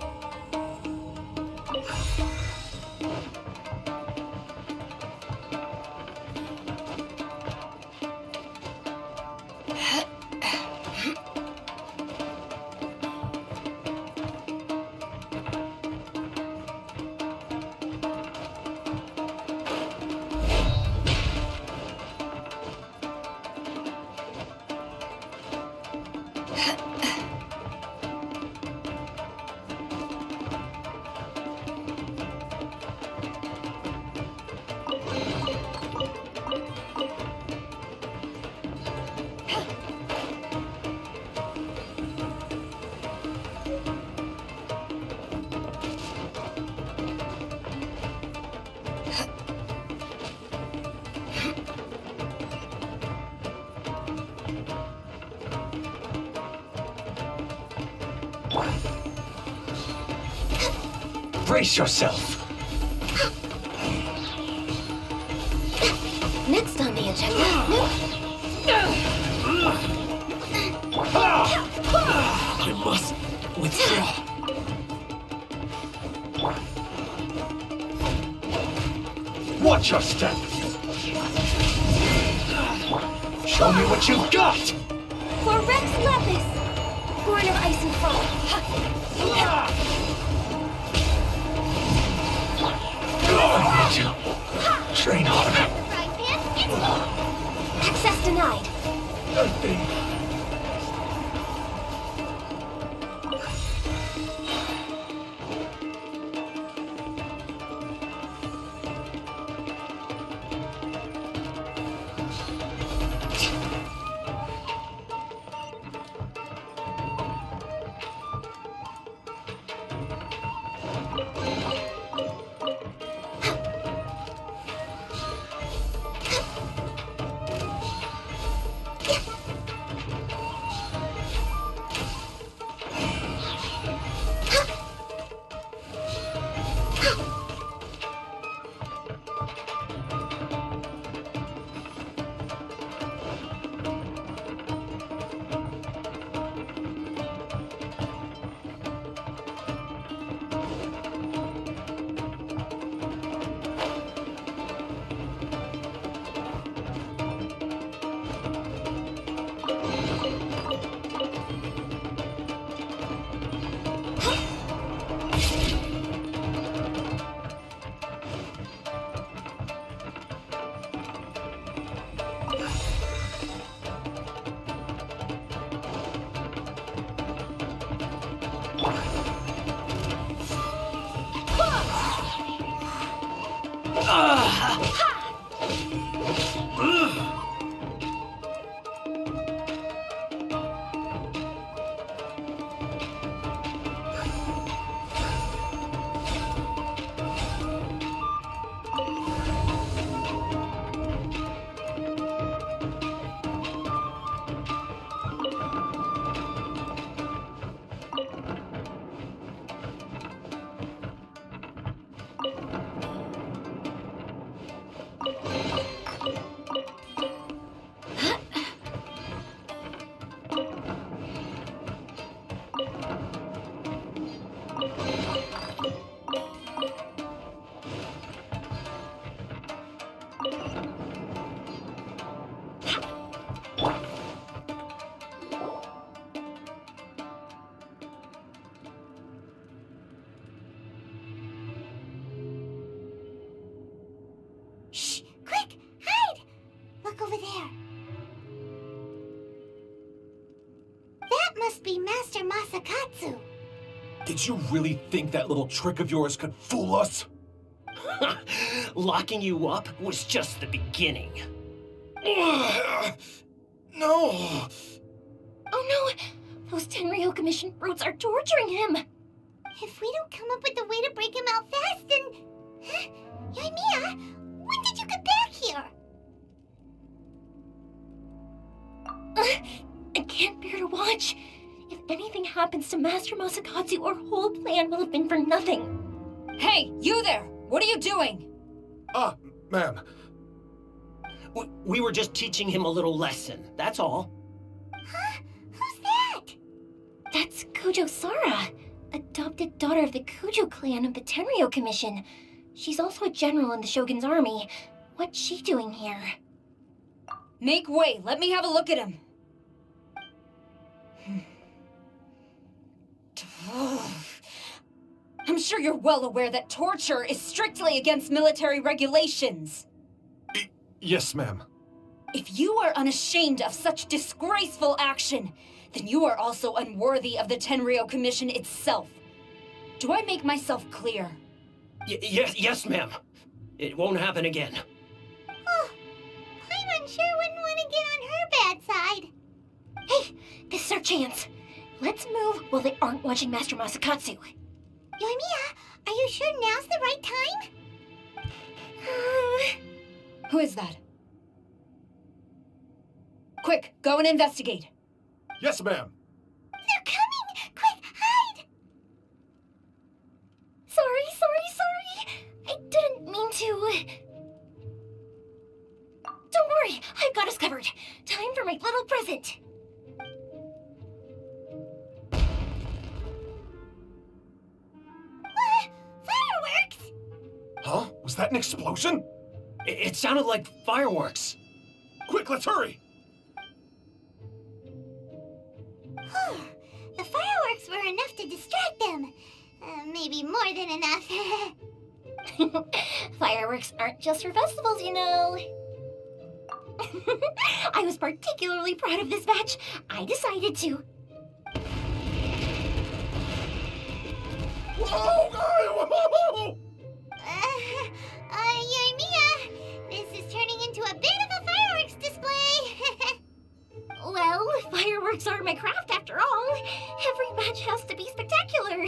Brace yourself. Next on the agenda. I must withdraw. Watch your step. Show me what you've got. For Rex Lapis, born of ice and fire. I need to train harder. Access denied. must be Master Masakatsu. Did you really think that little trick of yours could fool us? Locking you up was just the beginning. No! Oh no! Those Tenryou Commission brutes are torturing him! If we don't come up with a way to break him out fast, then... Euthymia, when did you get back here? I can't bear to watch. If anything happens to Master Masakatsu, our whole plan will have been for nothing. Hey, you there! What are you doing? Ma'am. We were just teaching him a little lesson, that's all. Huh? Who's that? That's Kujo Sara, adopted daughter of the Kujo clan of the Tenryou Commission. She's also a general in the Shogun's army. What's she doing here? Make way, let me have a look at him. I'm sure you're well aware that torture is strictly against military regulations. Yes, ma'am. If you are unashamed of such disgraceful action, then you are also unworthy of the Tenryou Commission itself. Do I make myself clear? Yes, ma'am. It won't happen again. Oh, Paimon sure wouldn't want to get on her bad side. Hey, this is our chance. Let's move while they aren't watching Master Masakatsu. Euthymia, are you sure now's the right time? Who is that? Quick, go and investigate. Yes, ma'am. They're coming! Quick, hide! Sorry. I didn't mean to. Don't worry, I've got us covered. Time for my little present. Fireworks! Huh? Was that an explosion? It sounded like fireworks. Quick, let's hurry! The fireworks were enough to distract them. Maybe more than enough. Fireworks aren't just for festivals, you know. I was particularly proud of this batch. I decided to. Whoa! Euthymia, this is turning into a bit of a fireworks display. Well, fireworks are my craft after all. Every batch has to be spectacular.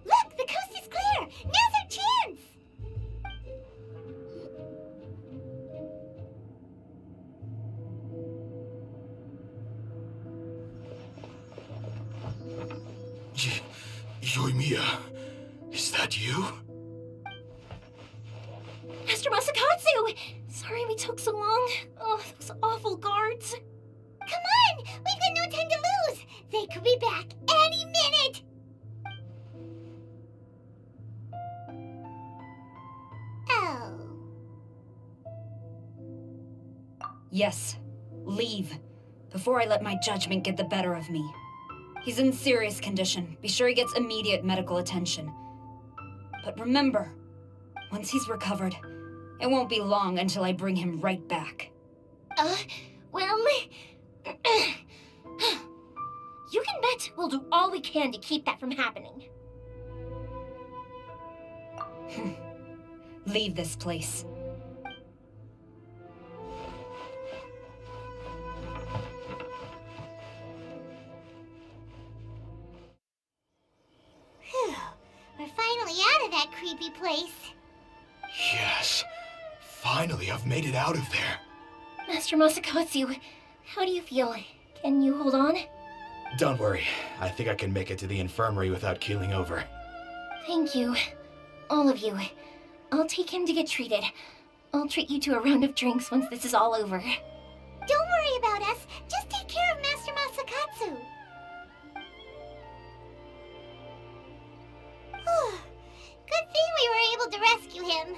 Look, the coast is clear. Now's our chance. Euthymia, is that you? Master Masakatsu! Sorry we took so long. Oh, those awful guards. Come on! We've got no time to lose! They could be back any minute! Oh. Yes, leave, before I let my judgment get the better of me. He's in serious condition. Be sure he gets immediate medical attention. But remember, once he's recovered, it won't be long until I bring him right back. Well... You can bet we'll do all we can to keep that from happening. Leave this place. Phew. We're finally out of that creepy place. Yes. Finally, I've made it out of there. Master Masakatsu, how do you feel? Can you hold on? Don't worry. I think I can make it to the infirmary without keeling over. Thank you. All of you. I'll take him to get treated. I'll treat you to a round of drinks once this is all over. Don't worry about us. Just take care of Master Masakatsu. Good thing we were able to rescue him.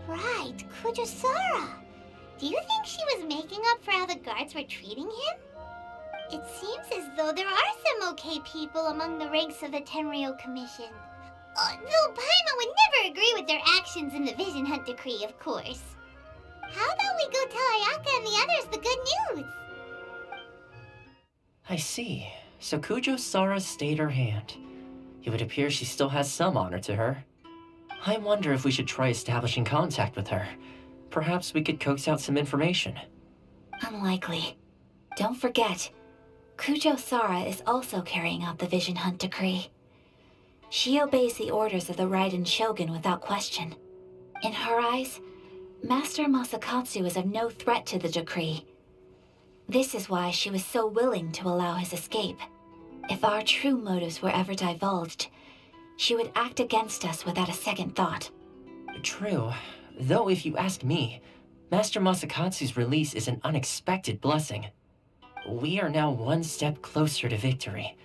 Right, Kujusara. Do you think she was making up for how the guards were treating him? It seems as though there are some okay people among the ranks of the Tenryou Commission. Though Paimon would never agree with their actions in the Vision Hunt Decree, of course. How about we go tell Ayaka and the others the good news? I see. So Kujo Sara stayed her hand. It would appear she still has some honor to her. I wonder if we should try establishing contact with her. Perhaps we could coax out some information. Unlikely. Don't forget, Kujo Sara is also carrying out the Vision Hunt decree. She obeys the orders of the Raiden Shogun without question. In her eyes, Master Masakatsu is of no threat to the decree. This is why she was so willing to allow his escape. If our true motives were ever divulged, she would act against us without a second thought. True. Though if you ask me, Master Masakatsu's release is an unexpected blessing. We are now one step closer to victory.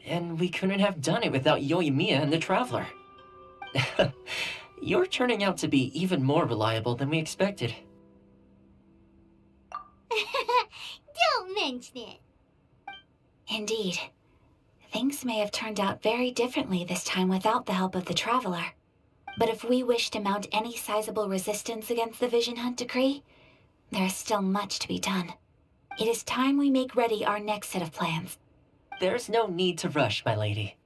And we couldn't have done it without Euthymia and the Traveler. You're turning out to be even more reliable than we expected. Don't mention it. Indeed. Things may have turned out very differently this time without the help of the Traveler. But if we wish to mount any sizable resistance against the Vision Hunt decree, there is still much to be done. It is time we make ready our next set of plans. There's no need to rush, my lady.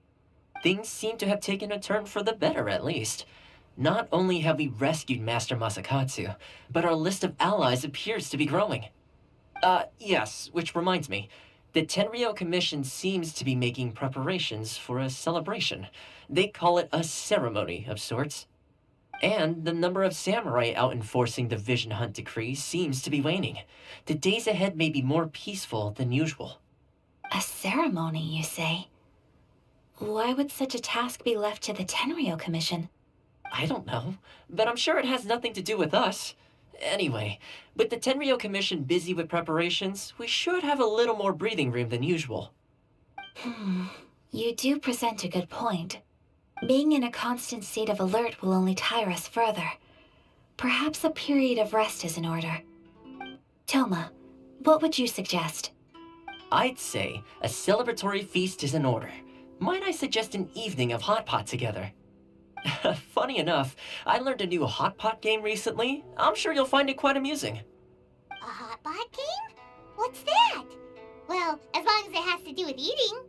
Things seem to have taken a turn for the better, at least. Not only have we rescued Master Masakatsu, but our list of allies appears to be growing. Yes, which reminds me. The Tenryou Commission seems to be making preparations for a celebration. They call it a ceremony of sorts. And the number of samurai out enforcing the Vision Hunt decree seems to be waning. The days ahead may be more peaceful than usual. A ceremony, you say? Why would such a task be left to the Tenryou Commission? I don't know, but I'm sure it has nothing to do with us. Anyway, with the Tenryou Commission busy with preparations, we should have a little more breathing room than usual. You do present a good point. Being in a constant state of alert will only tire us further. Perhaps a period of rest is in order. Toma, what would you suggest? I'd say a celebratory feast is in order. Might I suggest an evening of hot pot together? Funny enough, I learned a new hot pot game recently. I'm sure you'll find it quite amusing. A hot pot game? What's that? Well, as long as it has to do with eating.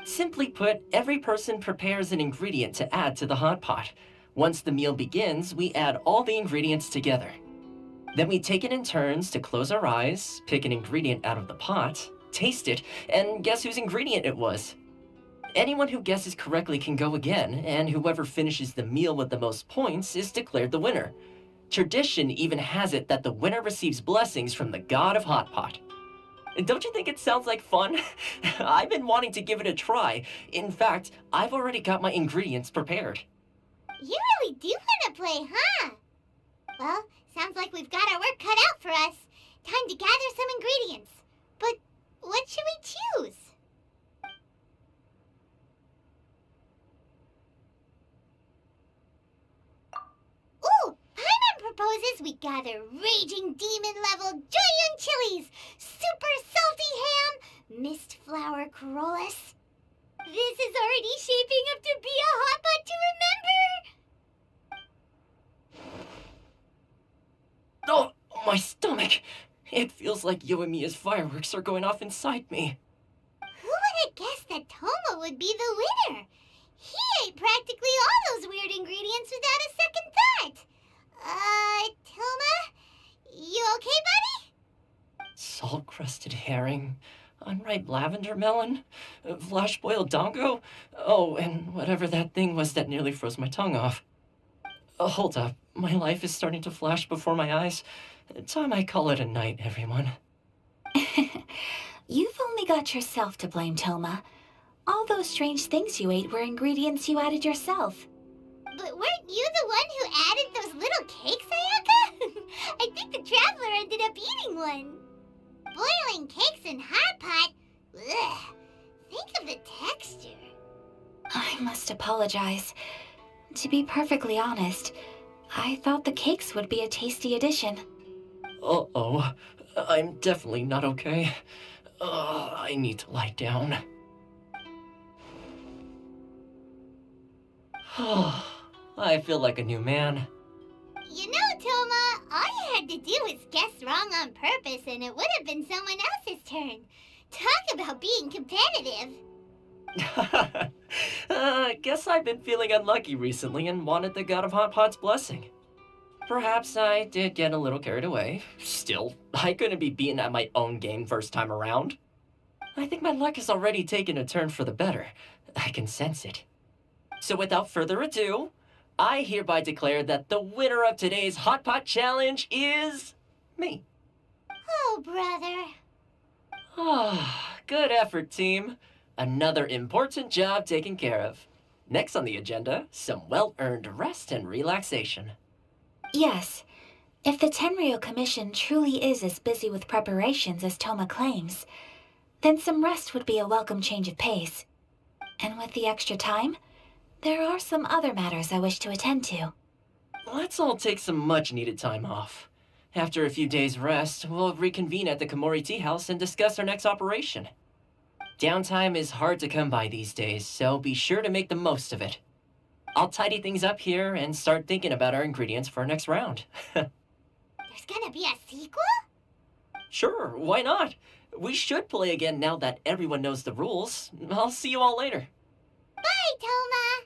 Simply put, every person prepares an ingredient to add to the hot pot. Once the meal begins, we add all the ingredients together. Then we take it in turns to close our eyes, pick an ingredient out of the pot, taste it, and guess whose ingredient it was. Anyone who guesses correctly can go again, and whoever finishes the meal with the most points is declared the winner. Tradition even has it that the winner receives blessings from the god of hot pot. Don't you think it sounds like fun? I've been wanting to give it a try. In fact, I've already got my ingredients prepared. You really do want to play, huh? Well, sounds like we've got our work cut out for us. Time to gather some ingredients. But what should we choose? Ooh! Paimon proposes we gather raging demon-level Joyun chilies, super salty ham, mist flower corollas. This is already shaping up to be a hot pot to remember! Oh, my stomach! It feels like Euthymya's fireworks are going off inside me. Who would have guessed that Toma would be the winner? He ate practically all those weird ingredients without a second thought. Toma? You okay, buddy? Salt-crusted herring, unripe lavender melon, flash-boiled dongo, oh, and whatever that thing was that nearly froze my tongue off. Hold up, my life is starting to flash before my eyes. Time I call it a night, everyone. You've only got yourself to blame, Toma. All those strange things you ate were ingredients you added yourself. But weren't you the one who added those little cakes, Ayaka? I think the Traveler ended up eating one. Boiling cakes in hot pot? Ugh. Think of the texture. I must apologize. To be perfectly honest, I thought the cakes would be a tasty addition. Uh-oh. I'm definitely not okay. I need to lie down. I feel like a new man. You know, Toma, all you had to do was guess wrong on purpose and it would have been someone else's turn. Talk about being competitive. Guess I've been feeling unlucky recently and wanted the God of Hot Pot's blessing. Perhaps I did get a little carried away. Still, I couldn't be beaten at my own game first time around. I think my luck has already taken a turn for the better. I can sense it. So without further ado, I hereby declare that the winner of today's Hot Pot Challenge is me. Oh, brother. Ah, good effort, team. Another important job taken care of. Next on the agenda, some well-earned rest and relaxation. Yes. If the Tenryo Commission truly is as busy with preparations as Toma claims, then some rest would be a welcome change of pace. And with the extra time, there are some other matters I wish to attend to. Let's all take some much-needed time off. After a few days' rest, we'll reconvene at the Komori Tea House and discuss our next operation. Downtime is hard to come by these days, so be sure to make the most of it. I'll tidy things up here and start thinking about our ingredients for our next round. There's gonna be a sequel? Sure, why not? We should play again now that everyone knows the rules. I'll see you all later. Bye, Toma!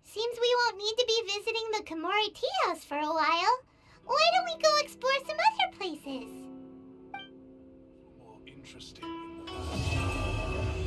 Seems we won't need to be visiting the Komori Tea House for a while. Why don't we go explore some other places? More interesting in the